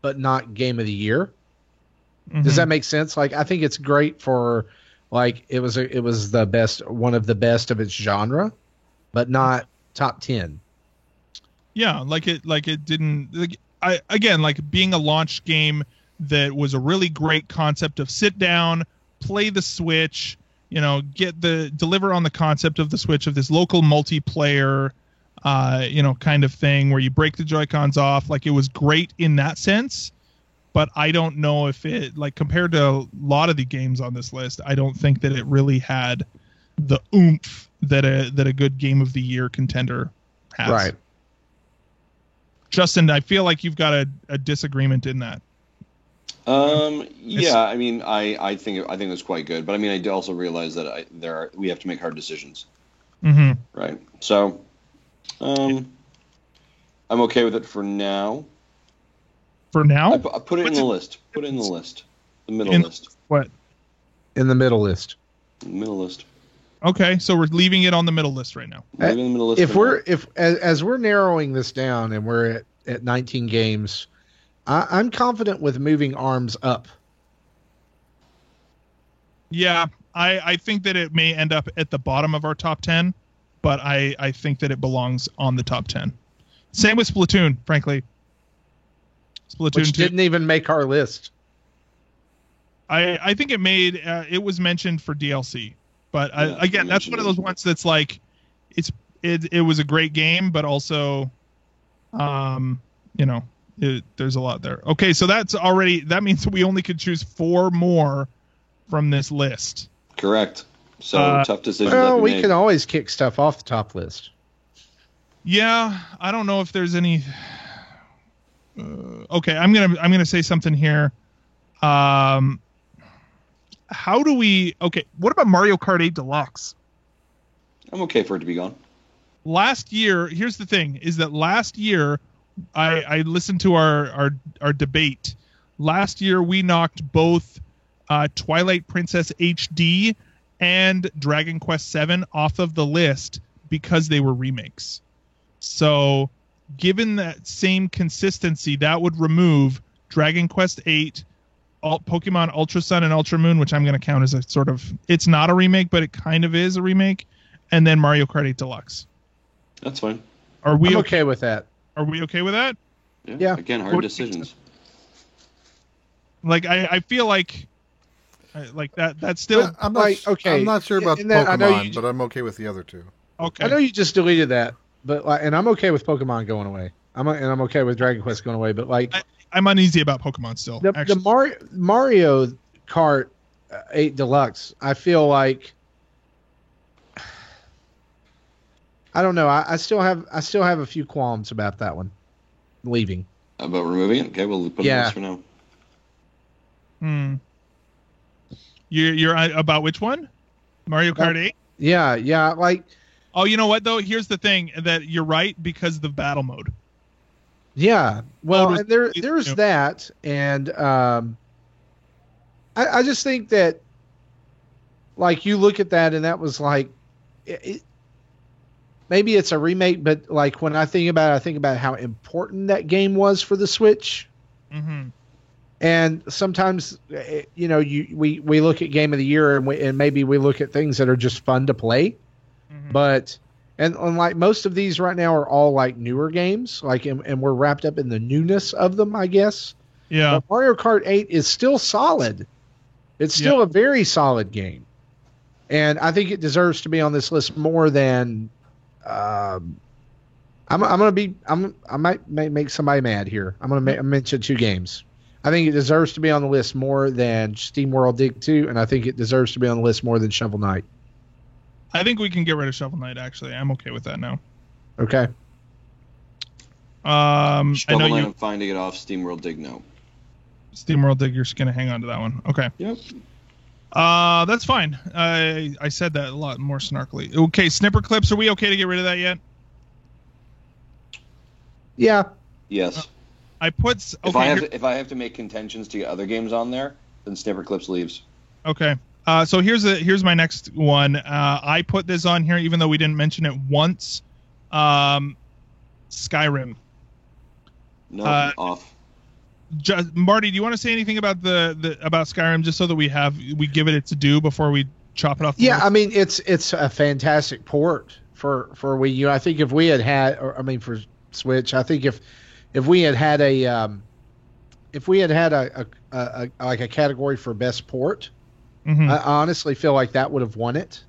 but not game of the year. Mm-hmm. Does that make sense? I think it's great for it was the best, one of the best of its genre, but not top 10. Yeah, it didn't. Being a launch game that was a really great concept of sit down, play the Switch, deliver on the concept of the Switch of this local multiplayer, kind of thing where you break the Joy-Cons off. It was great in that sense, but I don't know if it, compared to a lot of the games on this list, I don't think that it really had the oomph that a good game of the year contender has. Right. Justin, I feel like you've got a disagreement in that. Yeah, I mean, I think it was quite good, but I mean, I do also realize that we have to make hard decisions. Mm-hmm. Right. So, I'm okay with it for now. For now? I put it in the list. Put it in the list. The middle list. What? In the middle list. Middle list. Okay, so we're leaving it on the middle list right now. Leaving the middle list. As we're narrowing this down and we're at 19 games, I'm confident with moving ARMS up. Yeah, I think that it may end up at the bottom of our top 10, but I think that it belongs on the top 10. Same with Splatoon, frankly. Splatoon Which 2 didn't even make our list. I think it made it was mentioned for DLC, but again, that's one of those ones that's like it was a great game, but also, there's a lot there. Okay, so that means we only could choose 4 more from this list. Correct. So tough decisions. Well, we can always kick stuff off the top list. Yeah, I don't know if there's any. Okay, I'm gonna say something here. How do we? Okay, what about Mario Kart 8 Deluxe? I'm okay for it to be gone. Last year, here's the thing: is that last year, I listened to our debate. Last year, we knocked both Twilight Princess HD and Dragon Quest VII off of the list because they were remakes. So, given that same consistency, that would remove Dragon Quest VIII, Pokemon Ultra Sun and Ultra Moon, which I'm going to count as a sort of, it's not a remake, but it kind of is a remake, and then Mario Kart 8 Deluxe. That's fine. I'm okay with that. Are we okay with that? Yeah. Again, hard decisions. Like I feel like that's still. Yeah, I'm not, okay. I'm not sure about Pokemon, but I'm okay with the other two. Okay. I know you just deleted that, but and I'm okay with Pokemon going away. I'm okay with Dragon Quest going away, but I'm uneasy about Pokemon still. The Mario Kart 8 Deluxe, I feel like, I don't know. I still have a few qualms about that one. Leaving. About removing it? Okay, we'll put it on this for now. You're about which one? Mario Kart 8? Yeah. Oh, you know what though? Here's the thing that you're right because of the battle mode. Yeah. Well, and there's that, and I just think that, like, you look at that and that was like, maybe it's a remake, but like when I think about how important that game was for the Switch. Mm-hmm. And sometimes, we look at Game of the Year and maybe we look at things that are just fun to play. Mm-hmm. But, and like most of these right now are all like newer games, like, and we're wrapped up in the newness of them, I guess. Yeah. But Mario Kart 8 is still solid. It's still a very solid game. And I think it deserves to be on this list more than, I might make somebody mad here. I'm going to mention 2 games. I think it deserves to be on the list more than SteamWorld Dig 2, and I think it deserves to be on the list more than Shovel Knight. I think we can get rid of Shovel Knight, actually. I'm okay with that now. Okay. Shovel Knight, I'm fine to get off. SteamWorld Dig, no. SteamWorld Dig, you're just going to hang on to that one. Okay. Yep. That's fine. I said that a lot more snarkily. Okay, Snipper Clips, are we okay to get rid of that yet? Yeah. Yes. I put. Okay, if I have to make contentions to get other games on there, then Snipper Clips leaves. Okay. So here's my next one. I put this on here even though we didn't mention it once. Skyrim. No, off. Marty, do you want to say anything about about Skyrim just so that we give it its due before we chop it off? Yeah, list? I mean it's a fantastic port for Wii U. I think if we had for Switch, I think if we had a like a category for best port, mm-hmm. I honestly feel like that would have won it,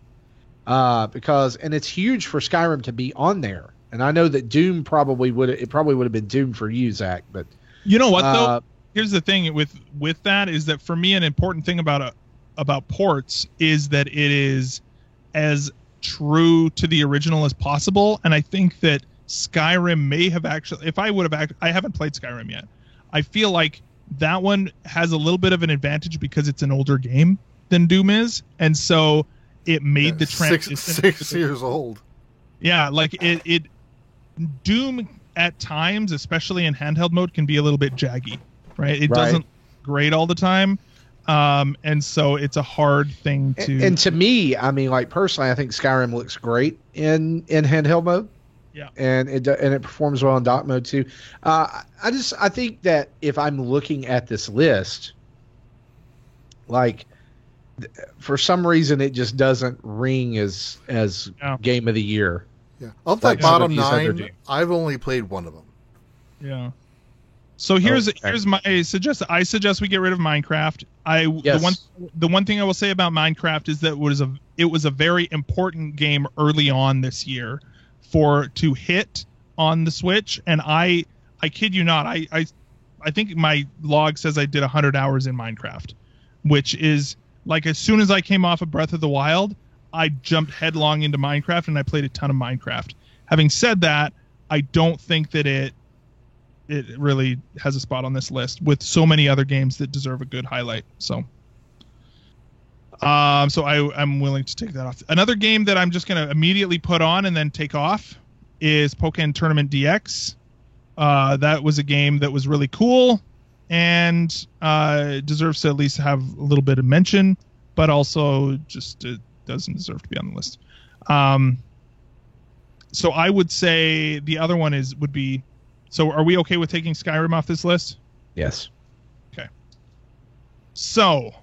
because it's huge for Skyrim to be on there. And I know that Doom probably would have been Doom for you, Zach. But you know what though? Here's the thing with that is that for me an important thing about ports is that it is as true to the original as possible, and I think that Skyrim may have actually, if I would have, I haven't played Skyrim yet. I feel like that one has a little bit of an advantage because it's an older game than Doom is, and so it made the transition. 6 years old. Yeah, like it Doom at times, especially in handheld mode, can be a little bit jaggy, right? It doesn't look great all the time. And so it's a hard thing to. And to me, I mean, like personally, I think Skyrim looks great in handheld mode. Yeah, and it performs well in dock mode too. I think that if I'm looking at this list, like for some reason it just doesn't ring as game of the year. Yeah, of that bottom 9, I've only played one of them. Yeah. So here's my suggestion. I suggest we get rid of Minecraft. The one thing I will say about Minecraft is that it was a very important game early on this year to hit on the Switch, and I kid you not, I think my log says I did 100 hours in Minecraft, which is like as soon as I came off of Breath of the Wild, I jumped headlong into Minecraft and I played a ton of Minecraft. Having said that, I don't think that it really has a spot on this list with so many other games that deserve a good highlight. So I'm willing to take that off. Another game that I'm just going to immediately put on and then take off is Pokken Tournament DX. That was a game that was really cool and deserves to at least have a little bit of mention, but also just it doesn't deserve to be on the list. So I would say the other one would be. So are we okay with taking Skyrim off this list? Yes. Okay. So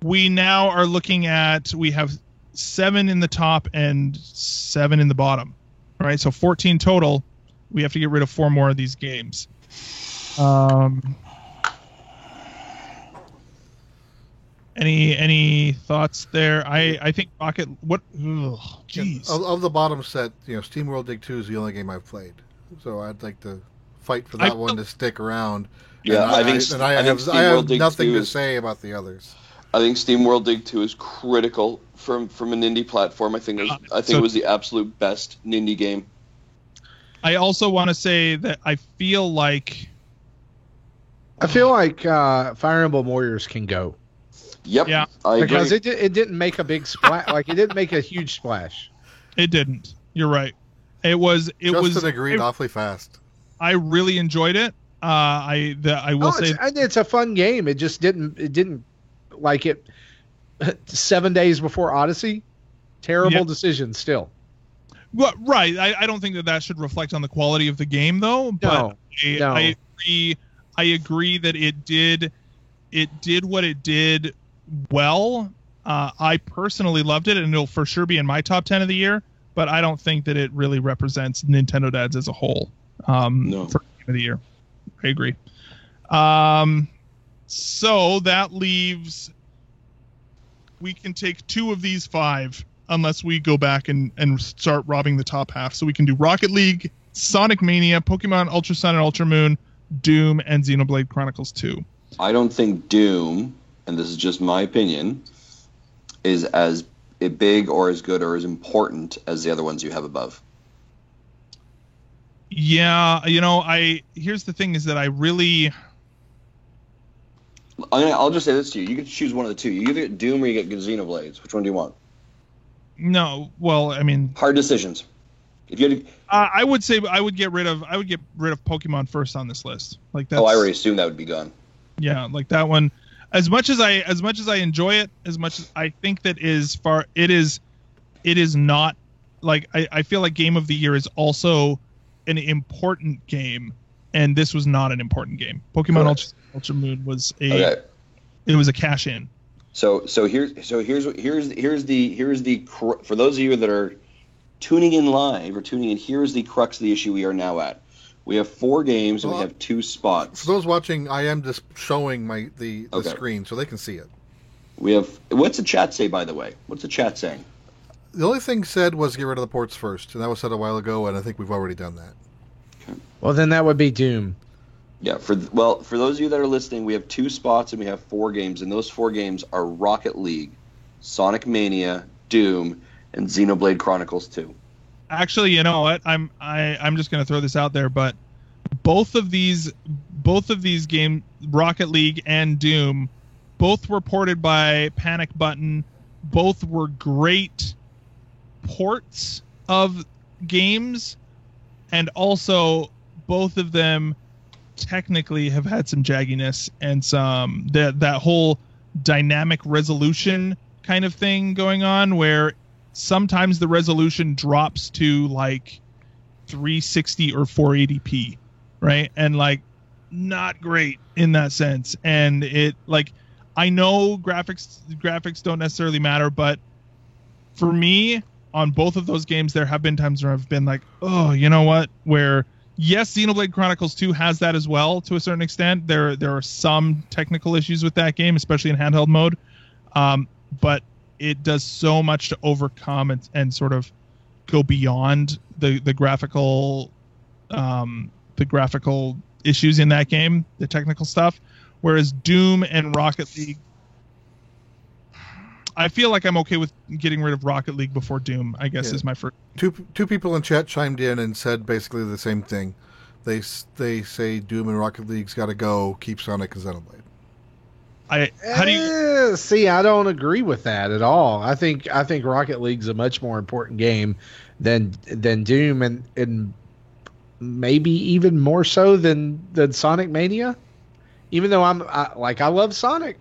we now are looking at, we have 7 in the top and 7 in the bottom. All right, so 14 total. We have to get rid of 4 more of these games. Any thoughts there? I think Rocket. What? Jeez. Of the bottom set, SteamWorld Dig 2 is the only game I've played, so I'd like to fight for that one to stick around. Yeah, I have nothing to is, say about the others. I think SteamWorld Dig 2 is critical from an indie platform. I think it was the absolute best indie game. I also want to say that I feel like Fire Emblem Warriors can go. Yep. Yeah. I agree. Because it didn't make a big splash. Like it didn't make a huge splash. It didn't. You're right. Justin agreed awfully fast. I really enjoyed it. I will say it's a fun game. It just didn't like it. 7 days before Odyssey, terrible decision still. Well, right. I don't think that should reflect on the quality of the game, though. But No. I agree that it did what it did well. I personally loved it, and it'll for sure be in my top 10 of the year. But I don't think that it really represents Nintendo Dads as a whole for game of the year. I agree. So that leaves. We can take 2 of these 5 unless we go back and start robbing the top half. So we can do Rocket League, Sonic Mania, Pokemon Ultra Sun and Ultra Moon, Doom, and Xenoblade Chronicles 2. I don't think Doom, and this is just my opinion, is as big or as good or as important as the other ones you have above. Yeah, here's the thing is that I really... I'll just say this to you. You get to choose one of the 2. You either get Doom or you get Xenoblades. Which one do you want? No, well, I mean... Hard decisions. If you had to... I would say I would get rid of Pokemon first on this list. Like that's, I already assumed that would be gone. Yeah, like that one. As much as I enjoy it, as much as I think that it is not like I feel like Game of the Year is also an important game, and this was not an important game. Pokemon Ultra Moon was it was a cash in. So here's the for those of you that are tuning in live or tuning in, here's the crux of the issue we are now at. We have 4 games and we have 2 spots. For those watching, I am just showing the screen so they can see it. We have. What's the chat say, by the way? What's the chat saying? The only thing said was get rid of the ports first, and that was said a while ago, and I think we've already done that. Okay. Well, then that would be Doom. Yeah. For those of you that are listening, we have 2 spots and we have 4 games, and those 4 games are Rocket League, Sonic Mania, Doom, and Xenoblade Chronicles 2. Actually, you know what? I'm just going to throw this out there, but both of these games, Rocket League and Doom, both were ported by Panic Button. Both were great ports of games, and also both of them technically have had some jagginess and some that whole dynamic resolution kind of thing going on, where sometimes the resolution drops to like 360 or 480p, right? And like not great in that sense. And it like, I know graphics don't necessarily matter, but for me on both of those games, there have been times where I've been like, oh, you know what? Where yes, Xenoblade Chronicles 2 has that as well to a certain extent. There are some technical issues with that game, especially in handheld mode. But it does so much to overcome and sort of go beyond the graphical issues in that game, the technical stuff. Whereas Doom and Rocket League, I feel like I'm okay with getting rid of Rocket League before Doom, I guess, is my first. Two people in chat chimed in and said basically the same thing. They say Doom and Rocket League's got to go. Keep Sonic and Xenoblade. How do you see? I don't agree with that at all. I think Rocket League's a much more important game than Doom, and maybe even more so than Sonic Mania. Even though I love Sonic.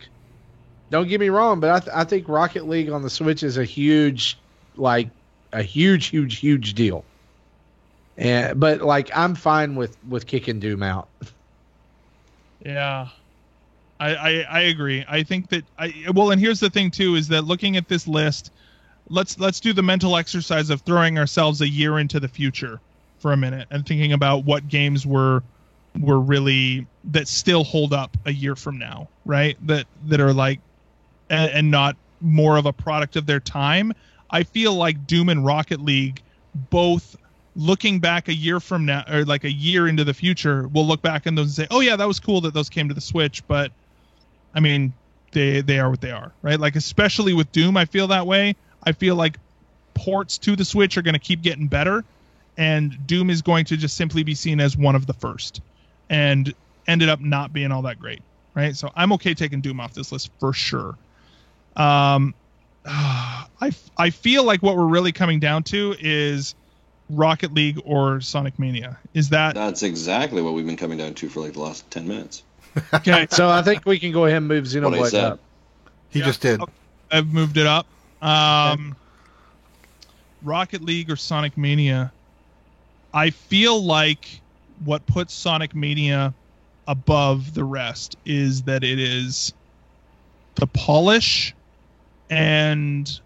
Don't get me wrong, but I think Rocket League on the Switch is a huge deal. But like I'm fine with kicking Doom out. Yeah, I agree. I think that and here's the thing too, is that looking at this list, let's do the mental exercise of throwing ourselves a year into the future for a minute and thinking about what games were really that still hold up a year from now, right? That are like and not more of a product of their time. I feel like Doom and Rocket League, both looking back a year from now, or like a year into the future, we'll look back on those and say, oh yeah, that was cool that those came to the Switch, but I mean, they are what they are, right? Like, especially with Doom, I feel that way. I feel like ports to the Switch are going to keep getting better, and Doom is going to just simply be seen as one of the first, and ended up not being all that great, right? So I'm okay taking Doom off this list for sure. I feel like what we're really coming down to is Rocket League or Sonic Mania. That's exactly what we've been coming down to for like the last 10 minutes. Okay. So I think we can go ahead and move Xenoblade up. He just did. I've moved it up. Rocket League or Sonic Mania. I feel like what puts Sonic Mania above the rest is that it is the polish and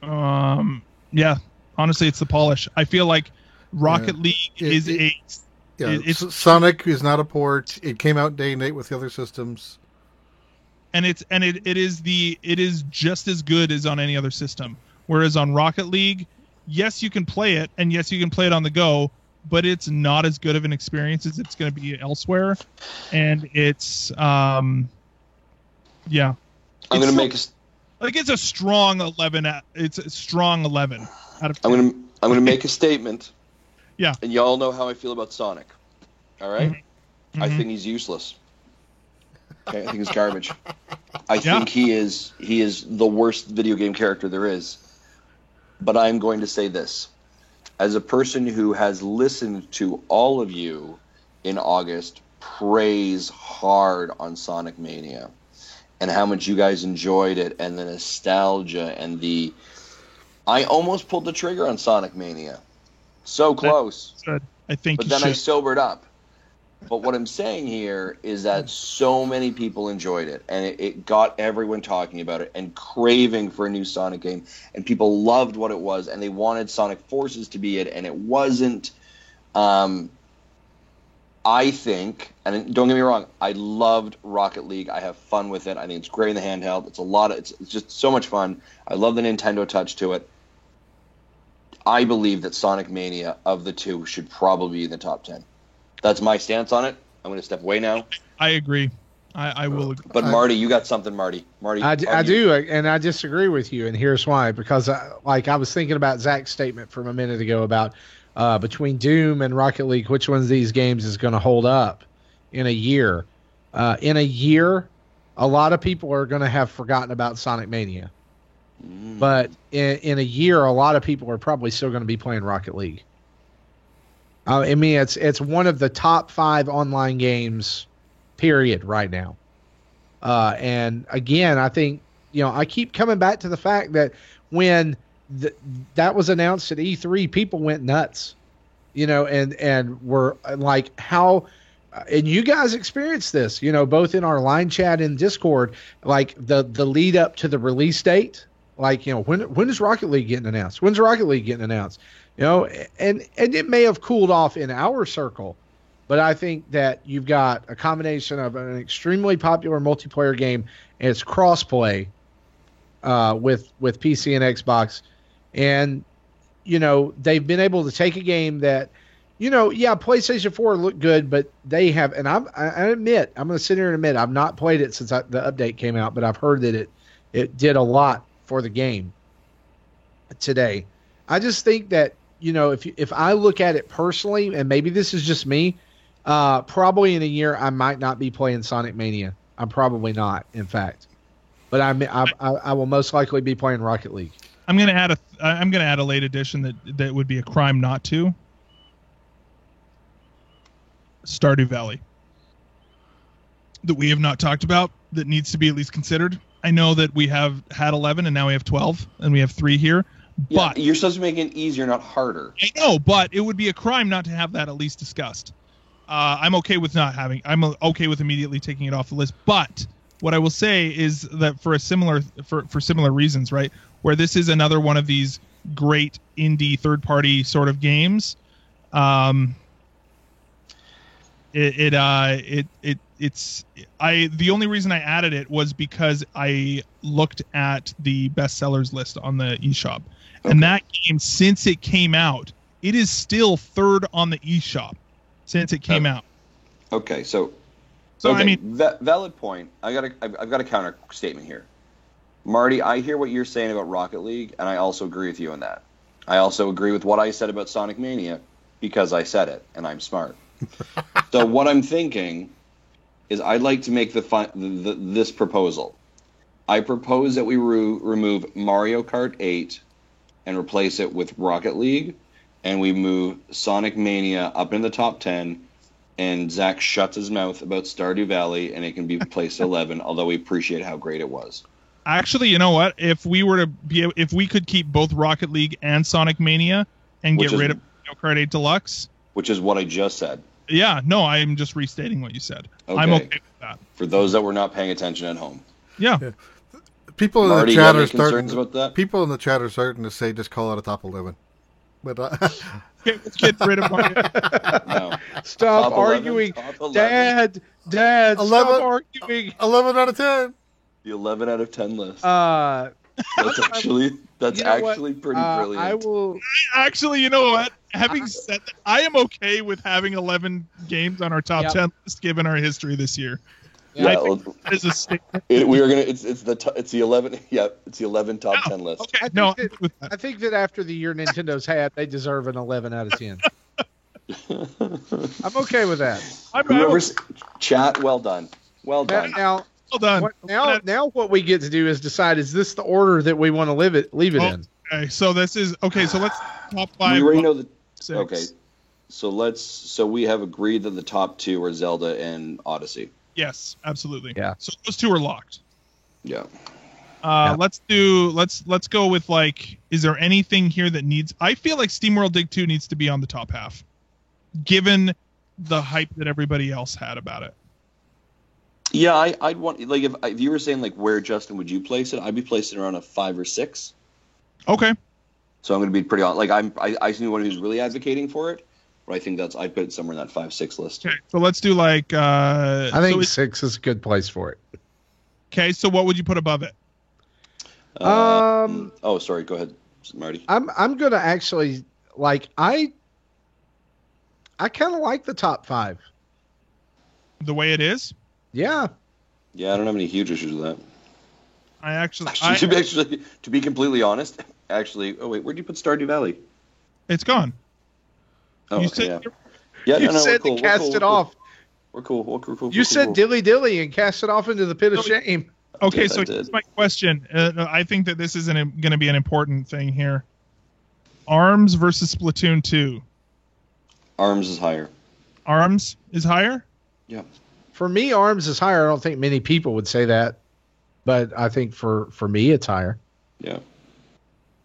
honestly it's the polish. I feel like Rocket League is Sonic is not a port. It came out day and date with the other systems, and it is just as good as on any other system. Whereas on Rocket League, yes, you can play it, and yes, you can play it on the go, but it's not as good of an experience as it's going to be elsewhere. And it's I'm going to make it's a strong 11. It's a strong 11 out of 10. I'm going to make a statement. Yeah. And y'all know how I feel about Sonic. All right? Mm-hmm. I think he's useless. Okay, I think he's garbage. I think he is the worst video game character there is. But I'm going to say this. As a person who has listened to all of you in August praise hard on Sonic Mania and how much you guys enjoyed it and the nostalgia and I almost pulled the trigger on Sonic Mania. So close. I think but then I sobered up. But what I'm saying here is that so many people enjoyed it, and it got everyone talking about it and craving for a new Sonic game, and people loved what it was, and they wanted Sonic Forces to be it, and it wasn't. I think, and don't get me wrong, I loved Rocket League. I have fun with it. I think it's great in the handheld. It's just so much fun. I love the Nintendo touch to it. I believe that Sonic Mania of the two should probably be in the top 10. That's my stance on it. I'm going to step away now. I agree. I will agree. But Marty, you got something, Marty. I do, and I disagree with you, and here's why. Because I was thinking about Zach's statement from a minute ago about between Doom and Rocket League, which one of these games is going to hold up in a year. In a year, a lot of people are going to have forgotten about Sonic Mania. But in a year, a lot of people are probably still going to be playing Rocket League. I mean, it's one of the top 5 online games, period, right now. And again, I think, I keep coming back to the fact that when that was announced at E3, people went nuts, and were like, how, and you guys experienced this, both in our line chat and Discord, like the lead up to the release date, like, when is Rocket League getting announced? When's Rocket League getting announced? And it may have cooled off in our circle, but I think that you've got a combination of an extremely popular multiplayer game and it's crossplay with PC and Xbox. And, they've been able to take a game that, PlayStation 4 looked good, but they have, and I admit, I'm going to sit here and admit, I've not played it since the update came out, but I've heard that it did a lot for the game today. I just think that, if I look at it personally, and maybe this is just me, probably in a year I might not be playing Sonic Mania. I'm probably not, in fact, but I will most likely be playing Rocket League. I'm gonna add a late addition that would be a crime not to. Stardew Valley, that we have not talked about, that needs to be at least considered. I know that we have had 11 and now we have 12 and we have 3 here. But you're supposed to make it easier, not harder. I know, but it would be a crime not to have that at least discussed. I'm okay with not having. I'm okay with immediately taking it off the list. But what I will say is that for similar reasons, right, where this is another one of these great indie third-party sort of games, it's the only reason I added it was because I looked at the bestsellers list on the eShop. Okay. And that game, since it came out, it is still 3rd on the eShop since it came out. Okay, so I mean, valid point. I've got a counter statement here. Marty, I hear what you're saying about Rocket League, and I also agree with you on that. I also agree with what I said about Sonic Mania because I said it, and I'm smart. So what I'm thinking is I'd like to make this proposal. I propose that we remove Mario Kart 8 and replace it with Rocket League, and we move Sonic Mania up in the top 10, and Zach shuts his mouth about Stardew Valley, and it can be placed 11, although we appreciate how great it was. Actually, you know what? If we could keep both Rocket League and Sonic Mania and get rid of Mario Kart 8 Deluxe, which is what I just said. Yeah, no, I'm just restating what you said. Okay. I'm okay with that. For those that were not paying attention at home. Yeah. People in Marty, the chat are starting about that? People in the chat are starting to say just call it a top 11. But let's get rid of Mario. No. Stop arguing. 11, Dad, 11, stop arguing. 11 out of 10. The 11 out of 10 list. That's actually pretty brilliant. I will actually, you know what? Having said that, I am okay with having 11 games on our top 10 list given our history this year. Yeah, that is a statement. It's the 11. Yeah, it's the 11 top 10 list. Okay, I think that after the year Nintendo's had, they deserve an 11 out of 10. I'm okay with that. Chat, well done. Well done. Now, well done. Now what we get to do is decide, is this the order that we want to leave it in? Okay, so this is okay. So let's top 5. We already know the 6. Okay, so we have agreed that the top 2 are Zelda and Odyssey. Yes, absolutely. Yeah. So those 2 are locked. Yeah. Let's go with, like, is there anything here that needs? I feel like SteamWorld Dig 2 needs to be on the top half, given the hype that everybody else had about it. Yeah, I'd want, like, if you were saying, like, where, Justin, would you place it? I'd be placing it around a 5 or 6. Okay. So I'm going to be pretty on. Like, I see one who's really advocating for it, but I think I'd put it somewhere in that 5-6 list. Okay, so let's do like. I think 6 is a good place for it. Okay, so what would you put above it? Oh, sorry. Go ahead, Marty. I'm going to actually, like, I kind of like the top 5. The way it is? Yeah. Yeah, I don't have any huge issues with that. To be completely honest, actually. Oh wait, where'd you put Stardew Valley? It's gone. Oh, you okay, said, yeah. You said to cast it off. We're cool. You said dilly dilly and cast it off into the pit of shame. Okay, so here's my question. I think that this is going to be an important thing here. ARMS versus Splatoon 2. ARMS is higher. ARMS is higher? Yeah. For me, ARMS is higher. I don't think many people would say that, but I think for me, it's higher. Yeah.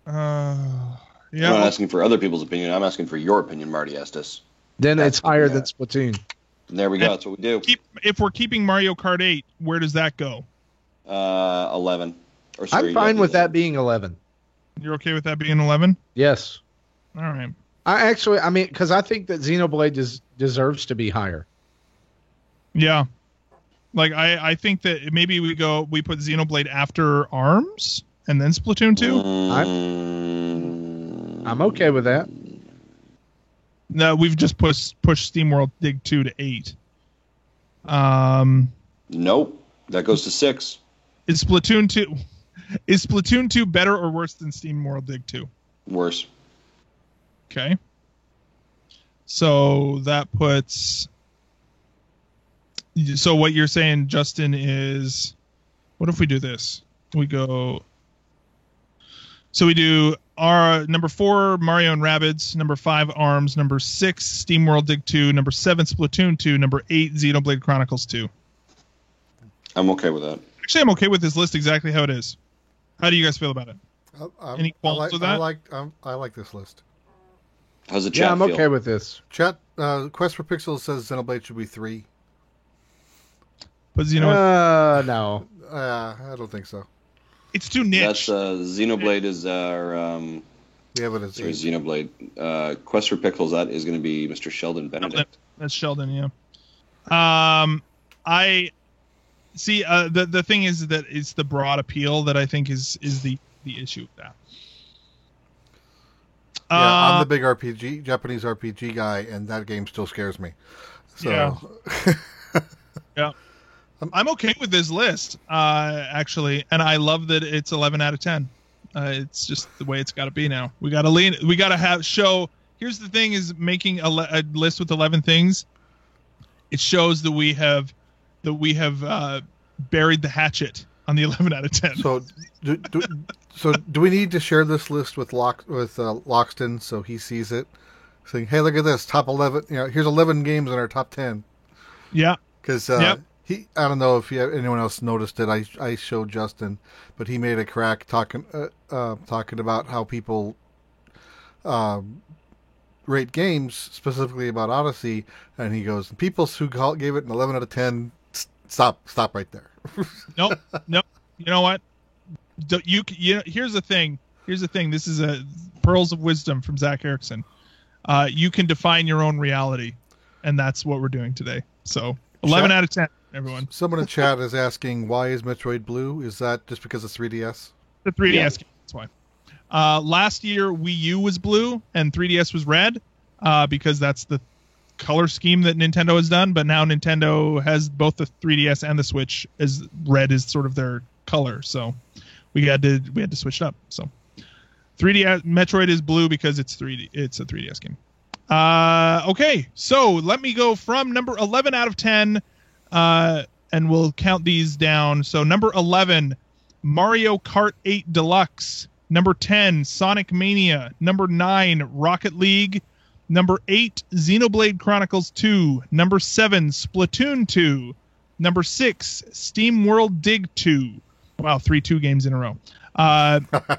Yeah. I'm not asking for other people's opinion. I'm asking for your opinion, Marty Estes. Then it's higher than Splatoon. And there we go. That's what we do. If we're keeping Mario Kart 8, where does that go? 11. I'm fine with that being 11. You're okay with that being 11? Yes. All right. Because I think that Xenoblade deserves to be higher. Yeah. Like, I think that maybe we put Xenoblade after ARMS and then Splatoon 2. I'm okay with that. No, we've just pushed SteamWorld Dig 2 to 8. Nope. That goes to 6. Is Splatoon 2 better or worse than SteamWorld Dig 2? Worse. Okay. So that puts... So what you're saying, Justin, is... What if we do this? We go... So we do our number 4, Mario and Rabbids, number 5, ARMS, number 6, SteamWorld Dig 2, number 7, Splatoon 2, number 8, Xenoblade Chronicles 2. I'm okay with that. Actually, I'm okay with this list exactly how it is. How do you guys feel about it? Any qualms with that? I like this list. How's the chat I'm feel? okay with this. Chat, Quest for Pixels says Xenoblade should be 3. But Xenoblade... No. I don't think so. It's too niche. That's Xenoblade is our... Yeah, but it's Xenoblade. Quest for Pixels, that is going to be Mr. Sheldon Benedict. That's Sheldon, yeah. I... See, the thing is that it's the broad appeal that I think is the issue with that. Yeah, I'm the big Japanese RPG guy, and that game still scares me. So, yeah. I'm okay with this list, actually, and I love that it's 11 out of 10. It's just the way it's got to be now. We got to show. Here's the thing: is making a list with 11 things. It shows that we have buried the hatchet on the 11 out of 10. So do we need to share this list with Loxton so he sees it, saying, "Hey, look at this top 11. Here's 11 games in our top 10." Yeah, because I don't know if anyone else noticed it. I showed Justin, but he made a crack talking about how people rate games, specifically about Odyssey, and he goes, "People who gave it an 11 out of 10, stop right there." Nope. You know what? Here's the thing. This is a pearls of wisdom from Zach Erickson. You can define your own reality, and that's what we're doing today. So 11 out of 10, everyone. Someone in chat is asking, why is Metroid blue? Is that just because it's 3DS? The 3DS game, that's why. Last year, Wii U was blue and 3DS was red, because that's the color scheme that Nintendo has done. But now Nintendo has both the 3DS and the Switch as red is sort of their color. So we had to switch it up. So 3DS Metroid is blue because it's a 3DS game. Okay, so let me go from number 11 out of 10, and we'll count these down. So number 11, Mario Kart 8 Deluxe. Number 10, Sonic Mania. Number 9, Rocket League. Number 8, Xenoblade Chronicles 2. Number 7, Splatoon 2. Number 6, SteamWorld Dig 2. Wow, 3 games in a row.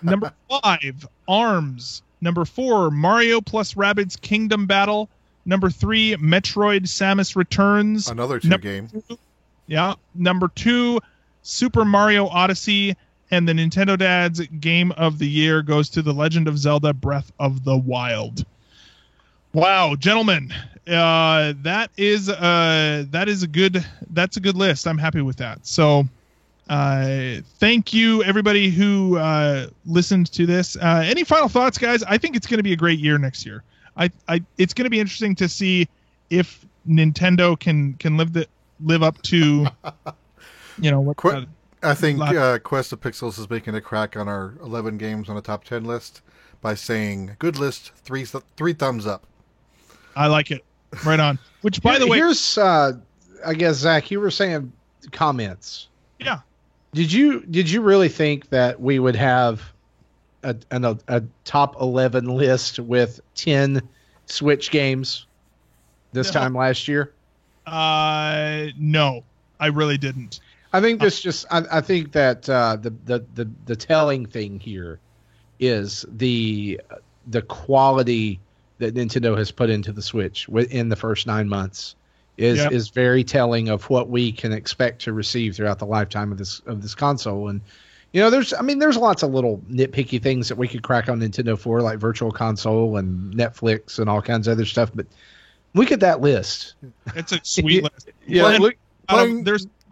Number 5, ARMS. Number 4, Mario plus Rabbids Kingdom Battle. Number 3, Metroid Samus Returns. Another 2 game. Number 2, Super Mario Odyssey. And the Nintendo Dad's Game of the Year goes to The Legend of Zelda Breath of the Wild. Wow, gentlemen, that's a good list. I'm happy with that. So, thank you everybody who listened to this. Any final thoughts, guys? I think it's going to be a great year next year. It's going to be interesting to see if Nintendo can live up to you know what. I think Quest of Pixels is making a crack on our 11 games on the top 10 list by saying, good list, three thumbs up. I like it. Right on. Which, by the way... Here's, I guess, Zach, you were saying comments. Yeah. Did you really think that we would have a top 11 list with 10 Switch games this time last year? No, I really didn't. I think I think that the telling thing here is the quality that Nintendo has put into the Switch within the first 9 months is very telling of what we can expect to receive throughout the lifetime of this console. And you know, there's lots of little nitpicky things that we could crack on Nintendo for, like Virtual Console and Netflix and all kinds of other stuff. But look at that list. It's a sweet list. Yeah,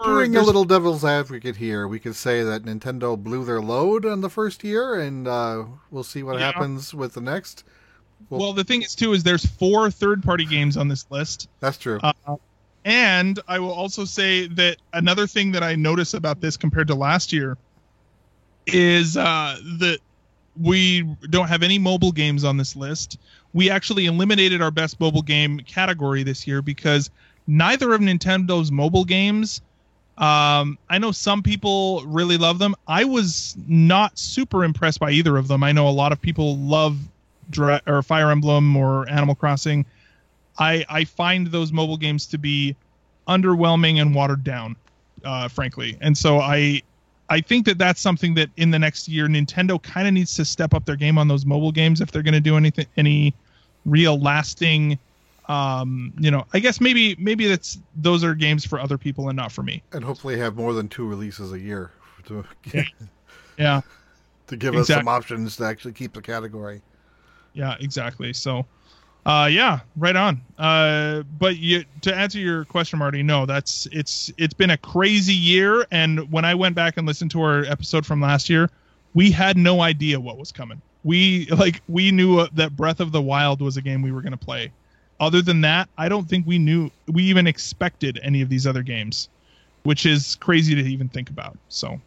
Doing a little devil's advocate here, we could say that Nintendo blew their load on the first year, and we'll see what happens with the next. Well, the thing is, too, is there's 4 third-party games on this list. That's true. And I will also say that another thing that I notice about this compared to last year is that we don't have any mobile games on this list. We actually eliminated our best mobile game category this year because neither of Nintendo's mobile games, I know some people really love them. I was not super impressed by either of them. I know a lot of people love Fire Emblem or Animal Crossing. I find those mobile games to be underwhelming and watered down, frankly. And so I think that that's something that in the next year, Nintendo kind of needs to step up their game on those mobile games if they're going to do any real lasting. I guess maybe those are games for other people and not for me. And hopefully have more than 2 releases a year to give us some options to actually keep the category. Yeah, exactly. So, right on. But to answer your question, Marty, no, it's been a crazy year. And when I went back and listened to our episode from last year, we had no idea what was coming. We knew that Breath of the Wild was a game we were going to play. Other than that, I don't think we even expected any of these other games, which is crazy to even think about. So,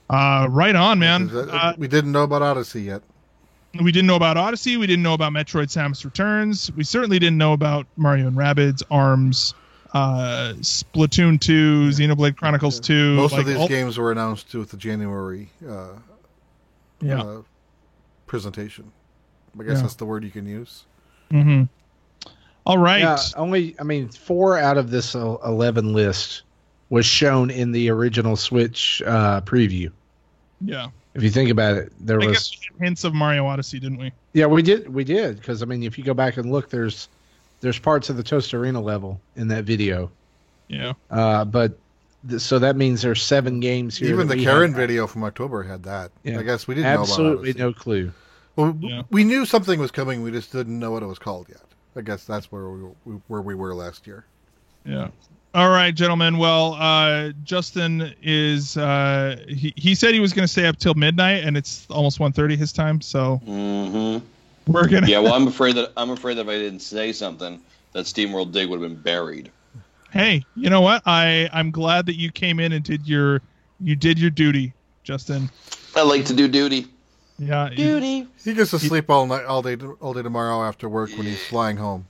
right on, man. We didn't know about Odyssey yet. We didn't know about Odyssey. We didn't know about Metroid Samus Returns. We certainly didn't know about Mario and Rabbids, ARMS, Splatoon 2, Xenoblade Chronicles 2. Most of these games were announced with the January presentation. I guess that's the word you can use. Mm-hmm. All right. Yeah, 4 out of this 11 list was shown in the original Switch preview. Yeah. If you think about it, there was hints of Mario Odyssey, didn't we? Yeah, we did. Because if you go back and look, there's parts of the Toast Arena level in that video. Yeah. So that means there's 7 games here. Even the Karen video from October had that. Yeah. I guess we didn't know about it. Absolutely no clue. Well, we knew something was coming. We just didn't know what it was called yet. I guess that's where we were last year. Yeah. All right, gentlemen. Well, Justin is he said he was going to stay up till midnight, and it's almost 1:30 his time. So we're gonna. Yeah. Well, I'm afraid that if I didn't say something, that SteamWorld Dig would have been buried. Hey, you know what? I'm glad that you came in and did your duty, Justin. I like to do duty. Yeah. Duty. He gets to sleep all day tomorrow after work when he's flying home.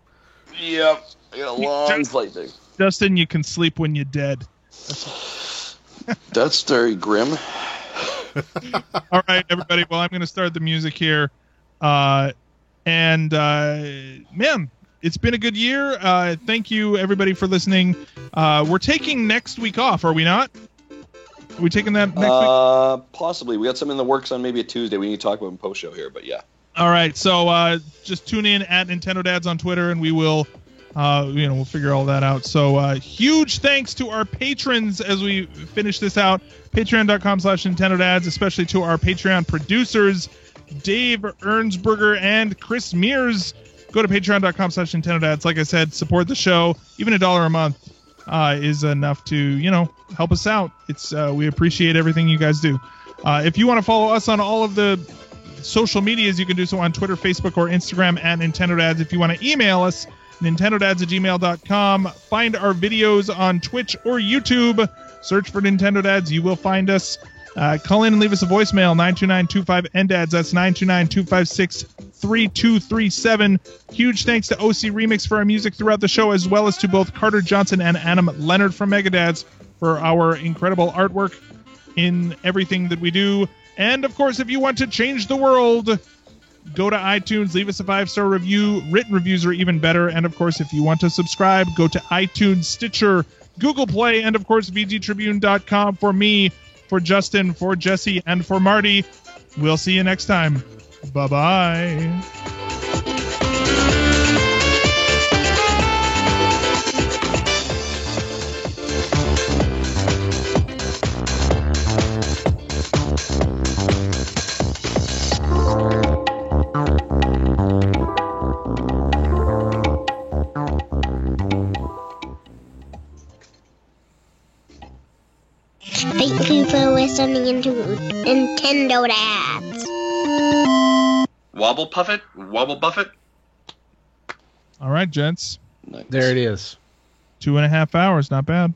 Yep. I got a long flight day. Justin, you can sleep when you're dead. That's very grim. All right, everybody. Well, I'm going to start the music here. Man, it's been a good year. Thank you, everybody, for listening. We're taking next week off, are we not? Are we taking that next week? Possibly. We got something in the works on maybe a Tuesday. We need to talk about in post-show here, but yeah. All right, so just tune in at Nintendo Dads on Twitter, and we will... we'll figure all that out. So huge thanks to our patrons as we finish this out. Patreon.com/Nintendo Dads, especially to our Patreon producers, Dave Ernsberger and Chris Mears. Go to Patreon.com/Nintendo Dads. Like I said, support the show. Even $1 a month is enough to, help us out. It's we appreciate everything you guys do. If you want to follow us on all of the social medias, you can do so on Twitter, Facebook, or Instagram at Nintendo Dads. If you want to email us, nintendodads@gmail.com. Find our videos on Twitch or YouTube. Search for Nintendo Dads. You will find us. Call in and leave us a voicemail, 929-25-NDADS. That's 929-256-3237. Huge thanks to OC Remix for our music throughout the show, as well as to both Carter Johnson and Adam Leonard from Megadads for our incredible artwork in everything that we do. And, of course, if you want to change the world, go to iTunes, leave us a 5-star review. Written reviews are even better. And, of course, if you want to subscribe, go to iTunes, Stitcher, Google Play, and, of course, VGTribune.com. For me, for Justin, for Jesse, and for Marty, we'll see you next time. Bye-bye. Thank you for listening to Nintendo Dads. Wobble Puffet? Wobble Buffet? All right, gents. Nice. There it is. 2.5 hours. Not bad.